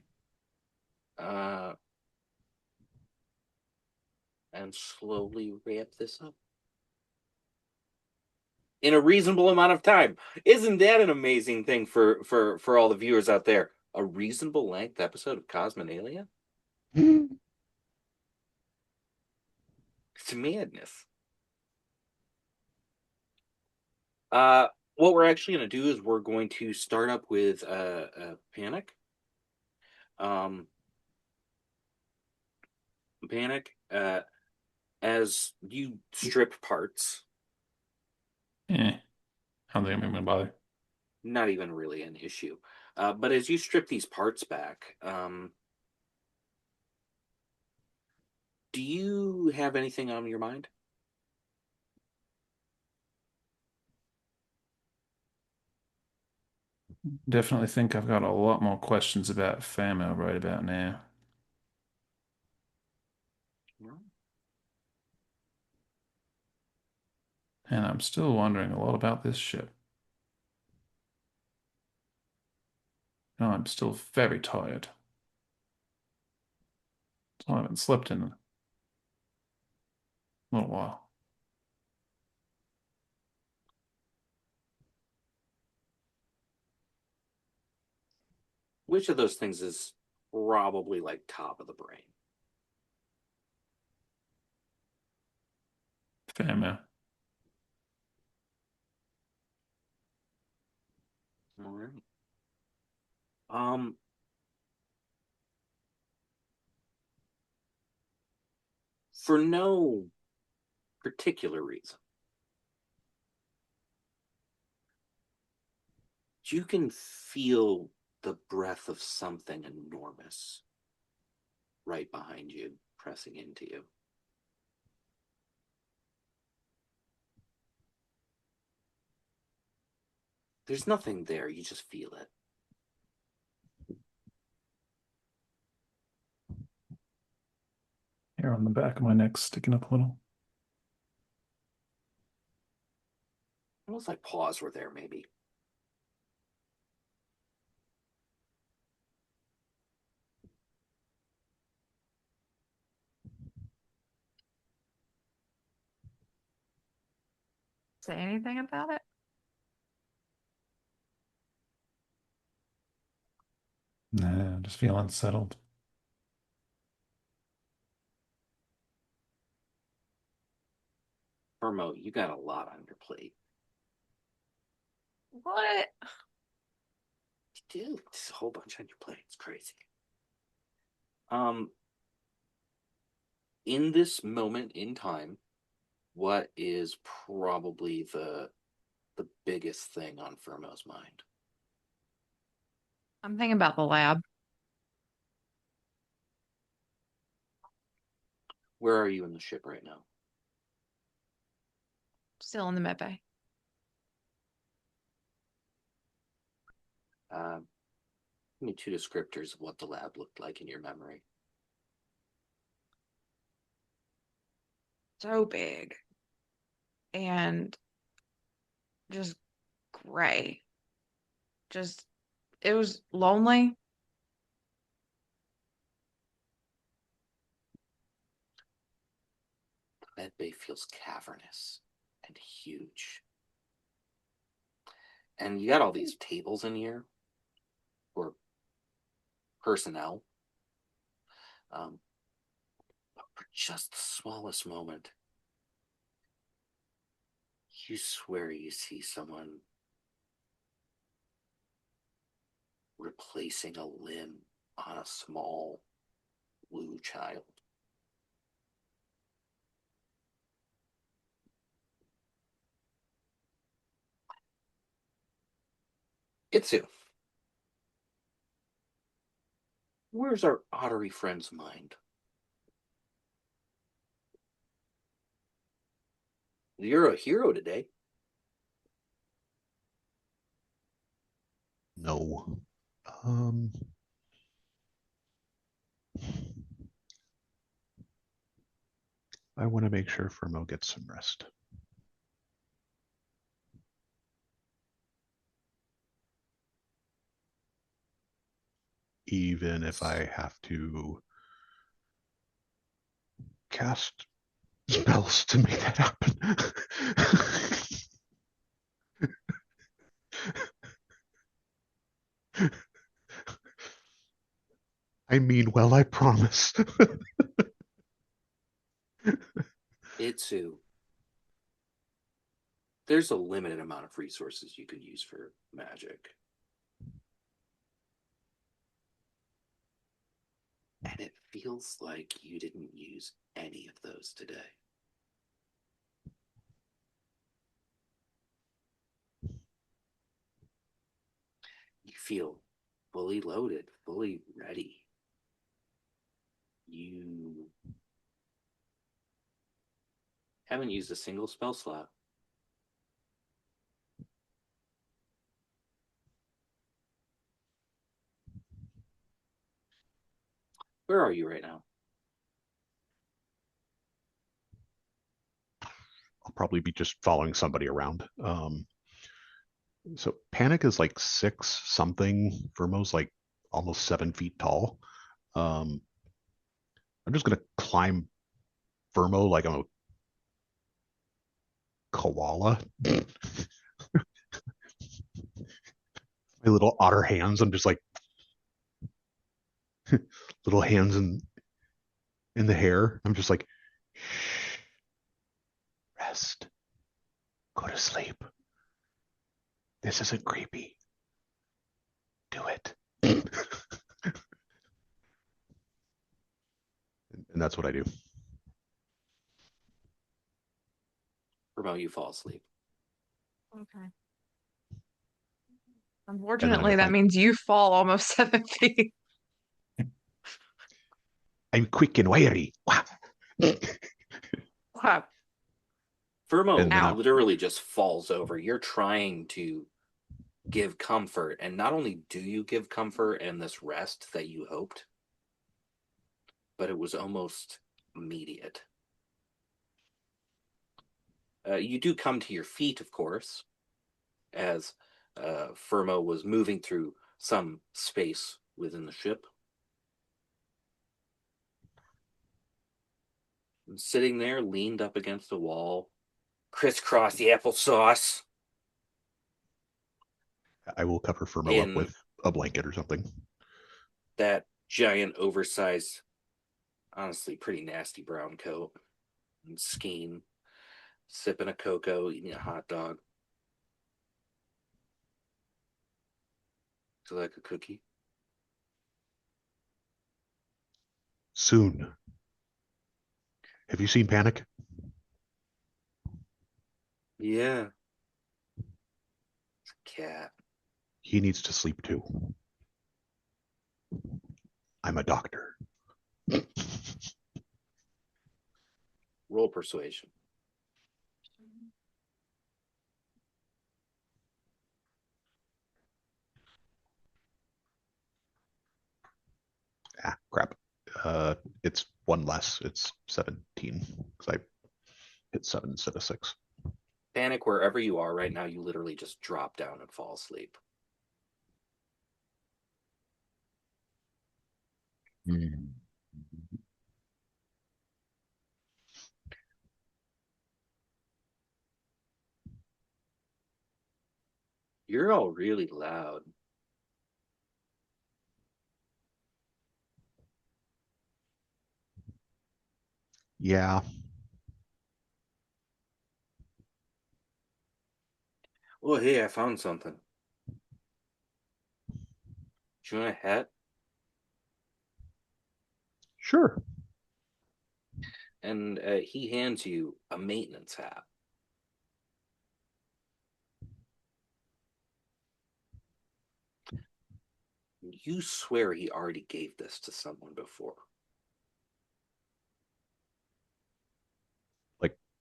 And slowly wrap this up in a reasonable amount of time. Isn't that an amazing thing for all the viewers out there? A reasonable length episode of Cosmenalia? It's madness. What we're actually going to do is we're going to start up with Panic. Panic, as you strip parts, Yeah. I don't think I'm gonna bother. not even really an issue. But as you strip these parts back, do you have anything on your mind? Definitely think I've got a lot more questions about Famo right about now. No. And I'm still wondering a lot about this ship. No, I'm still very tired. So I haven't slept in a little while. Which of those things is probably like top of the brain? Famo. All right. Um, for no particular reason, you can feel the breath of something enormous right behind you, pressing into you. There's nothing there, you just feel it. Hair on the back of my neck sticking up a little. Almost like paws were there, maybe. Say anything about it? Nah, I just feel unsettled. Hermo, you got a lot on your plate. What? You do. There's a whole bunch on your plate. It's crazy. Um, in this moment in time, what is probably the biggest thing on Firmo's mind? I'm thinking about the lab. Where are you in the ship right now? Still in the med bay. Give me 2 descriptors of what the lab looked like in your memory. So big. And just gray. Just, it was lonely. The med bay feels cavernous and huge. And you got all these tables in here for personnel. But for just the smallest moment, you swear you see someone replacing a limb on a small blue child. Itsu, where's our ottery friend's mind? You're a hero today. No. I want to make sure Fermo gets some rest. Even if I have to cast spells to make that happen. I mean, well, I promise. Itsu, there's a limited amount of resources you could use for magic. And it feels like you didn't use any of those today. You feel fully loaded, fully ready. You haven't used a single spell slot. Where are you right now? I'll probably be just following somebody around. So Panic is like 6 something. Vermo's like almost 7 feet tall. I'm just gonna climb Vermo like I'm a koala. My little otter hands. I'm just like little hands in the hair. I'm just like, shh, rest, go to sleep. This isn't creepy. Do it. And that's what I do. Remote, you fall asleep. Okay. And then Unfortunately, if that means you fall almost 7 feet. I'm quick and wiry. Wow. Vermo And then literally just falls over. You're trying to give comfort, and not only do you give comfort and this rest that you hoped, but it was almost immediate. You do come to your feet, of course, as Fermo was moving through some space within the ship. And sitting there, leaned up against a wall, crisscross the applesauce. I will cover Fermo up In with a blanket or something. that giant, oversized, honestly pretty nasty brown coat and skiing, sipping a cocoa, eating a hot dog. Do you like a cookie? Soon. Have you seen Panic? Yeah. It's a cat. He needs to sleep too. I'm a doctor. Roll persuasion. Ah, crap. It's one less. It's 17 because I hit 7 instead of 6. Panic, wherever you are right now, you literally just drop down and fall asleep. You're all really loud. Yeah. Oh, hey, I found something. Do you want a hat? Sure. And he hands you a maintenance hat. You swear he already gave this to someone before.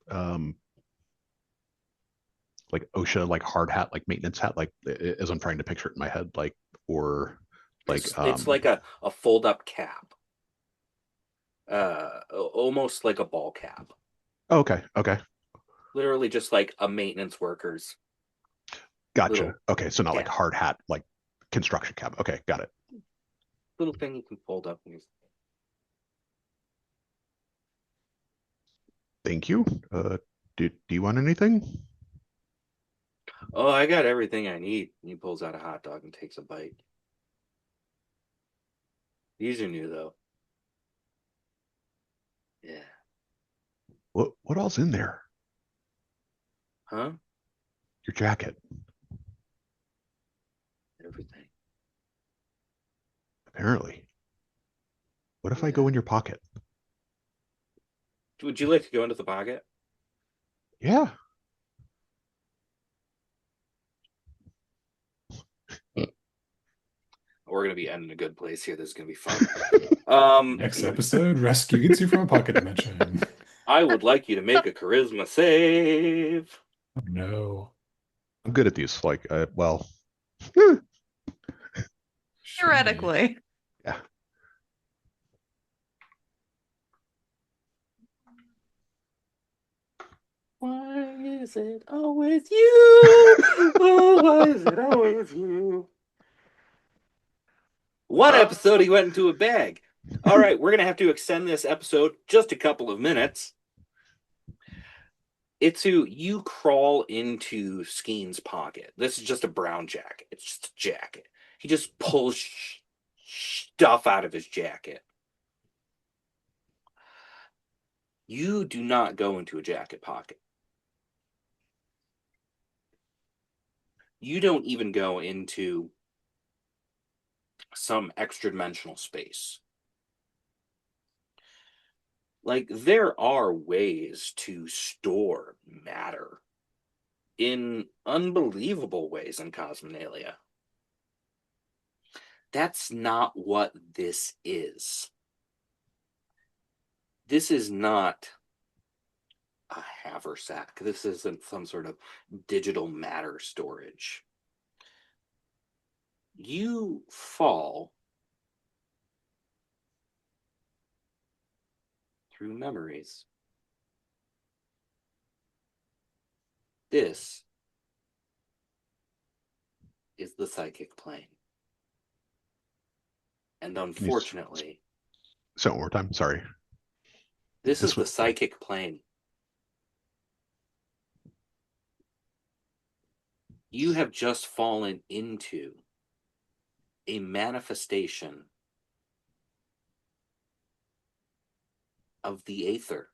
Um, like OSHA, like hard hat, like maintenance hat, like as I'm trying to picture it in my head, like, or like It's like a fold up cap. Almost like a ball cap. oh, okay. Literally just like a maintenance worker's Gotcha. little Okay, so not like cap. hard hat, like construction cap. Okay, got it. Little thing you can fold up and use. Thank you. Do you want anything? Oh, I got everything I need. He pulls out a hot dog and takes a bite. These are new though. Yeah. What all's in there? Huh? Your jacket. Everything. Apparently. What if I Yeah. go in your pocket? Would you like to go into the pocket? Yeah. We're gonna be ending a good place here. This is gonna be fun. Next episode, rescue gets you from a pocket dimension. I would like you to make a charisma save. Oh, no. I'm good at these. Like, well, Should be. Theoretically. yeah. Why is it always you? Oh, why is it always you? One episode he went into a bag. All right, we're gonna have to extend this episode just a couple of minutes. Itsu, you crawl into Skeen's pocket. This is just a brown jacket. It's just a jacket. He just pulls stuff out of his jacket. You do not go into a jacket pocket. You don't even go into some extra dimensional space. Like, there are ways to store matter in unbelievable ways in Cosmenalia. That's not what this is. This is not a haversack. This isn't some sort of digital matter storage. You fall through memories. This is the psychic plane. And unfortunately, So one more time. Sorry. this is the was psychic plane. You have just fallen into a manifestation of the aether.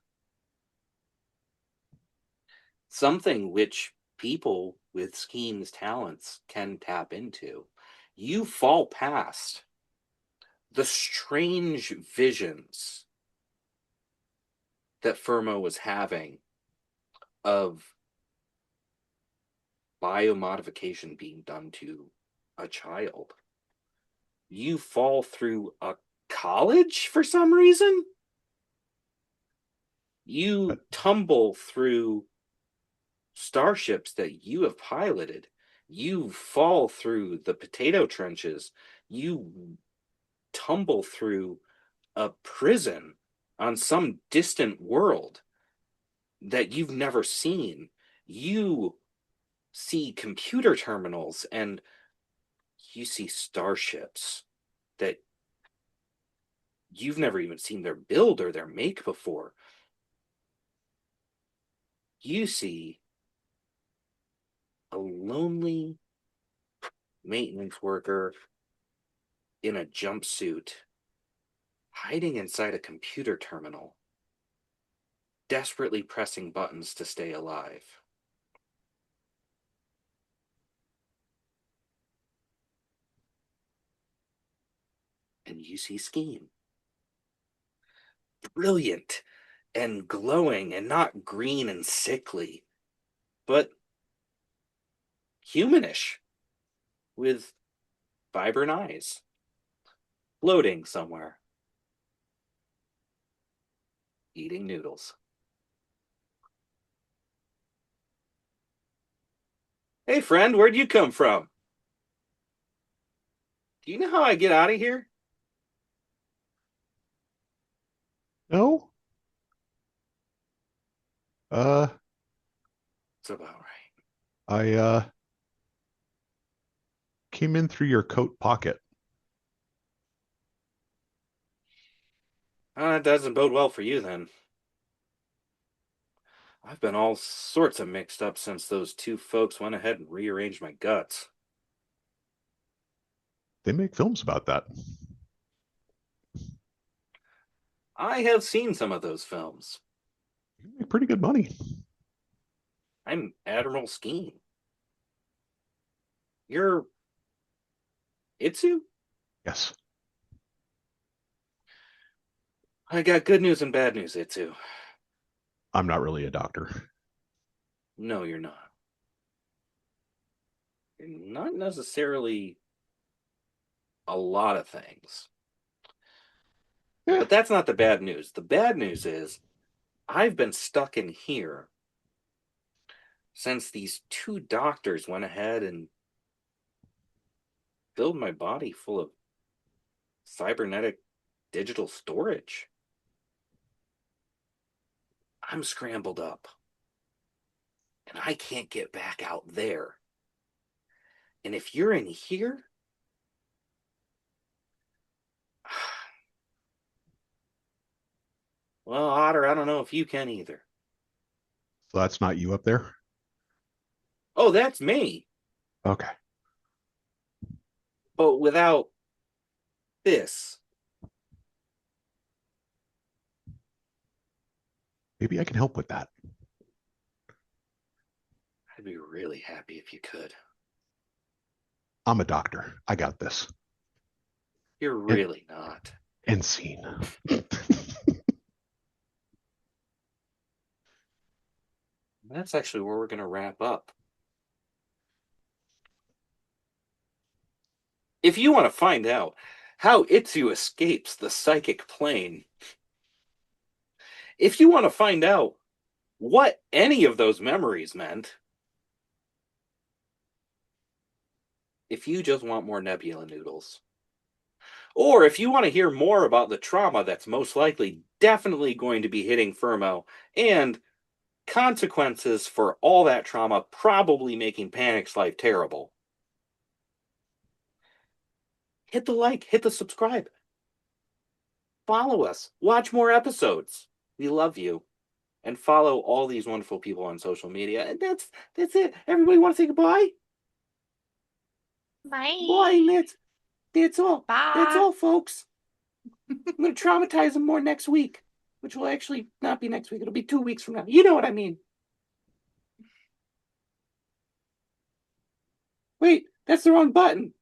Something which people with Skeen's talents can tap into. You fall past the strange visions that Firmo was having of biomodification being done to a child. You fall through a college for some reason? You tumble through starships that you have piloted. You fall through the potato trenches. You tumble through a prison on some distant world that you've never seen. You see computer terminals and you see starships that you've never even seen their build or their make before. You see a lonely maintenance worker in a jumpsuit hiding inside a computer terminal, desperately pressing buttons to stay alive. And you see Scheme. Brilliant and glowing and not green and sickly, but humanish with vibrant eyes, floating somewhere, eating noodles. Hey, friend, where'd you come from? Do you know how I get out of here? No? It's about right. I came in through your coat pocket. It doesn't bode well for you, then. I've been all sorts of mixed up since those two folks went ahead and rearranged my guts. They make films about that. I have seen some of those films. You make pretty good money. I'm Admiral Scheme. You're Itsu? Yes. I got good news and bad news, Itsu. I'm not really a doctor. No, you're not. You're not necessarily a lot of things. Yeah. But that's not the bad news. The bad news is I've been stuck in here since these two doctors went ahead and filled my body full of cybernetic digital storage. I'm scrambled up. And I can't get back out there. And if you're in here, well, Otter, I don't know if you can either. So that's not you up there? Oh, that's me. Okay. But without this. Maybe I can help with that. I'd be really happy if you could. I'm a doctor. I got this. You're really not. And scene. That's actually where we're going to wrap up. If you want to find out how Itsu escapes the psychic plane, if you want to find out what any of those memories meant, if you just want more Nebula noodles, or if you want to hear more about the trauma that's most likely definitely going to be hitting Firmo and consequences for all that trauma probably making Panic's life terrible, hit the like, hit the subscribe, follow us, watch more episodes. We love you. And follow all these wonderful people on social media. And that's it. Everybody want to say goodbye? Bye. Boy, that's all. Bye. That's all, folks. I'm going to traumatize them more next week, which will actually not be next week. It'll be 2 weeks from now. You know what I mean. Wait, that's the wrong button.